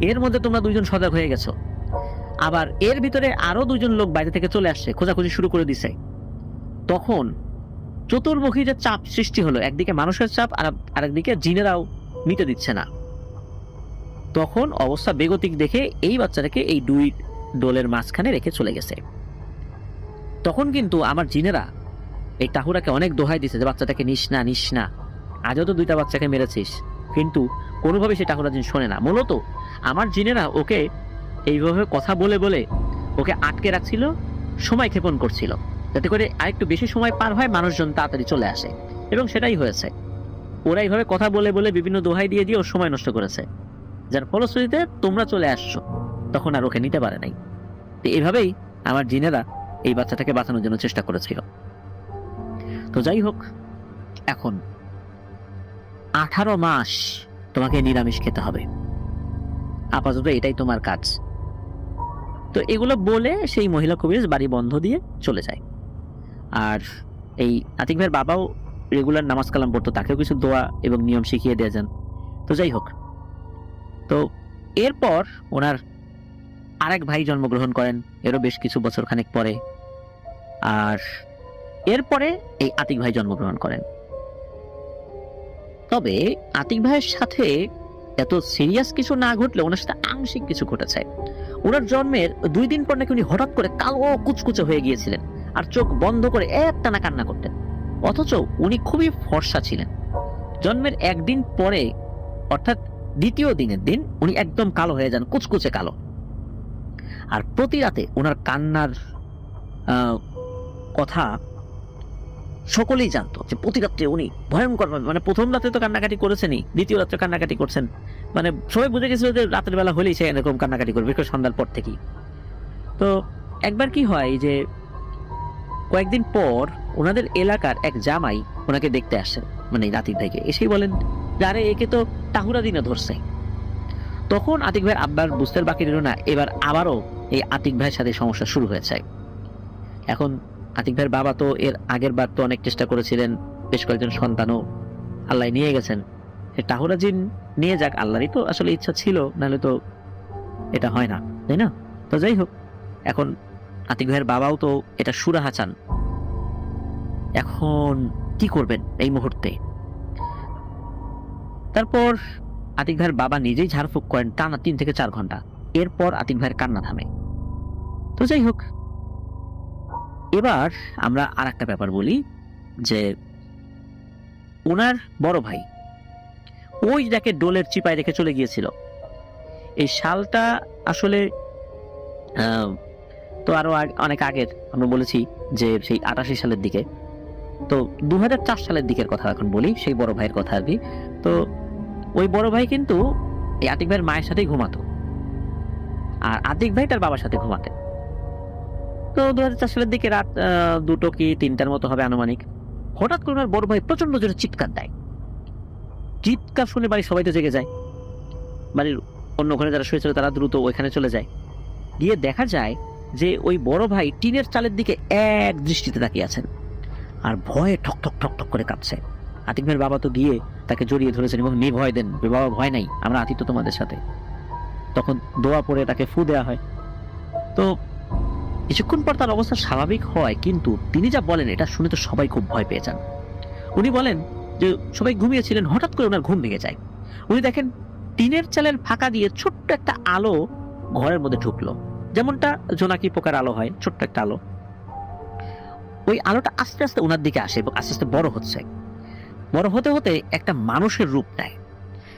এর মধ্যে তোমরা দুইজন সজাগ হয়ে গেছো, আবার এর ভিতরে আরো দুইজন লোক বাইরে থেকে চলে আসছে, খোঁজাখুঁজি শুরু করে দিছে। তখন চতুর্মুখী যে চাপ সৃষ্টি হলো, একদিকে মানুষের চাপ আর আরেকদিকে জিনেরাও নিতে দিচ্ছে না। তখন অবস্থা বেগতিক দেখে এই বাচ্চাটাকে এই দুই ডোলের মাঝখানে রেখে চলে গেছে। তখন কিন্তু আমার জিনেরা এই তাহুরাকে অনেক দোহাই দিছে যে বাচ্চাটাকে নিস না, নিস না, আজও তো দুইটা বাচ্চাকে মেরেছিস। কিন্তু কোনোভাবে সেই তাহুরা জিন শোনে না। মূলত আমার জিনেরা ওকে এইভাবে কথা বলে বলে ওকে আটকে রাখছিল, সময় ক্ষেপণ করছিল, যাতে করে আরেকটু বেশি সময় পার হয়, মানুষজন তাড়াতাড়ি চলে আসে। এবং সেটাই হয়েছে, ওরা এইভাবে কথা বলে বলে বিভিন্ন দোহাই দিয়ে দিয়ে ওর সময় নষ্ট করেছে, যার ফলশ্রুতিতে তোমরা চলে আসছো, তখন আর ওকে নিতে পারে নাই। তো এইভাবেই আমার জিনেরা এই বাচ্চাটাকে বাঁচানোর জন্য চেষ্টা করেছিল। তো যাই হোক, এখন 18 মাস তোমাকে নিরামিষ খেতে হবে, আপাতত এটাই তোমার কাজ। তো এগুলো বলে সেই মহিলা কবিরাজ বাড়ি বন্ধ দিয়ে চলে যায়। আর এই আতিক ভাইয়ের বাবাও রেগুলার নামাজ কালাম পড়তো, তাকেও কিছু দোয়া এবং নিয়ম শিখিয়ে দিয়ে যান। তো যাই হোক, তো এরপর ওনার আরেক ভাই জন্মগ্রহণ করেন, এরও বেশ কিছু বছর খানেক পরে। আর এরপরে এই আতিক ভাই জন্মগ্রহণ করেন। তবে আতিক ভাইয়ের সাথে এত সিরিয়াস কিছু না ঘটলে ওনার সাথে আংশিক কিছু ঘটেছে। ওনার জন্মের 2 দিন পর নাকি উনি হঠাৎ করে কালো কুচকুচে হয়ে গিয়েছিলেন, আর চোখ বন্ধ করে একটানা কান্না করতেন। অথচ উনি খুবই ফর্সা ছিলেন। জন্মের 1 দিন পরে, অর্থাৎ দ্বিতীয় দিনের দিন, উনি একদম কালো হয়ে যান, কুচকুচে কালো। আর প্রতি রাতে ওনার কান্নার কথা সকলেই জানতো, যে প্রতি রাত্রে উনি ভয়ঙ্কর, মানে প্রথম রাতে তো কান্নাকাটি করেছেনই, দ্বিতীয় রাত্রে কান্নাকাটি করছেন, মানে সবাই বুঝে গেছিল যে রাতের বেলা হলেই সে এরকম কান্নাকাটি করবে, বিশেষ করে সন্ধ্যার পর থেকেই। তো একবার কি হয় যে কয়েকদিন পর ওনাদের এলাকার এক জামাই ওনাকে দেখতে আসেন, মানে আতিক ভাইকে, এসেই বলেন যে আরে একে তো টাহুরা দিনে ধরছে। তখন আতিক ভাইয়ের আব্বার বুঝতে বাকি রইল না, এবার আবারও এই আতিক ভাইয়ের সাথে সমস্যা শুরু হয়েছে। এখন আতিক ভাইয়ের বাবা তো এর আগের বার তো অনেক চেষ্টা করেছিলেন, বেশ কয়েকজন সন্তানও আল্লাহ নিয়ে গেছেন। টাহুরা জিন নিয়ে যাক, আল্লাহরই তো আসলে ইচ্ছা ছিল, নাহলে তো এটা হয় না, তাই না? তো যাই হোক, এখন আতিক ভাইয়ের বাবাও তো এটা সুরাহা চান। এখন কি করবেন এই মুহূর্তে? তারপর আতিক ভাইয়ের বাবা নিজেই ঝাড়ফুঁক করেন টানা 3 থেকে 4 ঘন্টা। এরপর আতিক ভাইয়ের কান্না থামে। তো যাই হোক, এবার আমরা আর একটা ব্যাপার বলি যে ওনার বড় ভাই ওই যাকে ডোলের চিপায় রেখে চলে গিয়েছিল, এই শালটা আসলে তো আরো অনেক আগের, আমরা বলেছি যে সেই 88 সালের দিকে, তো 2004 সালের দিকের কথা এখন বলি, সেই বড় ভাইয়ের কথা আর কি। তো ওই বড় ভাই কিন্তু এই আতিক ভাইয়ের মায়ের সাথেই ঘুমাতো, আর আতিক ভাই তার বাবার সাথে ঘুমাতেন। তো 2004 সালের দিকে রাত 2টো কি 3টার মতো হবে আনুমানিক। হঠাৎ করে ওনার বড় ভাই প্রচন্ড জোরে চিৎকার দেয়। চিৎকার শুনে বাড়ির সবাই তো জেগে যায়, বাড়ির অন্য ঘরে যারা শুয়েছিল তারা দ্রুত ওইখানে চলে যায়। গিয়ে দেখা যায় যে ওই বড় ভাই টিনের চালের দিকে এক দৃষ্টিতে তাকিয়ে আছেন আর ভয়ে ঠক ঠক ঠক ঠক করে কাঁপছে। আতিক ভাইয়ের বাবা তো গিয়ে তাকে জড়িয়ে ধরেছেন এবং নির্ভয় দেন, বাবা ভয় নাই, আমরা আছি তো তোমাদের সাথে। তখন দোয়া পড়ে তাকে ফু দেওয়া হয়। তো কিছুক্ষণ পর তার অবস্থা স্বাভাবিক হয়, কিন্তু তিনি যা বলেন এটা শুনে তো সবাই খুব ভয় পেয়ে যান। উনি বলেন যে সবাই ঘুমিয়েছিলেন, হঠাৎ করে ওনার ঘুম ভেঙে যায়। উনি দেখেন টিনের চালের ফাঁকা দিয়ে ছোট্ট একটা আলো ঘরের মধ্যে ঢুকলো, যেমনটা জোনাকি পোকার আলো হয়, ছোট্ট একটা আলো। ওই আলোটা আস্তে আস্তে ওনার দিকে আসে এবং আস্তে আস্তে বড় হচ্ছে। বড় হতে হতে একটা মানুষের রূপ নেয়,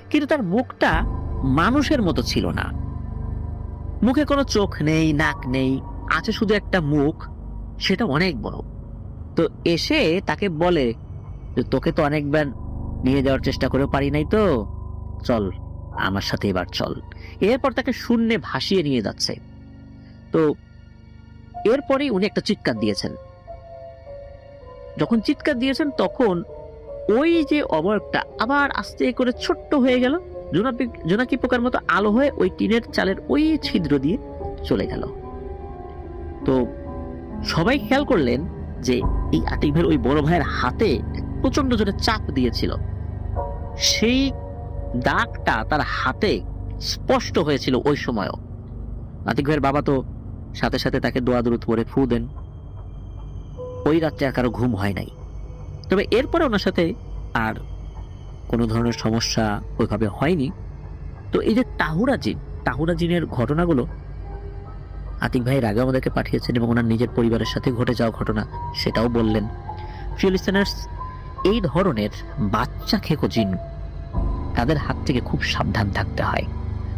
কিন্তু তার মুখটা মানুষের মতো ছিল না। মুখে কোনো চোখ নেই, নাক নেই, আছে শুধু একটা মুখ, সেটা অনেক বড়। তো এসে তাকে বলে যে তোকে তো অনেকবার নিয়ে যাওয়ার চেষ্টা করে পারি নাই, তো চল আমার সাথে এবার চল। এরপর তাকে শূন্যে ভাসিয়ে নিয়ে যাচ্ছে। তো এরপরেই উনি একটা চিৎকার দিয়েছেন। যখন চিৎকার দিয়েছেন তখন ওই যে অবয়বটা আবার আস্তে করে ছোট্ট হয়ে গেল, জোনাকি পোকার মতো আলো হয়ে ওই টিনের চালের ওই ছিদ্র দিয়ে চলে গেল। তো সবাই খেয়াল করলেন যে এই আতিক ভাইয়ের ওই বড় ভাইয়ের হাতে প্রচন্ড জোরে চাপ দিয়েছিল, সেই দাগটা তার হাতে স্পষ্ট হয়েছিল ওই সময়ও। আতিক ভাইয়ের বাবা তো সাথে সাথে তাকে দোয়া দরুদ পড়ে ফু দেন। ওই রাত্রে আর কারো ঘুম হয় নাই। তবে এরপরে ওনার সাথে আর কোনো ধরনের সমস্যা ওইভাবে হয়নি। তো এই যে টাহুরা জিনের ঘটনাগুলো আতিক ভাইয়ের আগে আমাদেরকে পাঠিয়েছেন এবং ওনার নিজের পরিবারের সাথে ঘটে যাওয়া ঘটনা, সেটাও বললেন। প্রিয় লিসেনার্স, এই ধরনের বাচ্চা খেকো জিন, তাদের হাত থেকে খুব সাবধান থাকতে হয়।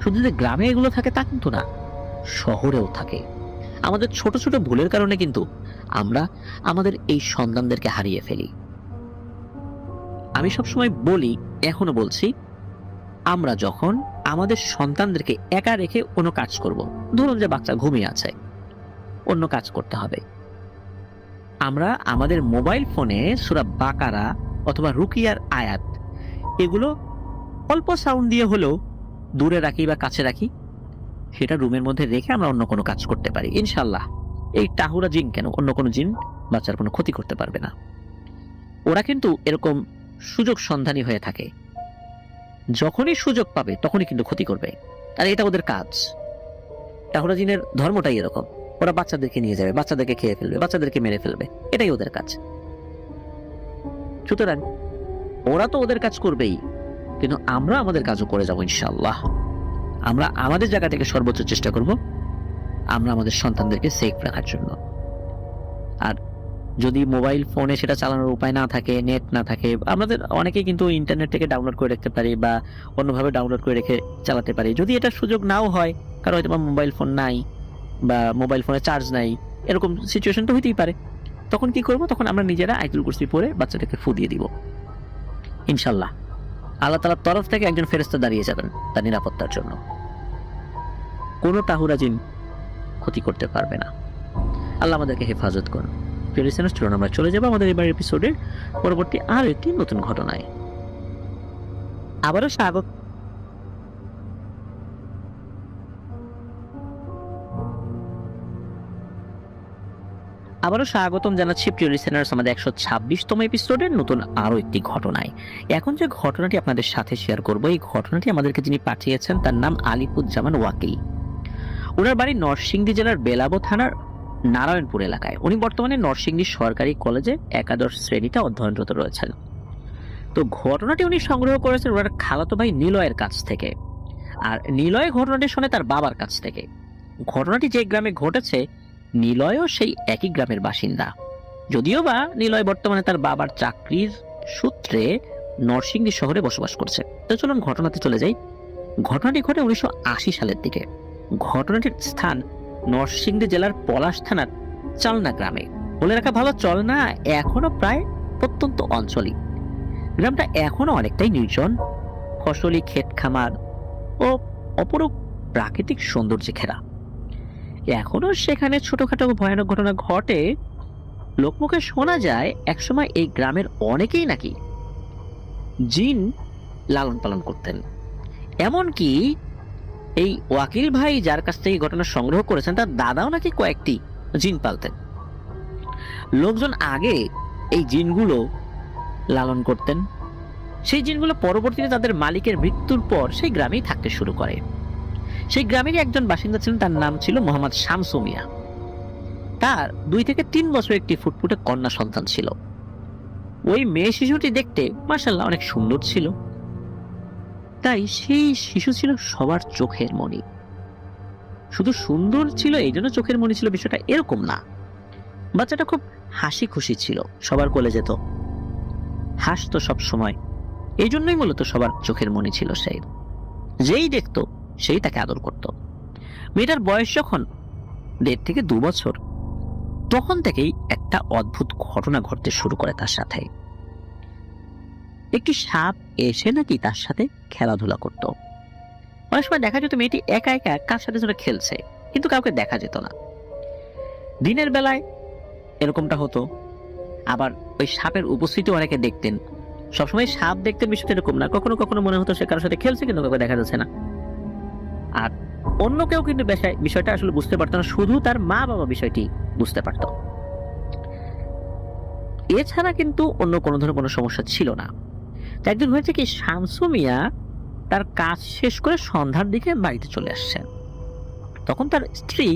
শুধু যে গ্রামে এগুলো থাকে তা কিন্তু না, শহরেও থাকে। আমাদের ছোট ছোট ভুলের কারণে কিন্তু আমরা আমাদের এই সন্তানদেরকে হারিয়ে ফেলি। আমি সবসময় বলি, এখনো বলছি, আমরা যখন আমাদের সন্তানদেরকে একা রেখে কোনো কাজ করব, ধরুন যে বাচ্চা ঘুমিয়ে আছে, অন্য কাজ করতে হবে, আমরা আমাদের মোবাইল ফোনে সূরা বাকারা অথবা রুকিয়ার আয়াত এগুলো অল্প সাউন্ড দিয়ে হলেও দূরে রাখি বা কাছে রাখি, সেটা রুমের মধ্যে রেখে আমরা অন্য কোনো কাজ করতে পারি। ইনশাল্লাহ এই টাহুরা জিন কেন, অন্য কোনো জিন বাচ্চার কোনো ক্ষতি করতে পারবে না। ওরা কিন্তু এরকম সুযোগ সন্ধানী হয়ে থাকে, যখনই সুযোগ পাবে তখনই কিন্তু ক্ষতি করবে, আর এটা ওদের কাজ। টাহুরা জিনের ধর্মটাই এরকম, ওরা বাচ্চাদেরকে নিয়ে যাবে, বাচ্চাদেরকে খেয়ে ফেলবে, বাচ্চাদেরকে মেরে ফেলবে, এটাই ওদের কাজ। সুতরাং ওরা তো ওদের কাজ করবেই, কিন্তু আমরা আমাদের কাজও করে যাবো ইনশাআল্লাহ। আমরা আমাদের জায়গা থেকে সর্বোচ্চ চেষ্টা করব আমরা আমাদের সন্তানদেরকে সেফ রাখার জন্য। আর যদি মোবাইল ফোনে সেটা চালানোর উপায় না থাকে, নেট না থাকে, আমাদের অনেকেই কিন্তু ইন্টারনেট থেকে ডাউনলোড করে রাখতে পারি বা অন্যভাবে ডাউনলোড করে রেখে চালাতে পারি। যদি এটা সুযোগ নাও হয়, কারণ হয়তো মোবাইল ফোন নাই বা মোবাইল ফোনে চার্জ নাই, এরকম সিচুয়েশন তো হইতেই পারে, তখন কি করব? তখন আমরা নিজেরা আয়াতুল কুরসি পড়ে বাচ্চাটাকে ফু দিয়ে দিব ইনশাল্লাহ। আল্লাহ তাআলার তরফ থেকে একজন ফেরেশতা দাঁড়িয়ে যাবেন তার নিরাপত্তার জন্য। কোনো তাহুরা জিন ক্ষতি করতে পারবে না। আল্লাহ আমাদেরকে হেফাজত করুন। প্রিয় লিসেনার্স, চলুন আমরা চলে যাবো আমাদের এবার এপিসোডের পরবর্তী আরো একটি নতুন ঘটনায়। আবারও স্বাগতম জানাচ্ছি প্রিয় লিসেনার্স আমাদের 126তম এপিসোডের নতুন আরো একটি ঘটনায়। এখন যে ঘটনাটি আপনাদের সাথে শেয়ার করব, এই ঘটনাটি আমাদেরকে যিনি পাঠিয়েছেন তার নাম আলিপুজ্জামান ওয়াকিল। ওনার বাড়ি নরসিংদী জেলার বেলাবো থানার নারায়ণপুর এলাকায়। উনি বর্তমানে নরসিংদী সরকারি কলেজে একাদশ শ্রেণীতে অধ্যয়নরত রয়েছেন। তো ঘটনাটি উনি সংগ্রহ করেছেন ওনার খালাতো ভাই নিলয়ের কাছ থেকে, আর নিলয় ঘটনাটি শুনে তার বাবার কাছ থেকে। ঘটনাটি যে গ্রামে ঘটেছে নিলয়ও সেই একই গ্রামের বাসিন্দা, যদিও বা নিলয় বর্তমানে তার বাবার চাকরির সূত্রে নরসিংদী শহরে বসবাস করছে। তো চলুন ঘটনাতে চলে যাই। ঘটনাটি ঘটে 1980 সালের দিকে। ঘটনাটির স্থান নরসিংদী জেলার পলাশ থানার চালনা গ্রামে। বলে রাখা ভালো, চলনা এখনো প্রায় প্রত্যন্ত অঞ্চলই। গ্রামটা এখনো অনেকটাই নির্জন, ফসলি ক্ষেত খামার ও অপরূপ প্রাকৃতিক সৌন্দর্যে ঘেরা। এখনো সেখানে ছোটখাটো ভয়ানক ঘটনা ঘটে। লোকমুখে শোনা যায় একসময় এই গ্রামের অনেকেই নাকি জিন লালন পালন করতেন। এমনকি এই ওয়াকিল ভাই যার কাছ থেকে ঘটনা সংগ্রহ করেছেন তার দাদাও নাকি কয়েকটি জিন পালতেন। লোকজন আগে এই জিনগুলো লালন করতেন। সেই জিনগুলো পরবর্তীতে তাদের মালিকের মৃত্যুর পর সেই গ্রামেই থাকতে শুরু করে। সেই গ্রামেরই একজন বাসিন্দা ছিলেন, তার নাম ছিল মোহাম্মদ শামসু মিয়া। তার 2 থেকে 3 বছর একটি ফুটফুটে কন্যা সন্তান ছিল। ওই মেয়ে শিশুটি দেখতে মাশাআল্লাহ অনেক সুন্দর ছিল, তাই সেই শিশু ছিল সবার চোখের মণি। শুধু সুন্দর ছিল এই জন্য চোখের মণি ছিল বিষয়টা এরকম না। বাচ্চাটা খুব হাসি খুশি ছিল, সবার কোলে যেত, হাসতো সব সময়, এই জন্যই মূলত সবার চোখের মণি ছিল সে। যেই দেখতো সেই তাকে আদর করত। মেয়েটার বয়স যখন 1.5 থেকে 2 বছর, তখন থেকেই একটা অদ্ভুত ঘটনা ঘটতে শুরু করে তার সাথে। একটি সাপ এসে নাকি তার সাথে খেলাধুলা করত। অনেক সময় দেখা যেত মেয়েটি একা একা কার সাথে যেন খেলছে, কিন্তু কাউকে দেখা যেত না। দিনের বেলায় এরকমটা হতো, আবার ওই সাপের উপস্থিতি অনেকে দেখতেন। সবসময় সাপ দেখতেন বিষয়টা এরকম না, কখনো কখনো মনে হতো সে কারোর সাথে খেলছে কিন্তু কাউকে দেখা যাচ্ছে না। আর অন্য কেউ কিন্তু বিষয়টা আসলে বুঝতে পারতো না, শুধু তার মা বাবা বিষয়টি বুঝতে পারত। এছাড়া কিন্তু অন্য কোনো ধরনের কোনো সমস্যা ছিল না। একদিন হয়েছে কি, শামসু মিয়া তার কাজ শেষ করে সন্ধ্যার দিকে বাড়িতে চলে আসছেন। তখন তার স্ত্রী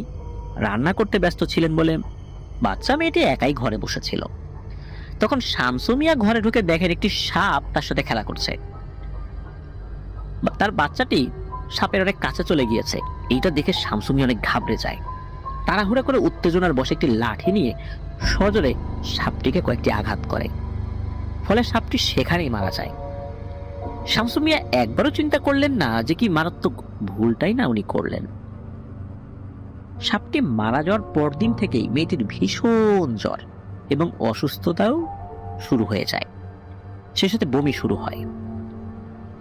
রান্না করতে ব্যস্ত ছিলেন বলে বাচ্চা মেয়েটি একাই ঘরে বসেছিল। তখন শামসু মিয়া ঘরে ঢুকে দেখেন একটি সাপ তার সাথে খেলা করছে। তার বাচ্চাটি সাপের অনেক কাছে চলে গিয়েছে। এইটা দেখে শামসু মিয়া অনেক ঘাবড়ে যায়। তাড়াহুড়া করে উত্তেজনার বশে একটি লাঠি নিয়ে সজোরে সাপটিকে কয়েকটি আঘাত করে, ফলে সাপটি সেখানেই মারা যায়। শামসু মিয়া একবারও চিন্তা করলেন না যে কি মারাত্মক ভুলটাই না উনি করলেন। সাপটি মারা যাওয়ার পরদিন থেকেই মেয়েটির ভীষণ জ্বর এবং অসুস্থতাও শুরু হয়ে যায়। সে সাথে বমি শুরু হয়।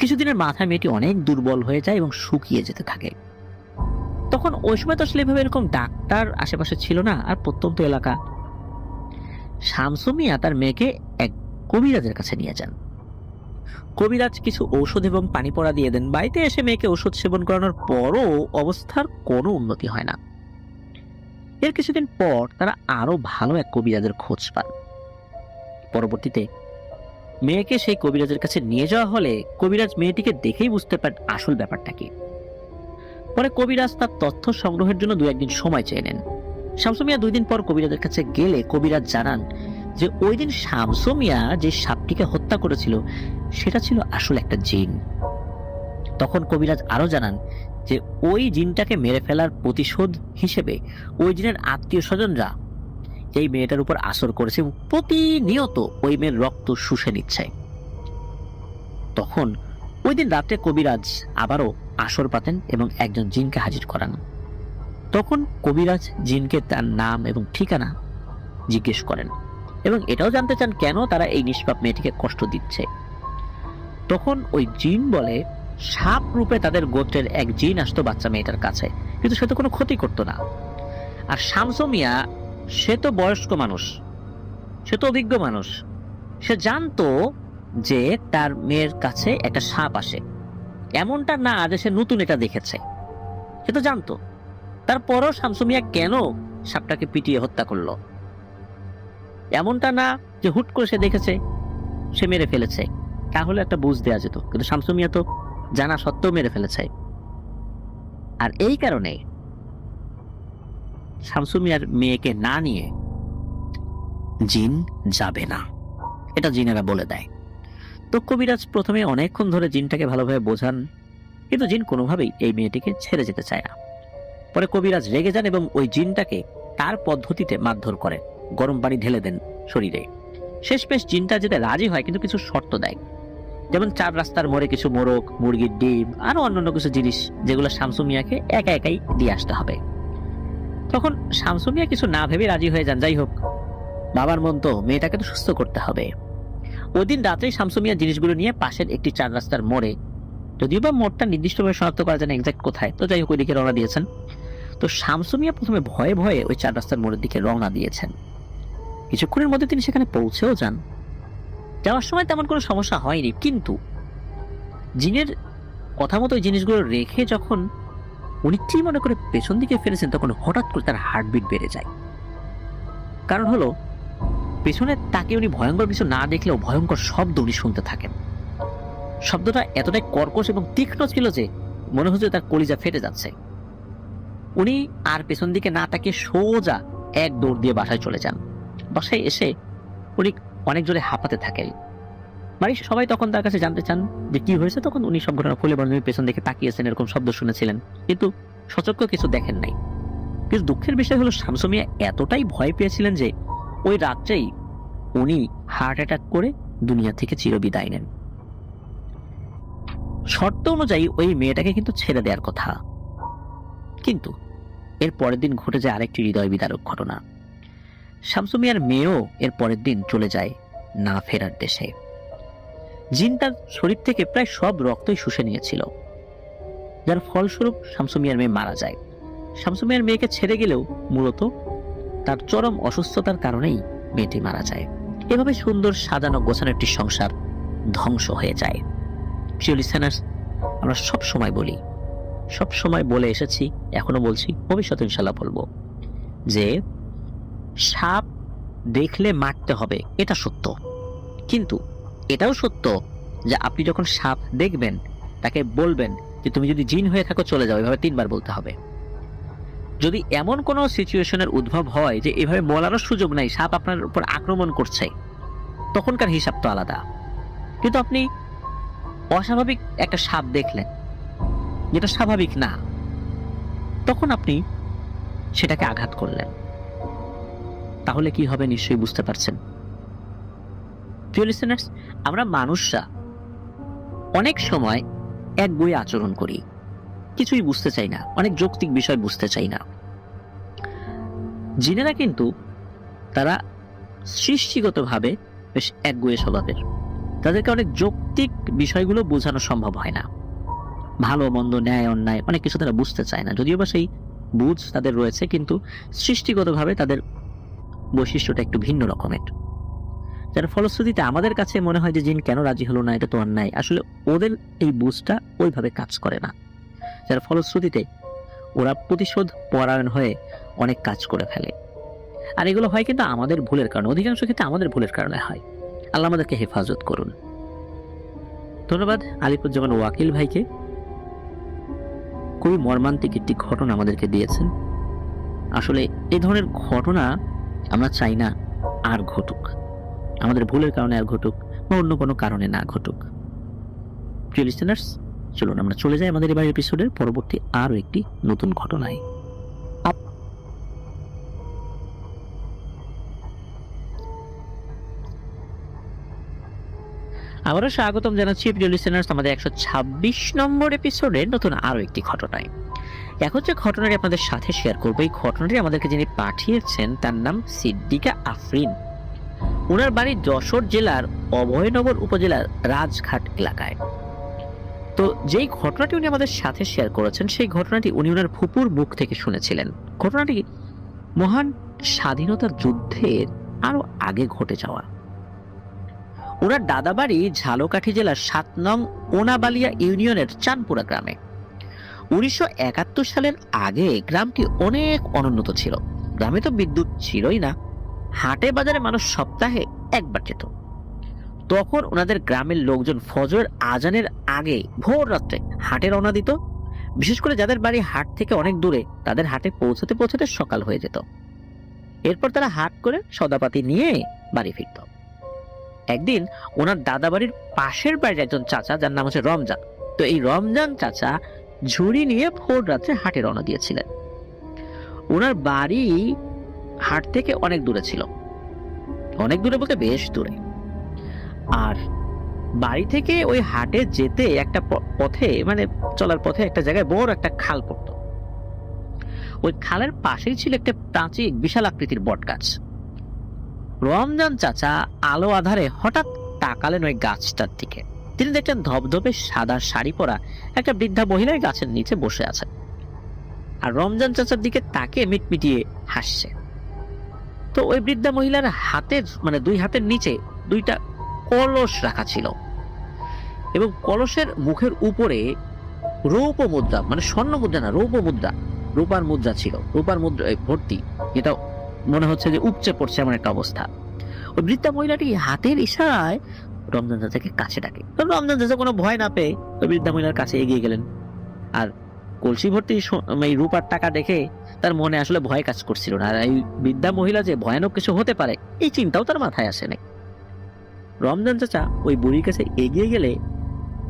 কিছুদিনের মাথায় মেয়েটি অনেক দুর্বল হয়ে যায় এবং শুকিয়ে যেতে থাকে। তখন ওই সময় তো আসলে এভাবে এরকম ডাক্তার আশেপাশে ছিল না, আর প্রত্যন্ত এলাকা। শামসু মিয়া তার মেয়েকে এক কবিরাজের কাছে নিয়ে যান। কবিরাজ কিছু ঔষধ এবং পানি পড়া দিয়ে দেন। বাড়িতে এসে মেয়েকে ওষুধ সেবন করানোর পরও অবস্থার কোনো উন্নতি হয় না। এর কিছুদিন পর তারা আরো ভালো এক কবিরাজের খোঁজ পান। পরবর্তীতে মেয়েকে সেই কবিরাজের কাছে নিয়ে যাওয়া হলে কবিরাজ মেয়েটিকে দেখেই বুঝতে পারেন আসল ব্যাপারটা কি। পরে কবিরাজ তার তথ্য সংগ্রহের জন্য 2-1 দিন সময় চেয়ে নেন। শামসু মিয়া 2 দিন পর কবিরাজের কাছে গেলে কবিরাজ জানান যে ওই দিন শামসু মিয়া যে সাপটিকে হত্যা করেছিল সেটা ছিল আসলে একটা জিন। তখন কবিরাজ আরো জানান যে ওই জিনটাকে মেরে ফেলার প্রতিশোধ হিসেবে ওই জিনের আত্মীয় স্বজনরা এই মেয়েটার উপর আসর করেছে এবং প্রতিনিয়ত ওই মেয়ের রক্ত শুষে নিচ্ছে। তখন ওই দিন রাতে কবিরাজ আবারও আসর পাতেন এবং একজন জিনকে হাজির করান। তখন কবিরাজ জিনকে তার নাম এবং ঠিকানা জিজ্ঞেস করেন এবং এটাও জানতে চান কেন তারা এই নিষ্পাপ মেয়েটিকে কষ্ট দিচ্ছে। তখন ওই জিন বলে সাপ রূপে তাদের গোত্রের এক জিন আসতো বাচ্চা মেয়েটার কাছে, কিন্তু সে তো কোনো ক্ষতি করতো না। আর শামসু মিয়া সে তো বয়স্ক মানুষ, সে তো অভিজ্ঞ মানুষ, সে জানতো যে তার মেয়ের কাছে একটা সাপ আসে। এমনটা না যে সে নতুন এটা দেখেছে, সে তো জানতো। তারপরও শামসু মিয়া কেন সাপটাকে পিটিয়ে হত্যা করলো? এমনটা না যে হুট করে সে দেখেছে সে মেরে ফেলেছে, তাহলে একটা বুঝ দেওয়া যেত, কিন্তু শামসু মিয়া তো জানা সত্ত্বেও মেরে ফেলেছে। আর এই কারণে শামসু মিয়ার মেয়েকে না নিয়ে জিন যাবে না, এটা জিনেরা বলে দেয়। তো কবিরাজ প্রথমে অনেকক্ষণ ধরে জিনটাকে ভালোভাবে বোঝান, কিন্তু জিন কোনোভাবেই এই মেয়েটিকে ছেড়ে যেতে চায় না। পরে কবিরাজ রেগে যান এবং ওই জিনটাকে তার পদ্ধতিতে মারধর করেন, গরম পানি ঢেলে দেন শরীরে। শেষমেশ জিনটা যেতে রাজি হয়, কিন্তু কিছু শর্ত দেয়, যেমন 4 রাস্তার মোড়ে কিছু মোরগ, মুরগির ডিম, আরো অন্যান্য কিছু জিনিস যেগুলো শামসু মিয়াকে একা একাই দিয়ে আসতে হবে। তখন শামসু মিয়া কিছু না ভেবে রাজি হয়ে যান। যাই হোক, বাবার মন তো, মেয়েটাকে তো সুস্থ করতে হবে। ওই দিন রাত্রেই শামসু মিয়া জিনিসগুলো নিয়ে পাশের একটি 4 রাস্তার মোড়ে, যদিও বা মোড়টা নির্দিষ্টভাবে শনাক্ত করা যায় না এক্সাক্ট কোথায়, তো যাই হোক ওই দিকে রওনা দিয়েছেন। তো শামসু মিয়া প্রথমে ভয়ে ভয়ে ওই 4 রাস্তার মোড়ের দিকে রওনা দিয়েছেন। কিছুক্ষণের মধ্যে তিনি সেখানে পৌঁছেও যান। যাওয়ার সময় তেমন কোনো সমস্যা হয়নি, কিন্তু জিনের কথা মতো ওই জিনিসগুলো রেখে যখন উনি কি মনে করে পেছন দিকে ফিরেছেন, তখন হঠাৎ করে তার হার্টবিট বেড়ে যায়। কারণ হলো, পেছনে তাকে উনি ভয়ঙ্কর কিছু না দেখলেও ভয়ঙ্কর শব্দ উনি শুনতে থাকেন। শব্দটা এতটাই কর্কশ এবং তীক্ষ্ণ ছিল যে মনে হচ্ছে তার কলিজা ফেটে যাচ্ছে। উনি আর পেছন দিকে না তাকিয়ে সোজা এক দৌড় দিয়ে বাসায় চলে যান। বাসায় এসে উনি অনেক জোরে হাঁপাতে থাকেন। বাড়ির সবাই তখন তার কাছে জানতে চান যে কি হয়েছে। তখন উনি সব ঘটনা খুলে বলেন, পেছন দিকে তাকিয়েছেন, এরকম শব্দ শুনেছিলেন, কিন্তু সচক্ষ কিছু দেখেন নাই। কিন্তু দুঃখের বিষয় হলো, শামসু মিয়া এতটাই ভয় পেয়েছিলেন যে ওই রাত্রেই উনি হার্ট অ্যাটাক করে দুনিয়া থেকে চিরবিদায় নেন। শর্ত অনুযায়ী ওই মেয়েটাকে কিন্তু ছেড়ে দেওয়ার কথা, কিন্তু এর পরের দিন ঘটে যায় আরেকটি হৃদয় বিদারক ঘটনা। শামসু মিয়ার মেয়েও এর পরের দিন চলে যায় না ফেরার দেশে। জিন তার শরীর থেকে প্রায় সব রক্তই শুষে নিয়েছিল, যার ফলস্বরূপ শামসু মিয়ার মেয়ে মারা যায়। শামসু মিয়ার মেয়েকে ছেড়ে গেলেও মূলত তার চরম অসুস্থতার কারণেই মেয়েটি মারা যায়। এভাবে সুন্দর সাজানো গোছানো একটি সংসার ধ্বংস হয়ে যায়। প্রিয় লিসেনার্স, আমরা সব সময় বলি, সব সময় বলে এসেছি, এখনো বলছি, ভবিষ্যতে ইনশাল্লাহ বলবো, যে সাপ দেখলে মারতে হবে, এটা সত্য। কিন্তু এটাও সত্য যে আপনি যখন সাপ দেখবেন তাকে বলবেন যে তুমি যদি জিন হয়ে থাকো চলে যাও, এভাবে 3 বার বলতে হবে। যদি এমন কোনো সিচুয়েশনের উদ্ভব হয় যে এভাবে বলারও সুযোগ নাই, সাপ আপনার উপর আক্রমণ করছে, তখনকার হিসাব তো আলাদা। কিন্তু আপনি অস্বাভাবিক একটা সাপ দেখলেন যেটা স্বাভাবিক না, তখন আপনি সেটাকে আঘাত করলেন, তাহলে কি হবে নিশ্চয়ই বুঝতে পারছেন। প্রিয় লিসেনার্স, আমরা মানুষরা অনেক সময় একগুঁয়ে আচরণ করি, কিছুই বুঝতে চাই না, অনেক যৌক্তিক বিষয় বুঝতে চাই না। জিনেরা কিন্তু তারা সৃষ্টিগতভাবে বেশ একগুঁয়ে স্বভাবের, তাদেরকে অনেক যৌক্তিক বিষয়গুলো বোঝানো সম্ভব হয় না। ভালো মন্দ, ন্যায় অন্যায়, অনেক কিছু তারা বুঝতে চায় না, যদিও বা সেই বুঝ তাদের রয়েছে, কিন্তু সৃষ্টিগতভাবে তাদের বৈশিষ্ট্যটা একটু ভিন্ন রকমের, যার ফলশ্রুতিতে আমাদের কাছে মনে হয় যে জিন কেন রাজি হলো না, এটা তো অন্যায়। আসলে ওদের এই বুঝটা ওইভাবে কাজ করে না, যার ফলশ্রুতিতে ওরা প্রতিশোধ পরায়ণ হয়ে অনেক কাজ করে ফেলে। আর এগুলো হয় কিন্তু আমাদের ভুলের কারণে, অধিকাংশ ক্ষেত্রে আমাদের ভুলের কারণে হয়। আল্লাহ আমাদেরকে হেফাজত করুন। ধন্যবাদ আলিপুজ্জামান ওয়াকিল ভাইকে, খুবই মর্মান্তিক একটি ঘটনা আমাদেরকে দিয়েছেন। আসলে এই ধরনের ঘটনা আমরা চাই না আর ঘটুক, আমাদের ভুলের কারণে আর ঘটুক বা অন্য কোনো কারণে না ঘটুক। প্রিয় লিসেনার্স, চলুন আমরা চলে যাই আমাদের এবার এপিসোডের পরবর্তী আরো একটি নতুন ঘটনায়। আবারও স্বাগতম জানাচ্ছি প্রিয় লিসেনার্স আমাদের 126 নম্বর এপিসোডের নতুন আরো একটি ঘটনায়। এখন যে ঘটনাটি আপনাদের সাথে শেয়ার করবো, এই ঘটনাটি আমাদেরকে যিনি পাঠিয়েছেন তার নাম সিদ্দিকা আফরিন। ওনার বাড়ি যশোর জেলার অভয়নগর উপজেলার রাজঘাট এলাকায়। তো যেই ঘটনাটি উনি আমাদের সাথে শেয়ার করেছেন, সেই ঘটনাটি উনি ওনার ফুপুর মুখ থেকে শুনেছিলেন। ঘটনাটি মহান স্বাধীনতার যুদ্ধের আরো আগে ঘটে যাওয়া। ওনার দাদা বাড়ি ঝালকাঠি জেলার ৭ নং ওনাবালিয়া ইউনিয়নের চাঁদপুরা গ্রামে। ১৯৭১ সালের আগে গ্রামটি অনেক অনুন্নত ছিল। গ্রামে তো বিদ্যুৎ ছিলই না, হাটে বাজারে মানুষ সপ্তাহে একবার যেত। তখন ওনাদের গ্রামের লোকজন ফজর আজানের আগে ভোর রাত্রে হাটে রওনা দিত। বিশেষ করে যাদের বাড়ি হাট থেকে অনেক দূরে, তাদের হাটে পৌঁছাতে পৌঁছাতে সকাল হয়ে যেত। এরপর তারা হাট করে সদাপাতি নিয়ে বাড়ি ফিরত। একদিন ওনার দাদা বাড়ির পাশের বাড়ির একজন চাচা, যার নাম হচ্ছে রমজান, তো এই রমজান চাচা ঝুড়ি নিয়ে ভোর রাত্রে হাটে রওনা দিয়েছিলেন। ওনার বাড়ি হাট থেকে অনেক দূরে ছিল, অনেক দূরে বলতে বেশ দূরে। আর বাড়ি থেকে ওই হাটে যেতে একটা পথে, মানে চলার পথে একটা জায়গায় বড় একটা খাল পড়তো। ওই খালের পাশেই ছিল একটা প্রাচীন বিশাল আকৃতির বট গাছ। রমজান চাচা আলো আধারে হঠাৎ তাকালেন ওই গাছটার দিকে। তিনি দেখলেন ধবধবে সাদা শাড়ি পরা একটা বৃদ্ধা মহিলা গাছের নিচে বসে আছে, আর রমজান চাচার দিকে তাকে মিটমিটিয়ে হাসছে। তো ওই বৃদ্ধা মহিলার হাতের, মানে দুই হাতের নিচে দুইটা কলস রাখা ছিল, এবং কলসের মুখের উপরে রৌপ্য মুদ্রা, মানে স্বর্ণ মুদ্রা না, রৌপ্য মুদ্রা, রূপার মুদ্রা ছিল, রূপার মুদ্রা ভর্তি, যেটা মনে হচ্ছে যে উপচে পড়ছে এমন একটা অবস্থা। ওই বৃদ্ধা মহিলাটি হাতের ইশারায় রমজান চাচাকে কাছে ডাকে। তো রমজান চাচা কোনো ভয় না পেয়ে ওই বৃদ্ধা মহিলার কাছে এগিয়ে গেলেন। আর কলসি ভর্তি এই রূপার টাকা দেখে তার মনে আসলে ভয় কাজ করছিল না। আর এই বৃদ্ধা মহিলা যে ভয়ানক কিছু হতে পারে, এই চিন্তাও তার মাথায় আসে নাই। রমজান চাচা ওই বুড়ির কাছে এগিয়ে গেলে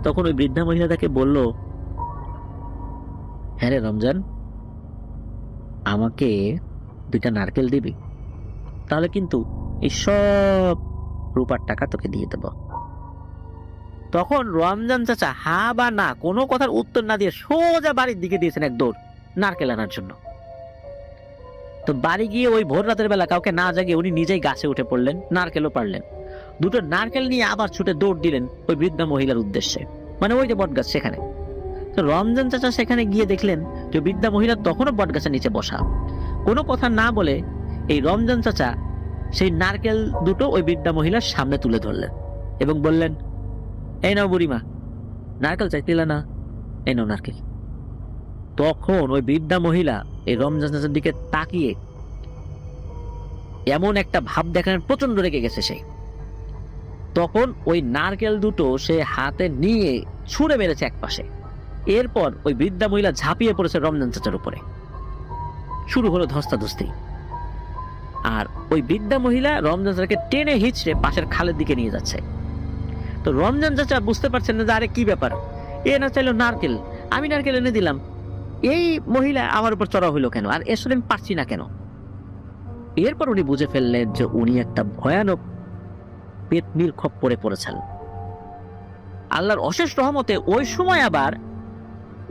তখন ওই বৃদ্ধা মহিলা তাকে বলল, হ্যাঁ রে রমজান, আমাকে 2টা নারকেল দিবি, তাহলে কিন্তু এই সব রূপার টাকা তোকে দিয়ে দেব। তখন রমজান চাচা হা বা না কোনো কথার উত্তর না দিয়ে সোজা বাড়ির দিকে দিয়েছেন এক দৌড় নারকেল আনার জন্য। তো বাড়ি গিয়ে ওই ভোর রাতের বেলা কাউকে না জাগিয়ে উনি নিজেই গাছে উঠে পড়লেন, নারকেলও পারলেন। 2টো নারকেল নিয়ে আবার ছুটে দৌড় দিলেন ওই বৃদ্ধা মহিলার উদ্দেশ্যে, মানে ওই যে বট গাছ সেখানে। তো রমজান চাচা সেখানে গিয়ে দেখলেন যে বৃদ্ধা মহিলা তখনও বট গাছের নিচে বসা। কোনো কথা না বলে এই রমজান চাচা সেই নারকেল 2টো ওই বৃদ্ধা মহিলার সামনে তুলে ধরলেন এবং বললেন, এই নাও বুড়িমা, নারকেল চাইতিলা না, এই নাও নারকেল। তখন ওই বৃদ্ধা মহিলা এই রমজান চাচার দিকে তাকিয়ে এমন একটা ভাব দেখালেন, প্রচন্ড রেগে গেছে সে। তখন ওই নারকেল 2টো সে হাতে নিয়ে ছুঁড়ে মেরেছে এক পাশে। এরপর ওই বৃদ্ধা মহিলা ঝাঁপিয়ে পড়েছে রমজান চাচার উপরে। শুরু হলো ধস্তাধস্তি। আর ওই বৃদ্ধা মহিলা রমজান চাচাকে টেনে হিচড়ে পাশের খালের দিকে নিয়ে যাচ্ছে। তো রমজান চাচা বুঝতে পারছেন না যে আরে কি ব্যাপার, এ না চাইলো নারকেল, আমি নারকেল এনে দিলাম, এই মহিলা আমার উপর চড়া হইলো কেন, আর এসব আমি পারছি না কেন। এরপর উনি বুঝে ফেললেন যে উনি একটা ভয়ানক পেতনির খপ্পরে পড়েছেন। আল্লাহর অশেষ রহমতে ওই সময় আবার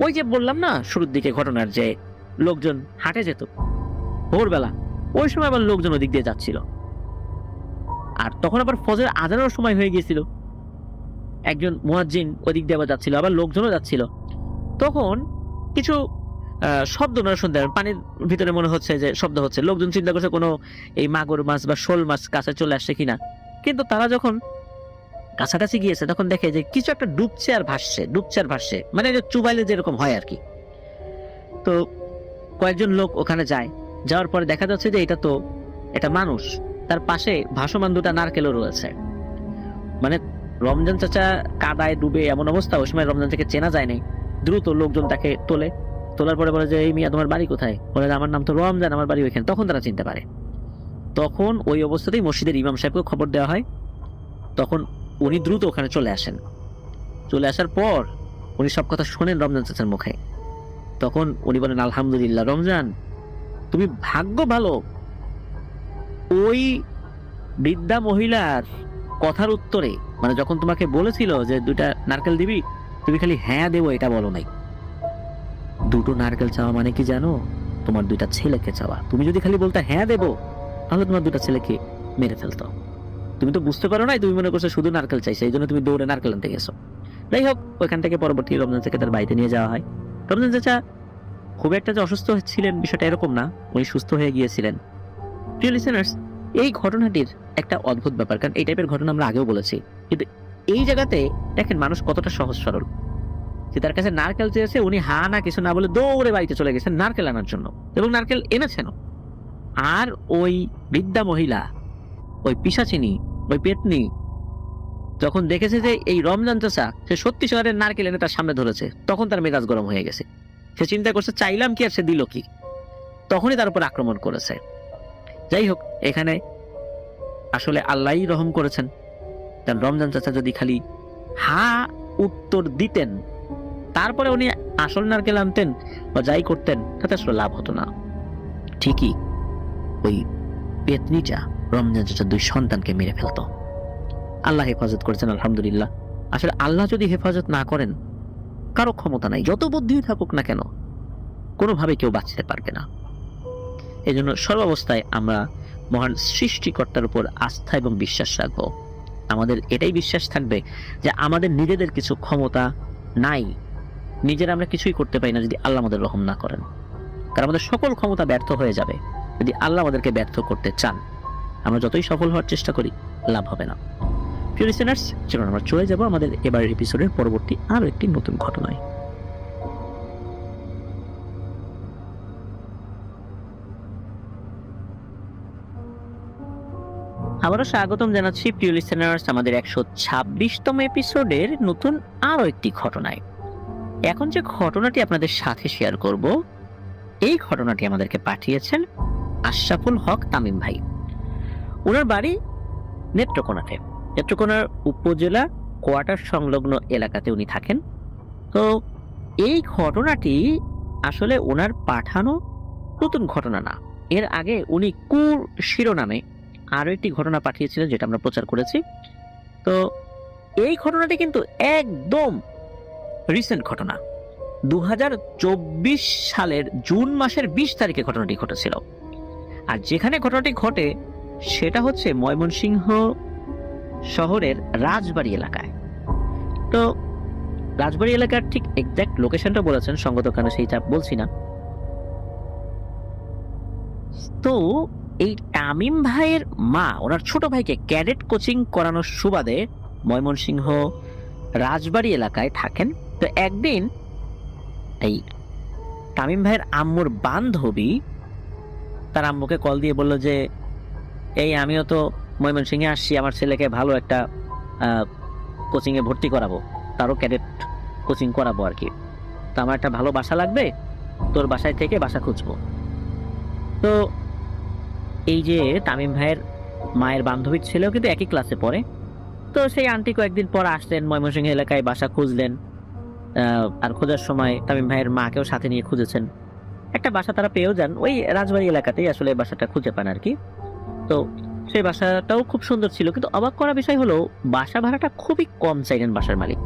ওই যে বললাম না শুরুর দিকে ঘটনার, যে লোকজন হাটে যেত ভোরবেলা, ওই সময় আবার লোকজন ওদিক দিয়ে যাচ্ছিল। আর তখন আবার ফজর আজানের সময় হয়ে গিয়েছিল, একজন মুয়াজ্জিন ওদিক দিয়ে আবার যাচ্ছিল, আবার লোকজনও যাচ্ছিল। তখন কিছু শব্দ ওনারা শুনতে পারেন, পানির ভিতরে মনে হচ্ছে যে শব্দ হচ্ছে। লোকজন চিন্তা করছে কোনো এই মাগুর মাছ বা শোল মাছ কাছে চলে আসছে কিনা, কিন্তু তারা যখন কাছাকাছি গিয়েছে তখন দেখে যে কিছু একটা ডুবছে আর ভাসছে, মানে যে চুবাইলে যেরকম হয় আর কি। তো কয়েকজন লোক ওখানে যায়, যাওয়ার পরে দেখা যাচ্ছে যে এটা মানুষ, তার পাশে ভাসমান 2টা নারকেলও রয়েছে। মানে রমজান চাচা কাদায় ডুবে এমন অবস্থা, ওই সময় রমজান চাচাকে চেনা যায় নাই। দ্রুত লোকজন তাকে তোলার পরে বলে যে এই মিয়া তোমার বাড়ি কোথায়, বলে আমার নাম তো রমজান, আমার বাড়ি ওইখানে। তখন তারা চিনতে পারে। তখন ওই অবস্থাতেই মসজিদের ইমাম সাহেবকে খবর দেওয়া হয়। তখন উনি দ্রুত ওখানে চলে আসেন। চলে আসার পর উনি সব কথা শোনেন রমজান চাচার মুখে। তখন উনি বলেন, আলহামদুলিল্লাহ রমজান, তুমি ভাগ্য ভালো, ওই বৃদ্ধা মহিলার কথার উত্তরে, মানে যখন তোমাকে বলেছিল যে 2টা নারকেল দিবি, তুমি খালি হ্যাঁ দেবো এটা বলো নাই। 2টো নারকেল চাওয়া মানে কি জানো? তোমার 2টা ছেলেকে চাওয়া। তুমি যদি খালি বলতে হ্যাঁ দেবো, তাহলে তোমার 2টা ছেলেকে মেরে ফেলতো। তুমি তো বুঝতে পারো নাই, তুমি মনে করছো শুধু নারকেল চাইছে, এই জন্য তুমি দৌড়ে নারকেল আনতে গেছো। যাই হোক, ওইখান থেকে পরবর্তী রমজান থেকে তার বাড়িতে নিয়ে যাওয়া হয়। রমজান চাচা খুব একটা যে অসুস্থ ছিলেন বিষয়টা এরকম না, উনি সুস্থ হয়ে গিয়েছিলেন। প্রিয় লিসেনার্স, এই ঘটনাটির একটা অদ্ভুত ব্যাপার, কারণ এই টাইপের ঘটনা আমরা আগেও বলেছি, কিন্তু এই জায়গাতে দেখেন মানুষ কতটা সহজ সরল। যে তার কাছে নারকেল চেয়েছে, উনি হা না কিছু না বলে দৌড়ে বাড়িতে চলে গেছেন নারকেল আনার জন্য, এবং নারকেল এনেছেন। আর ওই বৃদ্ধা মহিলা, ওই পিশাচিনী, ওই পেতনি যখন দেখেছে যে এই রমজান চাচা সে সত্যি সত্যি নারকেল এনে তার সামনে ধরেছে, তখন তার মেজাজ গরম হয়ে গেছে। সে চিন্তা করছে চাইলাম কি আর সে দিল কি, তখনই তার উপর আক্রমণ করেছে। যাই হোক, এখানে আসলে আল্লাহই রহম করেছেন, কারণ রমজান চাচা যদি খালি হা উত্তর দিতেন, তারপরে উনি আসল নারকেল আনতেন বা যাই করতেন, তাতে আসলে লাভ হতো না। ঠিকই ওই পেতনিটা রমজান চাচার 2 সন্তানকে মেরে ফেলতো। আল্লাহ হেফাজত করেছেন, আলহামদুলিল্লাহ। আসলে আল্লাহ যদি হেফাজত না করেন, কারো ক্ষমতা নাই, যত বুদ্ধি থাকুক না কেন, কোনোভাবে কেউ বাঁচতে পারবে না। এই জন্য সর্বাবস্থায় আমরা মহান সৃষ্টিকর্তার উপর আস্থা এবং বিশ্বাস রাখবো। আমাদের এটাই বিশ্বাস থাকবে যে আমাদের নিজেদের কিছু ক্ষমতা নাই, নিজেরা আমরা কিছুই করতে পারি না যদি আল্লাহ আমাদের রহম না করেন। কারণ আমাদের সকল ক্ষমতা ব্যর্থ হয়ে যাবে যদি আল্লাহ আমাদেরকে ব্যর্থ করতে চান। আমরা যতই সফল হওয়ার চেষ্টা করি, লাভ হবে না। প্রিয় লিসেনার্স, চলুন আমরা চলে যাব আমাদের এবারের এপিসোডের পরবর্তী আরো একটি নতুন ঘটনায়। আবারও স্বাগতম জানাচ্ছি প্রিয় লিসেনার্স আমাদের 126তম এপিসোডের নতুন আরো একটি ঘটনায়। এখন যে ঘটনাটি আপনাদের সাথে শেয়ার করব, এই ঘটনাটি আমাদেরকে পাঠিয়েছেন আশরাফুল হক তামিম ভাই। ওনার বাড়ি নেত্রকোনাতে, নেত্রকোনার উপজেলা কোয়ার্টার সংলগ্ন এলাকাতে উনি থাকেন। তো এই ঘটনাটি আসলে ওনার পাঠানো নতুন ঘটনা না, এর আগে উনি কুর শিরোনামে আরো একটি ঘটনা পাঠিয়েছিলেন, যেটা আমরা প্রচার করেছি। তো এই ঘটনাটি কিন্তু একদম রিসেন্ট ঘটনা, 2024 সালের জুন মাসের 20 তারিখে ঘটনাটি ঘটেছিল। আর যেখানে ঘটনাটি ঘটে সেটা হচ্ছে ময়মনসিংহ শহরের রাজবাড়ী এলাকায়। তো রাজবাড়ী এলাকার ঠিক এক্সাক্ট লোকেশনটা বলেছেন, সঙ্গত কারণে সেইটা বলছি না। তো এই তামিম ভাইয়ের মা ওনার ছোট ভাইকে ক্যাডেট কোচিং করানোর সুবাদে ময়মনসিংহ রাজবাড়ী এলাকায় থাকেন। তো একদিন এই তামিম ভাইয়ের আম্মুর বান্ধবী তার আম্মুকে কল দিয়ে বলল যে এই আমিও তো ময়মনসিংহে আসছি, আমার ছেলেকে ভালো একটা কোচিং এ ভর্তি করাবো, তারও ক্যাডেট কোচিং করাবো আর কি। তো আমার একটা ভালো বাসা লাগবে, তোর বাসায় থেকে বাসা খুঁজবো। তো এই যে তামিম ভাইয়ের মায়ের বান্ধবীর ছেলেও কিন্তু একই ক্লাসে পড়ে। তো সেই আন্টি কয়েকদিন পর আসলেন ময়মনসিংহ এলাকায়, বাসা খুঁজলেন। আর খোঁজার সময় তামিম ভাইয়ের মাকেও সাথে নিয়ে খুঁজেছেন। একটা বাসা তারা পেয়েও যান, ওই রাজবাড়ী এলাকাতেই আসলে বাসাটা খুঁজে পান আর কি। তো সেই বাসাটাও খুব সুন্দর ছিল, কিন্তু অবাক করা বিষয় হলো বাসা ভাড়াটা খুবই কম চাইলেন বাসার মালিক।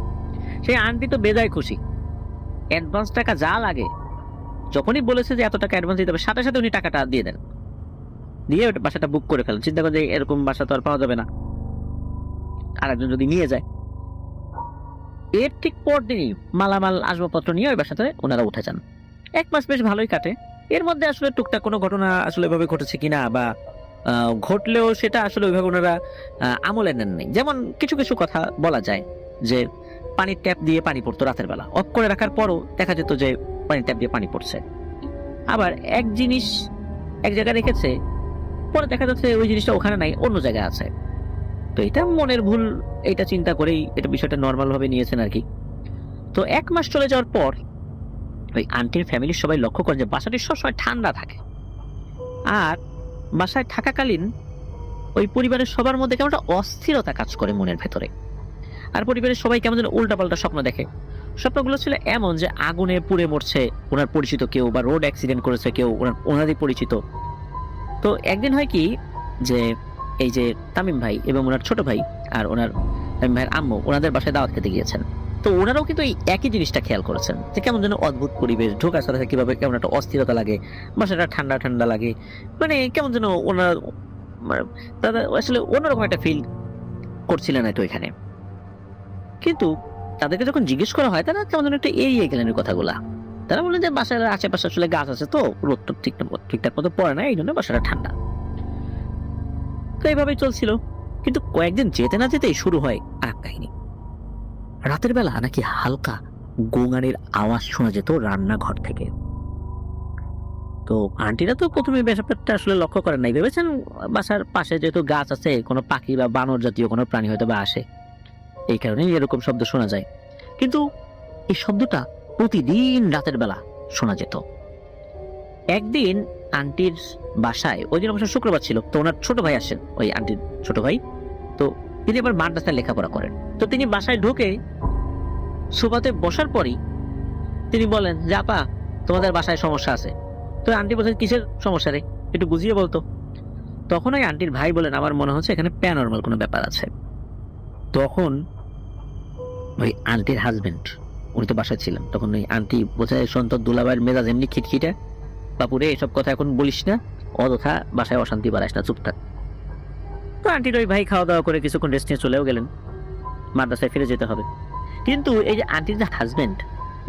সেই আন্টি তো বেজায় খুশি, অ্যাডভান্স টাকা যা লাগে যখনই বলেছে যে এত টাকা অ্যাডভান্স দিতে হবে, সাথে সাথে উনি টাকাটা দিয়ে দেন, দিয়ে বাসাটা বুক করে ফেলেন। চিন্তা করে যে এরকম বাসা তো আর পাওয়া যাবে না, আরেকজন যদি নিয়ে যায়। এর ঠিক পর দিনই মালামাল আসবাবপত্র নিয়ে ওই বাসাতে ওনারা উঠে যান। 1 মাস বেশ ভালোই কাটে। এর মধ্যে আসলে টুকটাক কোনো ঘটনা আসলে এভাবে ঘটেছে কিনা বা ঘটলেও সেটা আসলে ওইভাবে ওনারা আমলে নেন নাই। যেমন কিছু কিছু কথা বলা যায় যে পানির ট্যাপ দিয়ে পানি পড়তো রাতের বেলা, অফ করে রাখার পরও দেখা যেত যে পানির ট্যাপ দিয়ে পানি পড়ছে। আবার এক জিনিস এক জায়গায় রেখেছে, পরে দেখা যাচ্ছে ওই জিনিসটা ওখানে নাই, অন্য জায়গায় আছে। তো এটা মনের ভুল, এটা চিন্তা করেই এটা বিষয়টা নর্মাল ভাবে নিয়েছেন আর কি। তো 1 মাস চলে যাওয়ার পর ওই আন্টির ফ্যামিলির সবাই লক্ষ্য করেন যে বাসাটি সবসময় ঠান্ডা থাকে, আর বাসায় থাকাকালীন ওই পরিবারের সবার মধ্যে কেমন একটা অস্থিরতা কাজ করে মনের ভেতরে। আর পরিবারের সবাই কেমন যেন উল্টাপাল্টা স্বপ্ন দেখে। স্বপ্নগুলো ছিল এমন যে আগুনে পুড়ে মরছে ওনার পরিচিত কেউ, বা রোড অ্যাক্সিডেন্ট করেছে কেউ ওনারই পরিচিত। তো একদিন হয় কি যে এই যে তামিম ভাই এবং ওনার ছোট ভাই আর ওনার তামিম ভাইয়ের আম্মু ওনাদের বাসায় দাওয়াত খেতে গিয়েছেন। তো ওনারাও কিন্তু এই একই জিনিসটা খেয়াল করেছেন যে কেমন যেন অদ্ভুত পরিবেশ, ঢোকার সাথে কিভাবে কেমন একটা অস্থিরতা লাগে, বাসাটা ঠান্ডা ঠান্ডা লাগে, মানে কেমন যেন ওনার দাদা আসলে অন্যরকম একটা ফিল করছিলেন হয়তো এখানে। কিন্তু তাদেরকে যখন জিজ্ঞেস করা হয় তারা কেমন যেন একটু এড়িয়ে গেলেন এই কথাগুলা। তারা বললেন যে বাসার আশেপাশে আসলে গাছ আছে, তো রোদ তো ঠিকঠাক মতো পড়ে না, এই জন্য বাসাটা ঠান্ডা। তো এইভাবেই চলছিল। কিন্তু কয়েকদিন যেতে না যেতেই শুরু হয় আরেক কাহিনী। রাতের বেলা নাকি হালকা গোঙানির আওয়াজ শোনা যেত রান্নাঘর থেকে। তো আন্টিরা তো প্রথমে ব্যাপারটা আসলে লক্ষ্য করেন নাই, ভেবেছেন বাসার পাশে যেহেতু গাছ আছে কোনো পাখি বা বানর জাতীয় কোনো প্রাণী হয়তো বা আসে, এই কারণে এরকম শব্দ শোনা যায়। কিন্তু এই শব্দটা প্রতিদিন রাতের বেলা শোনা যেত। একদিন আন্টির বাসায়, ওই দিন অবশ্য শুক্রবার ছিল, তো ওনার ছোট ভাই আসেন, ওই আন্টির ছোট ভাই। তো তিনি আবার মাদ্রাসায় লেখাপড়া করেন। তো তিনি বাসায় ঢুকে সোফাতে বসার পরই তিনি বলেন যে আপা, তোমাদের বাসায় সমস্যা আছে। তো আন্টি বলছেন কিসের সমস্যা রে, একটু বুঝিয়ে বলতো। তখন ওই আন্টির ভাই বলেন আমার মনে হচ্ছে এখানে প্যারানরমাল কোনো ব্যাপার আছে। তখন ওই আন্টির হাজবেন্ড, উনি তো বাসায় ছিলেন, তখন ওই আন্টি বোঝায় সন্তর দুলাভাইয়ের মেজাজ এমনি খিটখিটা, বাপুরে এসব কথা এখন বলিস না, অযথা বাসায় অশান্তি বাড়াইস না, চুপ থাক। তো আন্টির ওই ভাই খাওয়া দাওয়া করে কিছুক্ষণ রেস্ট নিয়ে চলেও গেলেন, মাদ্রাসায় ফিরে যেতে হবে। কিন্তু এই যে আন্টির যে হাজবেন্ড,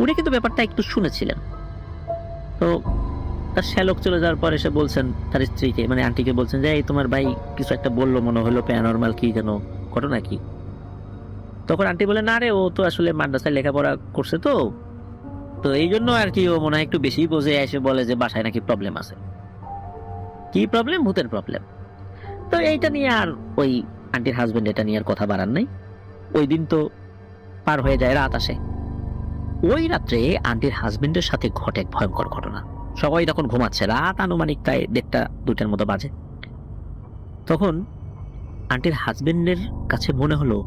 উনি কিন্তু ব্যাপারটা একটু শুনেছিলেন। তো তার শ্যালক চলে যাওয়ার পর এসে বলছেন তার স্ত্রীকে, মানে আন্টিকে বলছেন যে এই তোমার ভাই কিছু একটা বললো, মনে হলো প্যারানরমাল কি যেন ঘটনা কি। তখন আন্টি বলে না রে, ও তো আসলে মাদ্রাসায় লেখাপড়া করছে, তো তো এই জন্য আর কি ও মনে হয় একটু বেশি বোঝে, এসে বলে যে বাসায় নাকি প্রবলেম আছে। কি প্রবলেম? ভূতের প্রবলেম। তো এইটা নিয়ে আর ওই আন্টির হাজবেন্ড এটা নিয়ে আর কথা বাড়ান নাই। ওই দিন তো পার হয়ে যায়, রাত আসে। ওই রাত্রে আন্টির হাজবেন্ডের সাথে ঘটে এক ভয়ঙ্কর ঘটনা। সবাই তখন ঘুমাচ্ছে, রাত আনুমানিক প্রায় 1টা-2টার মতো বাজে। তখন আন্টির হাজবেন্ডের কাছে মনে হলো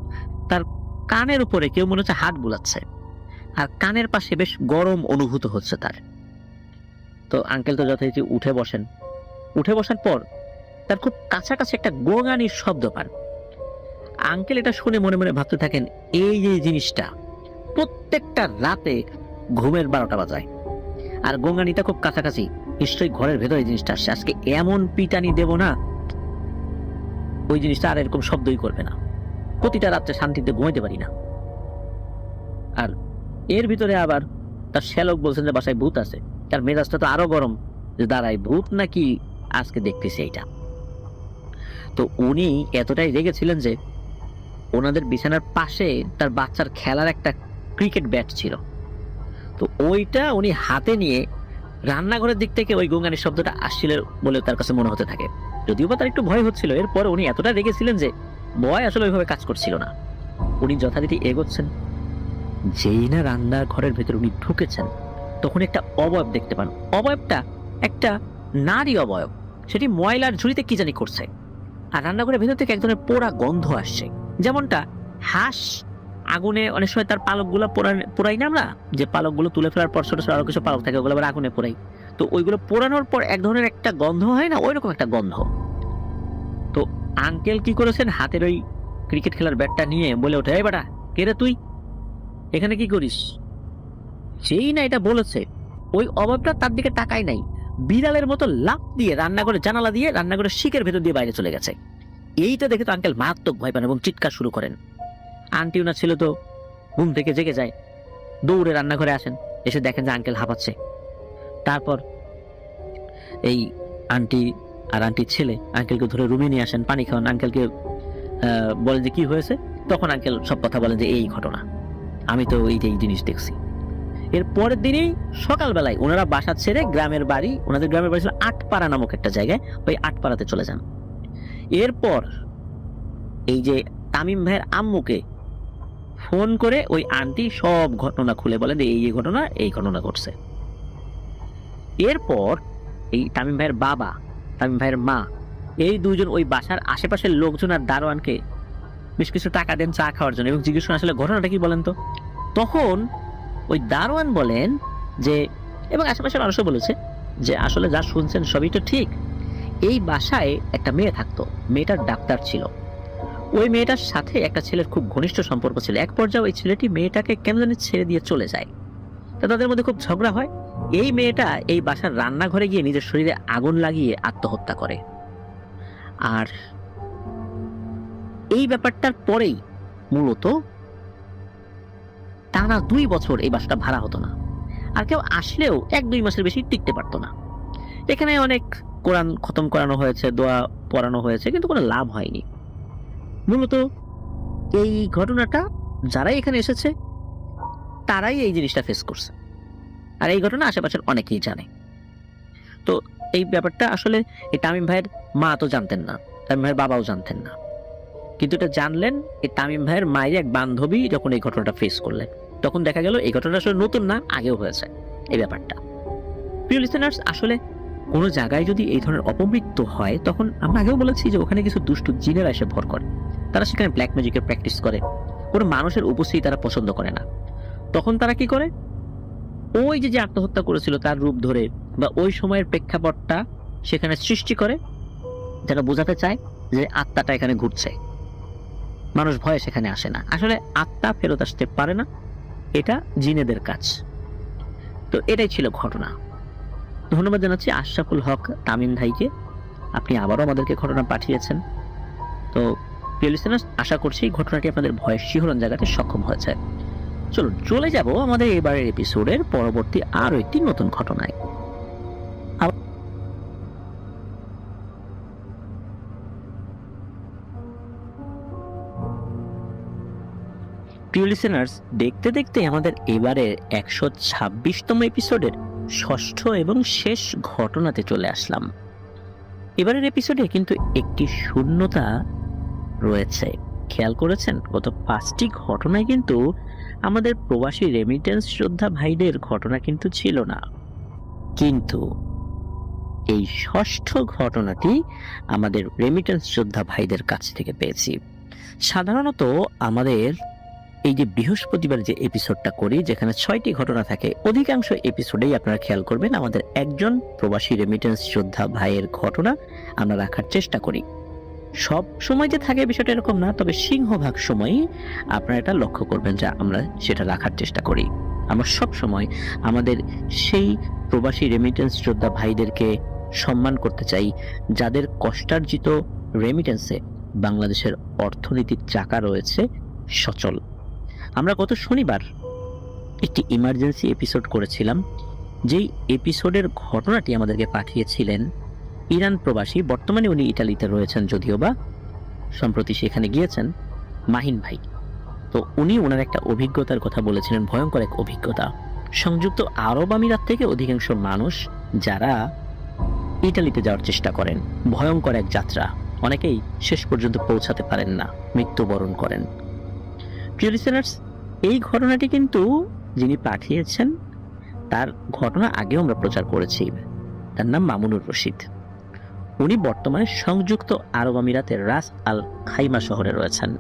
তার কানের উপরে কেউ মনে হচ্ছে হাত বুলাচ্ছে, আর কানের পাশে বেশ গরম অনুভূত হচ্ছে তার। তো আঙ্কেল তো যথারীতি উঠে বসেন। উঠে বসার পর তার খুব কাছাকাছি একটা গোঙানির শব্দ পান। আঙ্কেল এটা শুনে মনে মনে ভাবতে থাকেন, এই যে জিনিসটা প্রত্যেকটা রাতে ঘুমের 12টা বাজায়, আর গোঙানিটা খুব কাছাকাছি, নিশ্চয়ই ঘরের ভেতরে জিনিসটা আসছে। আজকে এমন পিটানি দেব না, ওই জিনিসটা আর এরকম শব্দই করবে না। প্রতিটা রাত্রে শান্তিতে ঘুমাইতে পারি না। আর এর ভিতরে আবার তার শ্যালক বলছেন যে বাসায় ভূত আছে। তার মেজাজটা তো আরো গরম, যে দাঁড়াই ভূত নাকি আজকে দেখতেছি এইটা। তো উনি এতটাই রেগেছিলেন যে ওনাদের বিছানার পাশে তার বাচ্চার খেলার একটা ক্রিকেট ব্যাট ছিল। তো ওইটা উনি হাতে নিয়ে রান্নাঘরের দিক থেকে ওই গোঙানির শব্দটা আসছিল বলে তার কাছে মনে হতে থাকে। যদিও বা তার একটু ভয় হচ্ছিল, এরপরে উনি এতটা রেগেছিলেন যে ভয় আসলে ওইভাবে কাজ করছিল না। উনি যথারীতি এগোচ্ছেন, যেই না রান্নার ঘরের ভেতর উনি ঢুকেছেন, তখন একটা অবয়ব দেখতে পান। অবয়বটা একটা নারী অবয়ব, সেটি ময়লার ঝুড়িতে কি জানি করছে। আর রান্নাঘরের ভেতর থেকে এক ধরনের পোড়া গন্ধ আসছে, যেমনটা হাঁস আগুনে অনেক সময় তার পালকগুলো পোড়াই না আমরা, যে পালকগুলো তুলে ফেলার পর ছোট ছোট আরো কিছু পালক থাকে, ওগুলো আবার আগুনে পোড়াই। তো ওইগুলো পোড়ানোর পর এক ধরনের একটা গন্ধ হয় না, ওইরকম একটা গন্ধ। তো আঙ্কেল কি করেছেন, হাতের ওই ক্রিকেট খেলার ব্যাটটা নিয়ে বলে ওঠে, এই বেটা কে রে তুই, এখানে কি করিস? যেই না এটা বলেছে, ওই অভাবটা তার দিকে তাকাই নাই, বিড়ালের মতো লাফ দিয়ে রান্নাঘরের জানালা দিয়ে রান্নাঘরের শিকের ভেতর দিয়ে বাইরে চলে গেছে। এইটা দেখে তো আঙ্কেল মারাত্মক ভয় পান এবং চিৎকার শুরু করেন। আন্টি ওনার ছিল তো ঘুম থেকে জেগে যায়, দৌড়ে রান্নাঘরে আসেন, এসে দেখেন যে আঙ্কেল হাঁপাচ্ছে। তারপর এই আন্টি আর আন্টির ছেলে আঙ্কেলকে ধরে রুমে নিয়ে আসেন, পানি খাওয়ান, আঙ্কেলকে বলেন যে কি হয়েছে। তখন আঙ্কেল সব কথা বলেন যে এই ঘটনা, আমি তো এই জিনিস দেখছি। এর পরের দিনই সকালবেলায় ওনারা বাসা ছেড়ে গ্রামের বাড়ি, ওনাদের গ্রামের বাড়ি ছিল আটপাড়া নামক একটা জায়গায়, ওই আটপাড়াতে চলে যান। এরপর এই যে তামিম ভাইয়ের আম্মুকে ফোন করে ওই আন্টি সব ঘটনা খুলে বলেন যে এই ঘটনা, এই ঘটনা ঘটছে। এরপর এই তামিম ভাইয়ের বাবা, তামিম ভাইয়ের মা, এই দুজন ওই বাসার আশেপাশের লোকজন আর দারোয়ানকে বেশ কিছু টাকা দেন চা খাওয়ার জন্য, এবং জিজ্ঞেস করেন আসলে ঘটনাটা কি বলেন তো। তখন ওই দারোয়ান বলেন যে, এবং আশেপাশের মানুষও বলেছে যে আসলে যা শুনছেন সবই তো ঠিক, এই বাসায় একটা মেয়ে থাকতো, মেয়েটার ডাক্তার ছিল। ওই মেয়েটার সাথে একটা ছেলের খুব ঘনিষ্ঠ সম্পর্ক ছিল। এক পর্যায়ে ওই ছেলেটি মেয়েটাকে কেন জানি ছেড়ে দিয়ে চলে যায়। তা তাদের মধ্যে খুব ঝগড়া হয়। এই মেয়েটা এই বাসার রান্নাঘরে গিয়ে নিজের শরীরে আগুন লাগিয়ে আত্মহত্যা করে। আর এই ব্যাপারটার পরেই মূলত টানা 2 বছর এই বাসাটা ভাড়া হতো না, আর কেউ আসলেও 1-2 মাসের বেশি টিকতে পারতো না। এখানে অনেক কোরআন খতম করানো হয়েছে, দোয়া পড়ানো হয়েছে, কিন্তু কোনো লাভ হয়নি। মূলত এই ঘটনাটা যারাই এখানে এসেছে তারাই এই জিনিসটা ফেস করছে, আর এই ঘটনা আশেপাশের অনেকেই জানে। তো এই ব্যাপারটা আসলে এই তামিম ভাইয়ের মা তো জানতেন না, তামিম ভাইয়ের বাবাও জানতেন না, কিন্তু এটা জানলেন এই তামিম ভাইয়ের মায়ের এক বান্ধবী যখন এই ঘটনাটা ফেস করলেন। তখন দেখা গেল এই ঘটনাটা আসলে নতুন না, আগেও হয়েছে এই ব্যাপারটা। প্রিয় লিসেনার্স, আসলে কোনো জায়গায় যদি এই ধরনের অপমৃত্যু হয়, তখন আমরা আগেও বলেছি যে ওখানে কিছু দুষ্টু জিনেরা এসে ভর করে, তারা সেখানে ব্ল্যাক ম্যাজিকের প্র্যাকটিস করে, কোনো মানুষের উপস্থিতি তারা পছন্দ করে না। তখন তারা কি করে, ওই যে আত্মহত্যা করেছিল তার রূপ ধরে বা ওই সময়ের প্রেক্ষাপটটা সেখানে সৃষ্টি করে, যেটা বোঝাতে চায় যে আত্মাটা এখানে ঘুরছে। মানুষ ভয়ে সেখানে আসে না, আসলে আত্মা ফেরত আসতে পারে না, এটা জিনেদের কাজ। তো এটাই ছিল ঘটনা। ধন্যবাদ জানাচ্ছি আশরাফুল হক তামিম ভাইকে, আপনি আবারও আমাদেরকে ঘটনা পাঠিয়েছেন। তো প্রিয় লিসেনার্স, আশা করছি ঘটনাটি আপনাদের ভয়ের শিহরণ জায়গাতে সক্ষম হয়েছে। চলুন চলে যাব আমাদের এবারের এপিসোডের পরবর্তী আরো একটি নতুন ঘটনায়। প্রিয় লিসেনার্স, দেখতে দেখতে আমাদের এবারের 126তম এপিসোডের ষষ্ঠ এবং শেষ ঘটনাতে চলে আসলাম। এবারের এপিসোডে কিন্তু একটি শূন্যতা রয়েছে। খেয়াল করেছেন, গত 5টি ঘটনায় কিন্তু আমাদের প্রবাসী রেমিটেন্স যোদ্ধা ভাইদের ঘটনা কিন্তু ছিল না, কিন্তু এই ষষ্ঠ ঘটনাটি আমাদের রেমিটেন্স যোদ্ধা ভাইদের কাছ থেকে পেয়েছি। সাধারণত আমাদের এই যে বৃহস্পতিবার যে এপিসোডটা করি, যেখানে 6টি ঘটনা থাকে, অধিকাংশ এপিসোডেই আপনারা খেয়াল করবেন আমাদের একজন প্রবাসী রেমিটেন্স যোদ্ধা ভাইয়ের ঘটনা আমরা রাখার চেষ্টা করি। সব সময় যে থাকে বিষয়টা এরকম না, তবে সিংহভাগ সময়ই আপনারা এটা লক্ষ্য করবেন যে আমরা সেটা রাখার চেষ্টা করি। আমরা সব সময় আমাদের সেই প্রবাসী রেমিটেন্স যোদ্ধা ভাইদেরকে সম্মান করতে চাই, যাদের কষ্টার্জিত রেমিটেন্সে বাংলাদেশের অর্থনীতির চাকা রয়েছে সচল। আমরা গত শনিবার একটি ইমার্জেন্সি এপিসোড করেছিলাম, যেই এপিসোডের ঘটনাটি আমাদেরকে পাঠিয়েছিলেন ইরান প্রবাসী, বর্তমানে উনি ইটালিতে রয়েছেন, যদিও বা সম্প্রতি সেখানে গিয়েছেন, মাহিন ভাই। তো উনি ওনার একটা অভিজ্ঞতার কথা বলেছিলেন, ভয়ঙ্কর এক অভিজ্ঞতা। সংযুক্ত আরব আমিরাত থেকে অধিকাংশ মানুষ যারা ইটালিতে যাওয়ার চেষ্টা করেন, ভয়ঙ্কর এক যাত্রা, অনেকেই শেষ পর্যন্ত পৌঁছাতে পারেন না, মৃত্যুবরণ করেন। প্রিয় লিসেনার্স, এই ঘটনাটি কিন্তু যিনি পাঠিয়েছেন তার ঘটনা আগেও আমরা প্রচার করেছি। তার নাম মামুনুর রশিদ। উনি বর্তমানে সংযুক্ত আরব আমিরাতের রাস আল খাইমা শহরে রয়েছেন।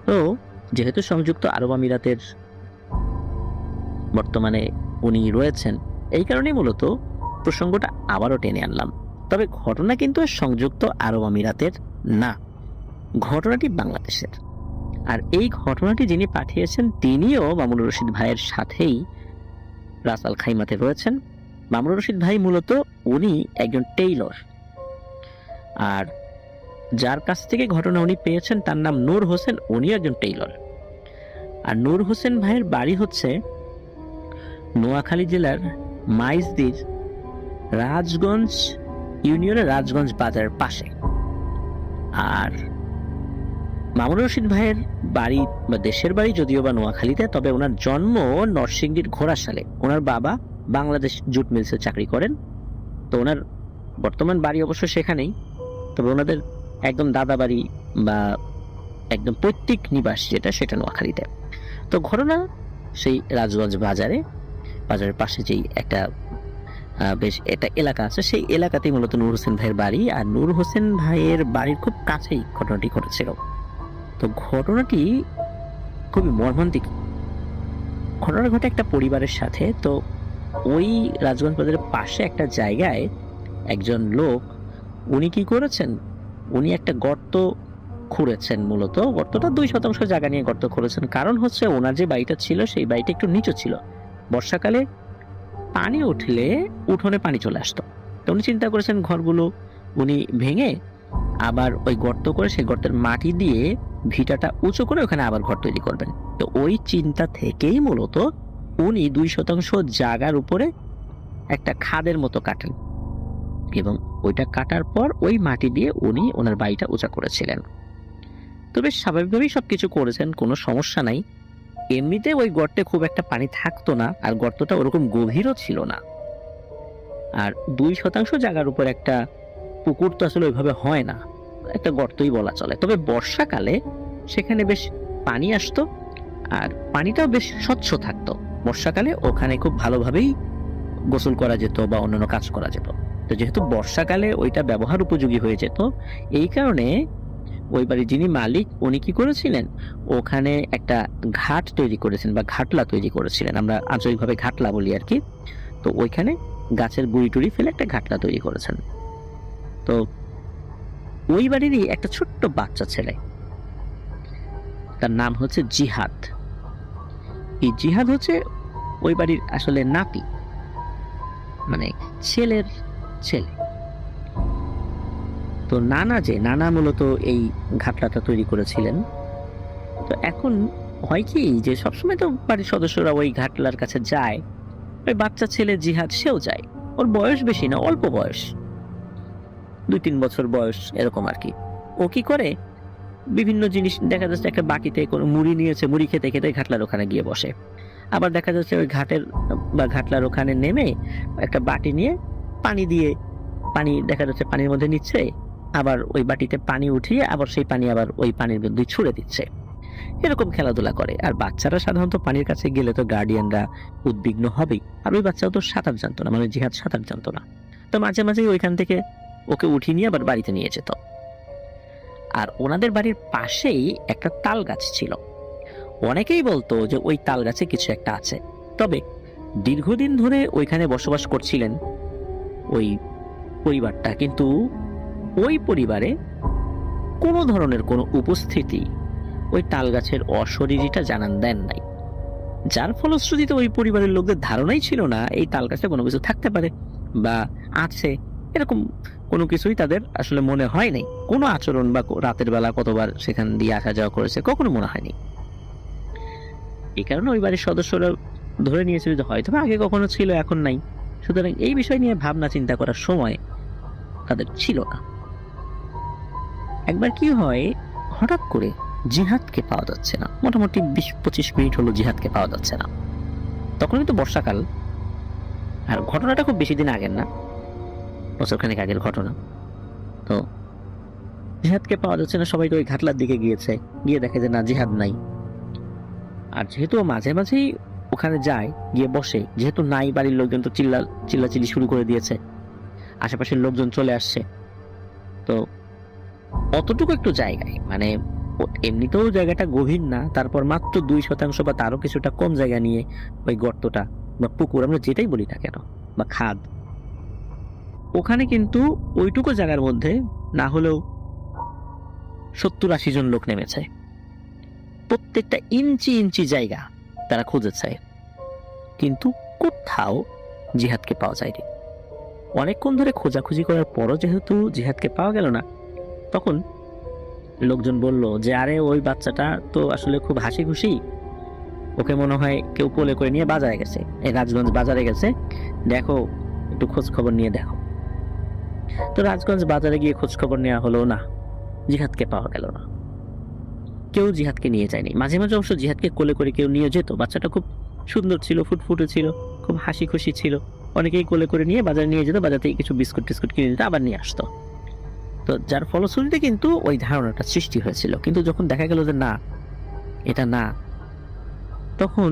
তো যেহেতু সংযুক্ত আরব আমিরাতের বর্তমানে উনি রয়েছেন, এই কারণেই মূলত প্রসঙ্গটা আবারও টেনে আনলাম। তবে ঘটনা কিন্তু সংযুক্ত আরব আমিরাতের না, ঘটনাটি বাংলাদেশের। আর এই ঘটনাটি যিনি পাঠিয়েছেন তিনিও মামুনুর রশিদ ভাইয়ের সাথেই রাস আল খাইমাতে রয়েছেন। মামুনুর রশিদ ভাই মূলত উনি একজন টেইলর, আর যার কাছ থেকে ঘটনা উনি পেয়েছেন তার নাম নূর হোসেন, উনি একজন টেইলর। আর নূর হোসেন ভাইয়ের বাড়ি হচ্ছে নোয়াখালী জেলার মাইজদির রাজগঞ্জ ইউনিয়নের রাজগঞ্জ বাজারের পাশে। আর মামুনুর রশিদ ভাইয়ের বাড়ি বা দেশের বাড়ি যদিও বা নোয়াখালীতে, তবে ওনার জন্ম নরসিংদীর ঘোড়াশালে। ওনার বাবা বাংলাদেশ জুট মিলসে চাকরি করেন, তো ওনার বর্তমান বাড়ি অবশ্য সেখানেই, তবে ওনাদের একদম দাদা বাড়ি বা একদম পৈতৃক নিবাস যেটা, সেটা নোয়াখালীতে। তো ঘটনা সেই রাজগঞ্জ বাজারের পাশে যেই একটা বেশ একটা এলাকা আছে, সেই এলাকাতেই মূলত নূর হোসেন ভাইয়ের বাড়ি। আর নূর হোসেন ভাইয়ের বাড়ির খুব কাছেই ঘটনাটি ঘটেছিল। তো ঘটনাটি খুবই মর্মান্তিক। ঘটনা ঘটে একটা পরিবারের সাথে। তো ওই রাজগঞ্জ বাজারের পাশে একটা জায়গায় একজন লোক, উনি কি করেছেন, উনি একটা গর্ত খুঁড়েছেন। মূলত গর্তটা 2% জায়গা নিয়ে গর্ত খুঁড়েছেন। কারণ হচ্ছে ওনার যে বাড়িটা ছিল সেই বাড়িটা একটু নিচু ছিল, বর্ষাকালে পানি উঠলে উঠোনে পানি চলে আসতো। তো উনি চিন্তা করেছেন ঘরগুলো উনি ভেঙে আবার ওই গর্ত করে সেই গর্তের মাটি দিয়ে ভিটাটা উঁচু করে ওখানে আবার ঘর তৈরি করবেন। তো ওই চিন্তা থেকেই মূলত উনি 2% জায়গার উপরে একটা খাদের মতো কাটেন এবং ওইটা কাটার পর ওই মাটি দিয়ে উনি ওনার বাড়িটা উঁচা করেছিলেন। তো বেশ স্বাভাবিকভাবেই সবকিছু করেছেন, কোনো সমস্যা নাই। এমনিতে ওই গর্তে খুব একটা পানি থাকতো না, আর গর্তটা ওরকম গভীরও ছিল না। আর 2% জায়গার উপর একটা পুকুর তো আসলে ওইভাবে হয় না, একটা গর্তই বলা চলে। তবে বর্ষাকালে সেখানে বেশ পানি আসতো, আর পানিটাও বেশ স্বচ্ছ থাকতো। বর্ষাকালে ওখানে খুব ভালোভাবেই গোসল করা যেত বা অন্যান্য কাজ করা যেত। তো যেহেতু বর্ষাকালে ওইটা ব্যবহার উপযোগী হয়ে যেত, এই কারণে ওই বাড়ির যিনি মালিক উনি কি করেছিলেন, ওখানে একটা ঘাট তৈরি করেছেন বা ঘাটলা তৈরি করেছিলেন, আমরা আঞ্চলিকভাবে ঘাটলা বলি আর কি। তো ওইখানে গাছের গুড়ি টুড়ি ফেলে একটা ঘাটলা তৈরি করেছেন। তো ওই বাড়িরই একটা ছোট্ট বাচ্চা ছেলে, তার নাম হচ্ছে জিহাদ। এই জিহাদ হচ্ছে ওই বাড়ির আসলে নাতি, মানে ছেলের ছেলে। তো নানা মূলত এই ঘাটলাটা তৈরি করেছিলেন। তো এখন হয় কি যে সবসময় তো বাড়ির সদস্যরা ওই ঘাটলার কাছে যায়, ওই বাচ্চা ছেলে জিহাদ সেও যায়। ওর বয়স বেশি না, অল্প বয়স, 2-3 বছর বয়স এরকম আর কি। ও কি করে, বিভিন্ন জিনিস দেখা যাচ্ছে একটা বাটিতে কোনো মুড়ি নিয়েছে, মুড়ি খেতে খেতে ঘাটলার ওখানে গিয়ে বসে। আবার দেখা যাচ্ছে ওই ঘাটের বা ঘাটলার ওখানে নেমে একটা বাটি নিয়ে পানি দেখা যাচ্ছে পানির মধ্যে নিচ্ছে, আবার ওই বাটিতে পানি উঠিয়ে আবার সেই পানি আবার ওই পানির মধ্যে ছুড়ে দিচ্ছে। এরকম খেলাধুলা করে। আর বাচ্চারা সাধারণত পানির কাছে গেলে তো গার্ডিয়ানরা উদ্বিগ্ন হবেই। আর ওই বাচ্চাও তো সাঁতার জানতো না, মানে জিহাদ সাঁতার জানতো না। তো মাঝে মাঝে ওইখান থেকে ওকে উঠিয়ে নিয়ে আবার বাড়িতে নিয়ে যেত। আর ওনাদের বাড়ির পাশেই একটা তাল গাছ ছিল। অনেকেই বলতো যে ওই তাল গাছে কিছু একটা আছে। তবে দীর্ঘদিন ধরে ওইখানে বসবাস করছিলেন ওই পরিবারটা, কিন্তু ওই পরিবারে কোনো ধরনের কোনো উপস্থিতি ওই তাল গাছের অশরীরীটা জানান দেন নাই। যার ফলশ্রুতিতে ওই পরিবারের লোকদের ধারণাই ছিল না এই তাল গাছে কোনো কিছু থাকতে পারে বা আছে, এরকম কোনো কিছুই তাদের আসলে মনে হয় নাই। কোনো আচরণ বা রাতের বেলা কতবার সেখান দিয়ে আসা যাওয়া করেছে কখনো মনে হয়নি। এই কারণে ওই বাড়ির সদস্যরা ধরে নিয়েছিল যে হয়তো আগে কখনো ছিল, এখন নাই। সুতরাং এই বিষয় নিয়ে ভাবনা চিন্তা করার সময় তাদের ছিল না। একবার কি হয়, হঠাৎ করে জিহাদকে পাওয়া যাচ্ছে না। মোটামুটি 20-25 মিনিট হলো জিহাদকে পাওয়া যাচ্ছে না। তখন কিন্তু বর্ষাকাল, আর ঘটনাটা খুব বেশি দিন আগের না, বছরখানেক আগের ঘটনা। তো জিহাদকে পাওয়া যাচ্ছে না, সবাই তো ওই ঘাটলার দিকে গিয়েছে, গিয়ে দেখে যে না, জিহাদ নাই। আর যেহেতু মাঝে মাঝেই ওখানে যায়, গিয়ে বসে, যেহেতু নাই, বাড়ির লোকজন তো চিল্লাচিল্লি শুরু করে দিয়েছে, আশেপাশের লোকজন চলে আসছে। তো অতটুকু একটু জায়গায়, মানে এমনিতেও জায়গাটা গভীর না, তারপর মাত্র 2% বা তারও কিছুটা কম জায়গা নিয়ে ওই গর্তটা বা পুকুর, আমরা যেটাই বলি না কেন, বা খাদ, ওখানে কিন্তু ওইটুকু জায়গার মধ্যে না হলেও 70-80 জন লোক নেমেছে। প্রত্যেকটা ইঞ্চি ইঞ্চি জায়গা তারা খুঁজেছে, কিন্তু কোথাও জিহাদকে পাওয়া যায়নি। অনেকক্ষণ ধরে খোঁজাখুঁজি করার পরও যেহেতু জিহাদকে পাওয়া গেল না, তখন লোকজন বলল যে আরে ওই বাচ্চাটা তো আসলে খুব হাসি খুশি, ওকে মনে হয় কেউ কোলে করে নিয়ে বাজারে গেছে, এই রাজগঞ্জ বাজারে গেছে, দেখো একটু খোঁজ খবর নিয়ে দেখো। তো রাজগঞ্জ বাজারে গিয়ে খোঁজ খবর নেওয়া হলো না, জিহাদকে পাওয়া গেল না। কেউ জিহাদকে নিয়ে যায়নি। মাঝে মাঝে অবশ্য জিহাদকে কোলে করে কেউ নিয়ে যেত। বাচ্চাটা খুব সুন্দর ছিল, ফুটফুটে ছিল, খুব হাসি খুশি ছিল। অনেকেই কোলে করে নিয়ে বাজারে নিয়ে যেত, বাজার থেকে কিছু বিস্কুট টিস্কুট কিনে দিত, আবার নিয়ে আসতো। তো যার ফলশ্রুতিতে কিন্তু ওই ধারণাটা সৃষ্টি হয়েছিল। কিন্তু যখন দেখা গেল যে না, এটা না, তখন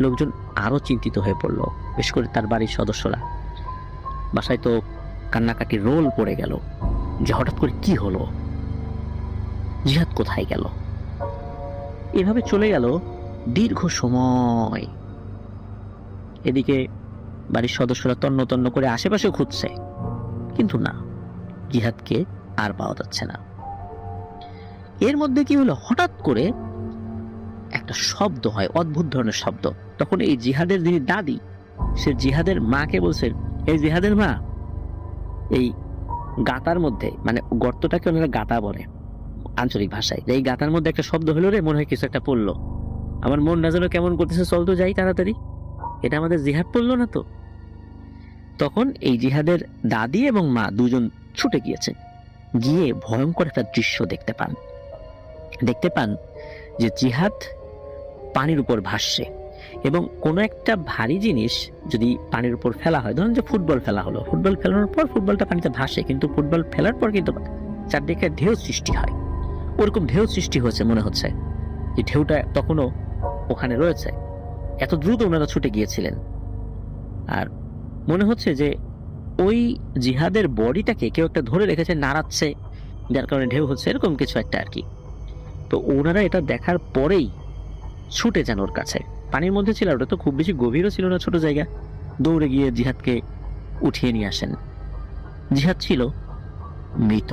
লোকজন আরো চিন্তিত হয়ে পড়ল, বিশেষ করে তার বাড়ির সদস্যরা। বাসায় তো কান্নাকাটি রোল পড়ে গেল যে হঠাৎ করে কি হলো, জিহাদ কোথায় গেল। এভাবে চলে গেল দীর্ঘ সময়। এদিকে বাড়ির সদস্যরা তন্ন তন্ন করে আশেপাশে খুঁজছে, কিন্তু না, জিহাদকে আর পাওয়া যাচ্ছে না। এর মধ্যে কি হলো, হঠাৎ করে একটা শব্দ হয়, অদ্ভুত ধরনের শব্দ। তখন এই জিহাদের যিনি দাদি, সে জিহাদের মাকে বলছেন, এই জিহাদের মা, এই গাতার মধ্যে, মানে গর্তটাকে ওনারা গাতা বলে আঞ্চলিক ভাষায়, এই গাতার মধ্যে একটা শব্দ হলো রে, মনে হয় কিছু একটা পড়লো, আমার মন না যেন কেমন করতেছে, চল তো যাই তাড়াতাড়ি, এটা আমাদের জিহাদ পড়লো না তো। তখন এই জিহাদের দাদি এবং মা দুজন ছুটে গিয়েছেন, গিয়ে ভয়ঙ্কর একটা দৃশ্য দেখতে পান যে জিহাদ পানির উপর ভাসছে, এবং কোনো একটা ভারী জিনিস যদি পানির উপর ফেলা হয়, ধরুন যে ফুটবল ফেলা হলো, ফুটবল ফেলানোর পর ফুটবলটা পানিতে ভাসে, কিন্তু ফুটবল ফেলার পর কিন্তু চারদিকে ঢেউ সৃষ্টি হয়, ওরকম ঢেউ সৃষ্টি হয়েছে মনে হচ্ছে, এই ঢেউটা তখনও ওখানে রয়েছে, এত দ্রুত ওনারা ছুটে গিয়েছিলেন। আর মনে হচ্ছে যে ওই জিহাদের বডিটাকে কেউ একটা ধরে রেখেছে, নাড়াচ্ছে, যার কারণে ঢেউ হচ্ছে, এরকম কিছু একটা আর কি। তো ওনারা এটা দেখার পরেই ছুটে যান ওর কাছে, পানির মধ্যে ছিল, ওটা তো খুব বেশি গভীরও ছিল না, ছোট জায়গা, দৌড়ে গিয়ে জিহাদকে উঠিয়ে নিয়ে আসেন। জিহাদ ছিল মৃত।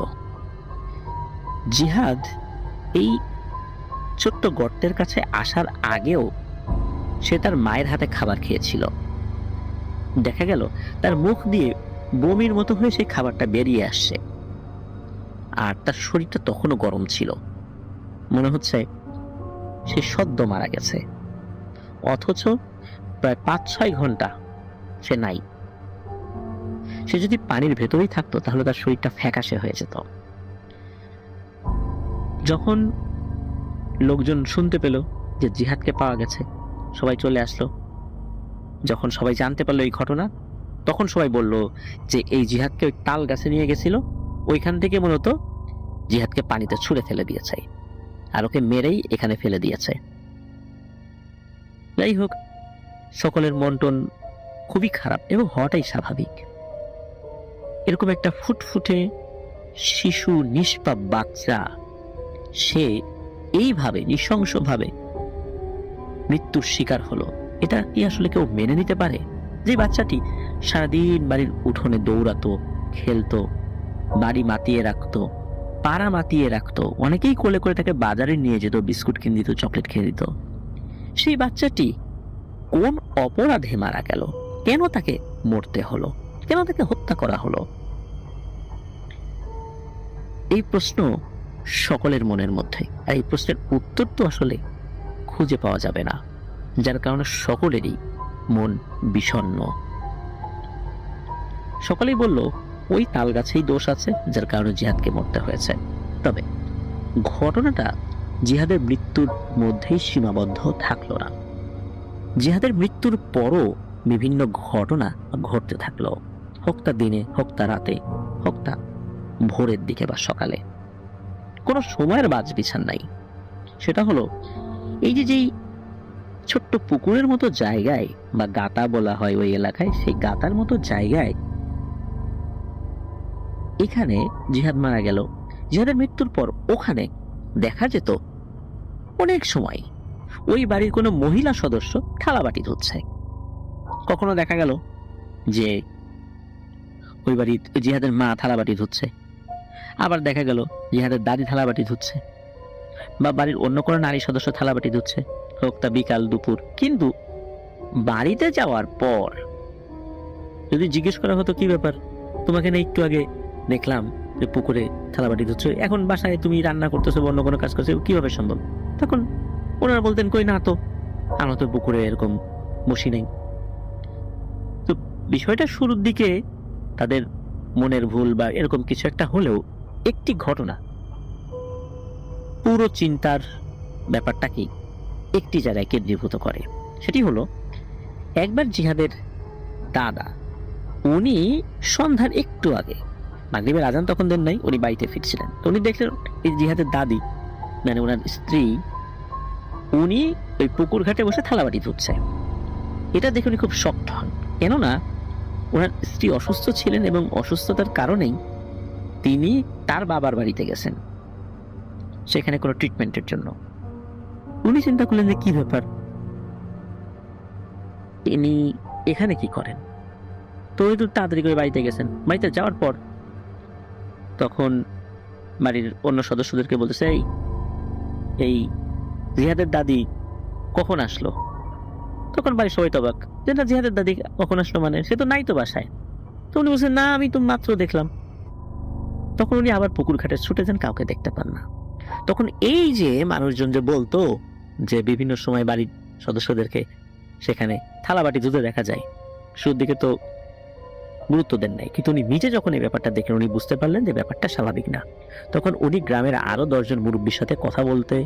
জিহাদ এই ছোট্ট গর্তের কাছে আসার আগেও সে তার মায়ের হাতে খাবার খেয়েছিল। দেখা গেল তার মুখ দিয়ে বমির মতো হয়ে সেই খাবারটা বেরিয়ে আসছে, আর তার শরীরটা তখনও গরম ছিল, মনে হচ্ছে সে সদ্য মারা গেছে, অথচ প্রায় 5-6 ঘন্টা সে নাই। সে যদি পানির ভেতরেই থাকতো তাহলে তার শরীরটা ফ্যাকাশে হয়ে যেত। যখন লোকজন শুনতে পেল যে জিহাদকে পাওয়া গেছে, সবাই চলে আসলো। যখন সবাই জানতে পারলো এই ঘটনা, তখন সবাই বলল যে এই জিহাদকে ওই তাল গাছে নিয়ে গেছিল, ওইখান থেকে মূলত জিহাদকে পানিতে ছুঁড়ে ফেলে দিয়েছে, আর ওকে মেরেই এখানে ফেলে দিয়েছে। যাই হোক, সকলের মন টন খুবই খারাপ, এবং হওয়াটাই স্বাভাবিক। এরকম একটা ফুটফুটে শিশু, নিষ্পাপ বাচ্চা, সে এইভাবে নৃশংসভাবে মৃত্যুর শিকার হলো, এটা কি আসলে কেউ মেনে নিতে পারে? যে বাচ্চাটি সারাদিন বাড়ির উঠোনে দৌড়াতো, খেলতো, বাড়ি মাতিয়ে রাখতো, পাড়া মাতিয়ে রাখতো, অনেকেই কোলে করে তাকে বাজারে নিয়ে যেত, বিস্কুট কিনে দিত, চকলেট খেয়ে দিত, সেই বাচ্চাটি কোন অপরাধে মারা গেল? কেন তাকে মরতে হলো? কেন তাকে হত্যা করা হলো? এই প্রশ্ন সকলের মনের মধ্যে, আর এই প্রশ্নের উত্তর তো আসলে খুঁজে পাওয়া যাবে না, যার কারণে সকলেরই মন বিষণ্ণ। সকলেই বলল ওই তাল গাছেই দোষ আছে, যার কারণে জিহাদকে মরতে হয়েছে। তবে ঘটনাটা জিহাদের মৃত্যুর মধ্যেই সীমাবদ্ধ থাকলো না। জিহাদের মৃত্যুর পরও বিভিন্ন ঘটনা ঘটতে থাকলো, হোক তা দিনে, হোক তা রাতে, হোক তা ভোরের দিকে বা সকালে, কোনো সময়ের বাজ বিছান নাই। সেটা হলো এই যে যেই ছোট্ট পুকুরের মতো জায়গায় বা গাতা বলা হয় ওই এলাকায়, সেই গাতার মতো জায়গায় এখানে জিহাদ মারা গেল। জিহাদের মৃত্যুর পর ওখানে দেখা যেত অনেক সময় ওই বাড়ির কোনো মহিলা সদস্য থালাবাটি ধুচ্ছে। কখনো দেখা গেল যে ওই বাড়ির জিহাদের মা থালাবাটি ধুচ্ছে, আবার দেখা গেল জিহাদের দাদি থালাবাটি ধুচ্ছে, বা বাড়ির অন্য কোনো নারী সদস্য থালাবাটি ধুচ্ছে, হোক তা বিকাল দুপুর। কিন্তু বাড়িতে যাওয়ার পর যদি জিজ্ঞেস করা হতো কি ব্যাপার, তোমাকে না একটু আগে দেখলাম যে পুকুরে থালাবাটি ধুচ্ছ, এখন বাসায় তুমি রান্না করতেছো বা অন্য কোনো কাজ করছো, কিভাবে সম্ভব? তখন ওনারা বলতেন কই না তো, আমরা তো পুকুরে এরকম বসি নাই। তো বিষয়টা শুরুর দিকে তাদের মনের ভুল বা এরকম কিছু একটা হলেও, একটি ঘটনা পুরো চিন্তার ব্যাপারটাকে একটি জায়গায় কেন্দ্রীভূত করে। সেটি হলো একবার জিহাদের দাদা, উনি সন্ধ্যার একটু আগে, মাগরিবের আজান তখন দেন নাই, উনি বাড়িতে ফিরছিলেন, তো উনি দেখলেন এই জিহাদের দাদি, মানে ওনার স্ত্রী, উনি ওই পুকুর ঘাটে বসে থালাবাটি ধুচ্ছে। এটা দেখে উনি খুব শক্ট হন, কেননা ওনার স্ত্রী অসুস্থ ছিলেন এবং অসুস্থতার কারণেই তিনি তার বাবার বাড়িতে গেছেন সেখানে কোনো ট্রিটমেন্টের জন্য। উনি চিন্তা করলেন যে কি ব্যাপার, ইনি এখানে কি করেন? তো ওই তো তাড়াতাড়ি করে বাড়িতে গেছেন। বাড়িতে যাওয়ার পর তখন বাড়ির অন্য সদস্যদেরকে বলতেছে, এই জিহাদের দাদি কখন আসলো? তখন বাড়ির সবাই তো অবাক যে না, জিহাদের দাদি কখন আসলো মানে, সে তো নাই তো বাসায়। তো উনি বলছেন না, আমি তো মাত্র দেখলাম। তখন উনি আবার পুকুর ঘাটে ছুটে যান, কাউকে দেখতে পান না। তখন এই যে মানুষজন যে বলতো যে বিভিন্ন সময় বাড়ির সদস্যদেরকে সেখানে থালাবাটি ধুতে দেখা যায়, শুরুর দিকে তো গুরুত্ব দেন নাই, কিন্তু উনি নিজে যখন এই ব্যাপারটা দেখেন উনি বুঝতে পারলেন যে ব্যাপারটা স্বাভাবিক না। তখন উনি গ্রামের আরো 10 জন মুরব্বীর সাথে কথা বলতে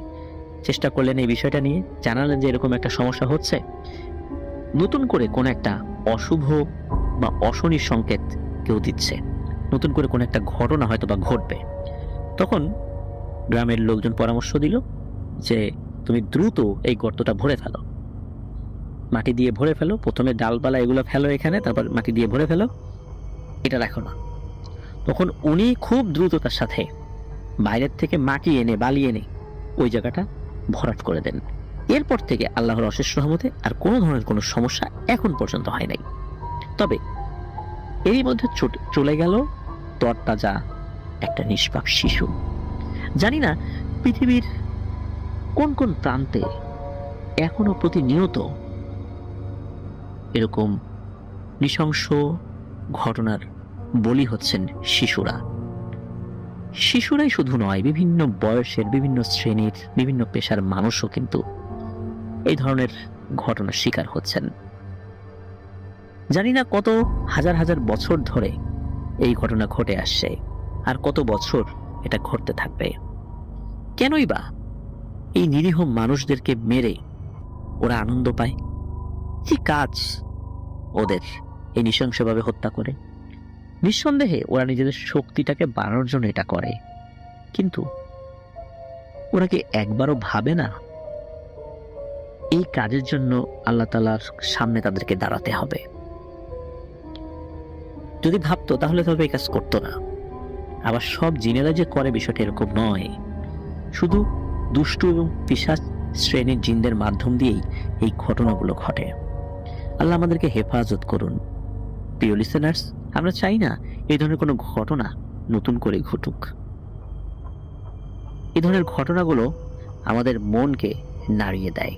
চেষ্টা করলেন এই বিষয়টা নিয়ে, জানালেন যে এরকম একটা সমস্যা হচ্ছে, নতুন করে কোন একটা অশুভ বা অশনির সংকেত কেউ দিচ্ছে, নতুন করে কোন একটা ঘটনা হয়তো বা ঘটবে। তখন গ্রামের লোকজন পরামর্শ দিল যে তুমি দ্রুত এই গর্তটা ভরে ফেলো, মাটি দিয়ে ভরে ফেলো, প্রথমে ডালপালা এগুলো ফেলো এখানে, তারপর মাটি দিয়ে ভরে ফেলো, এটা রাখো না। তখন উনি খুব দ্রুততার সাথে বাইরের থেকে মাটি এনে বালি এনে ওই জায়গাটা ভরাট করে দেন। এরপর থেকে আল্লাহর অশেষ রহমতে আর কোনো ধরনের কোনো সমস্যা এখন পর্যন্ত হয় নাই। তবে এরই মধ্যে চলে গেল তরতাজা একটা নিষ্পাপ শিশু। জানি না পৃথিবীর কোন কোন প্রান্তে এখনো প্রতিনিয়ত এরকম নৃশংস ঘটনার বলি হচ্ছেন শিশুরা। শিশুরাই শুধু নয়, বিভিন্ন বয়সের, বিভিন্ন শ্রেণীর, বিভিন্ন পেশার মানুষও কিন্তু এই ধরনের ঘটনার শিকার হচ্ছেন। জানি না কত হাজার হাজার বছর ধরে এই ঘটনা ঘটে আসছে, আর কত বছর এটা ঘটতে থাকবে। কেনই বা এই নিরীহ মানুষদেরকে মেরে ওরা আনন্দ পায়? কি কাজ ওদের এই নৃশংসভাবে হত্যা করে? নিঃসন্দেহে ওরা নিজেদের শক্তিটাকে বাড়ানোর জন্য এটা করে, কিন্তু ওরা কি একবারও ভাবে না এই কাজের জন্য আল্লাহ তাআলার সামনে তাদেরকে দাঁড়াতে হবে? যদি ভাবতো তাহলে তবে এই কাজ করতো না। আবার সব জিনেরা যে করে বিষয়টা এরকম নয়, শুধু দুষ্টু এবং পিশাচ শ্রেণীর জিনদের মাধ্যম দিয়েই এই ঘটনাগুলো ঘটে। আল্লাহ আমাদেরকে হেফাজত করুন। প্রিয় লিসেনার্স, আমরা চাই না এই ধরনের কোনো ঘটনা নতুন করে ঘটুক। এই ধরনের ঘটনাগুলো আমাদের মনকে নাড়িয়ে দেয়,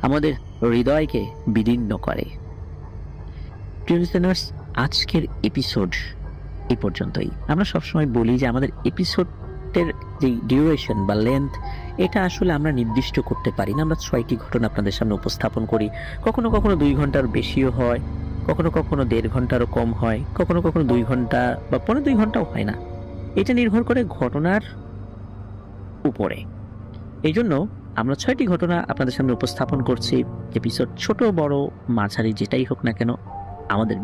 আমাদের হৃদয়কে বিদীর্ণ করে। প্রিয় লিসেনার্স, আজকের এপিসোড এই পর্যন্তই। আমরা সবসময় বলি যে আমাদের এপিসোডের যে ডিউরেশন বা লেন্থ, এটা আসলে আমরা নির্দিষ্ট করতে পারি না। আমরা 6টি ঘটনা আপনাদের সামনে উপস্থাপন করি। কখনো কখনো 2 ঘন্টার বেশিও হয়, কখনো কখনো 1.5 ঘন্টারও কম হয়, কখনো কখনো 2 ঘন্টা বা 2.25 ঘন্টাও হয় না। এটা নির্ভর করে ঘটনার উপরে। এই জন্য আমরা 6টি ঘটনা আপনাদের সামনে উপস্থাপন করছি। এপিসোড ছোট বড় মাঝারি যেটাই হোক না কেন, আমাদের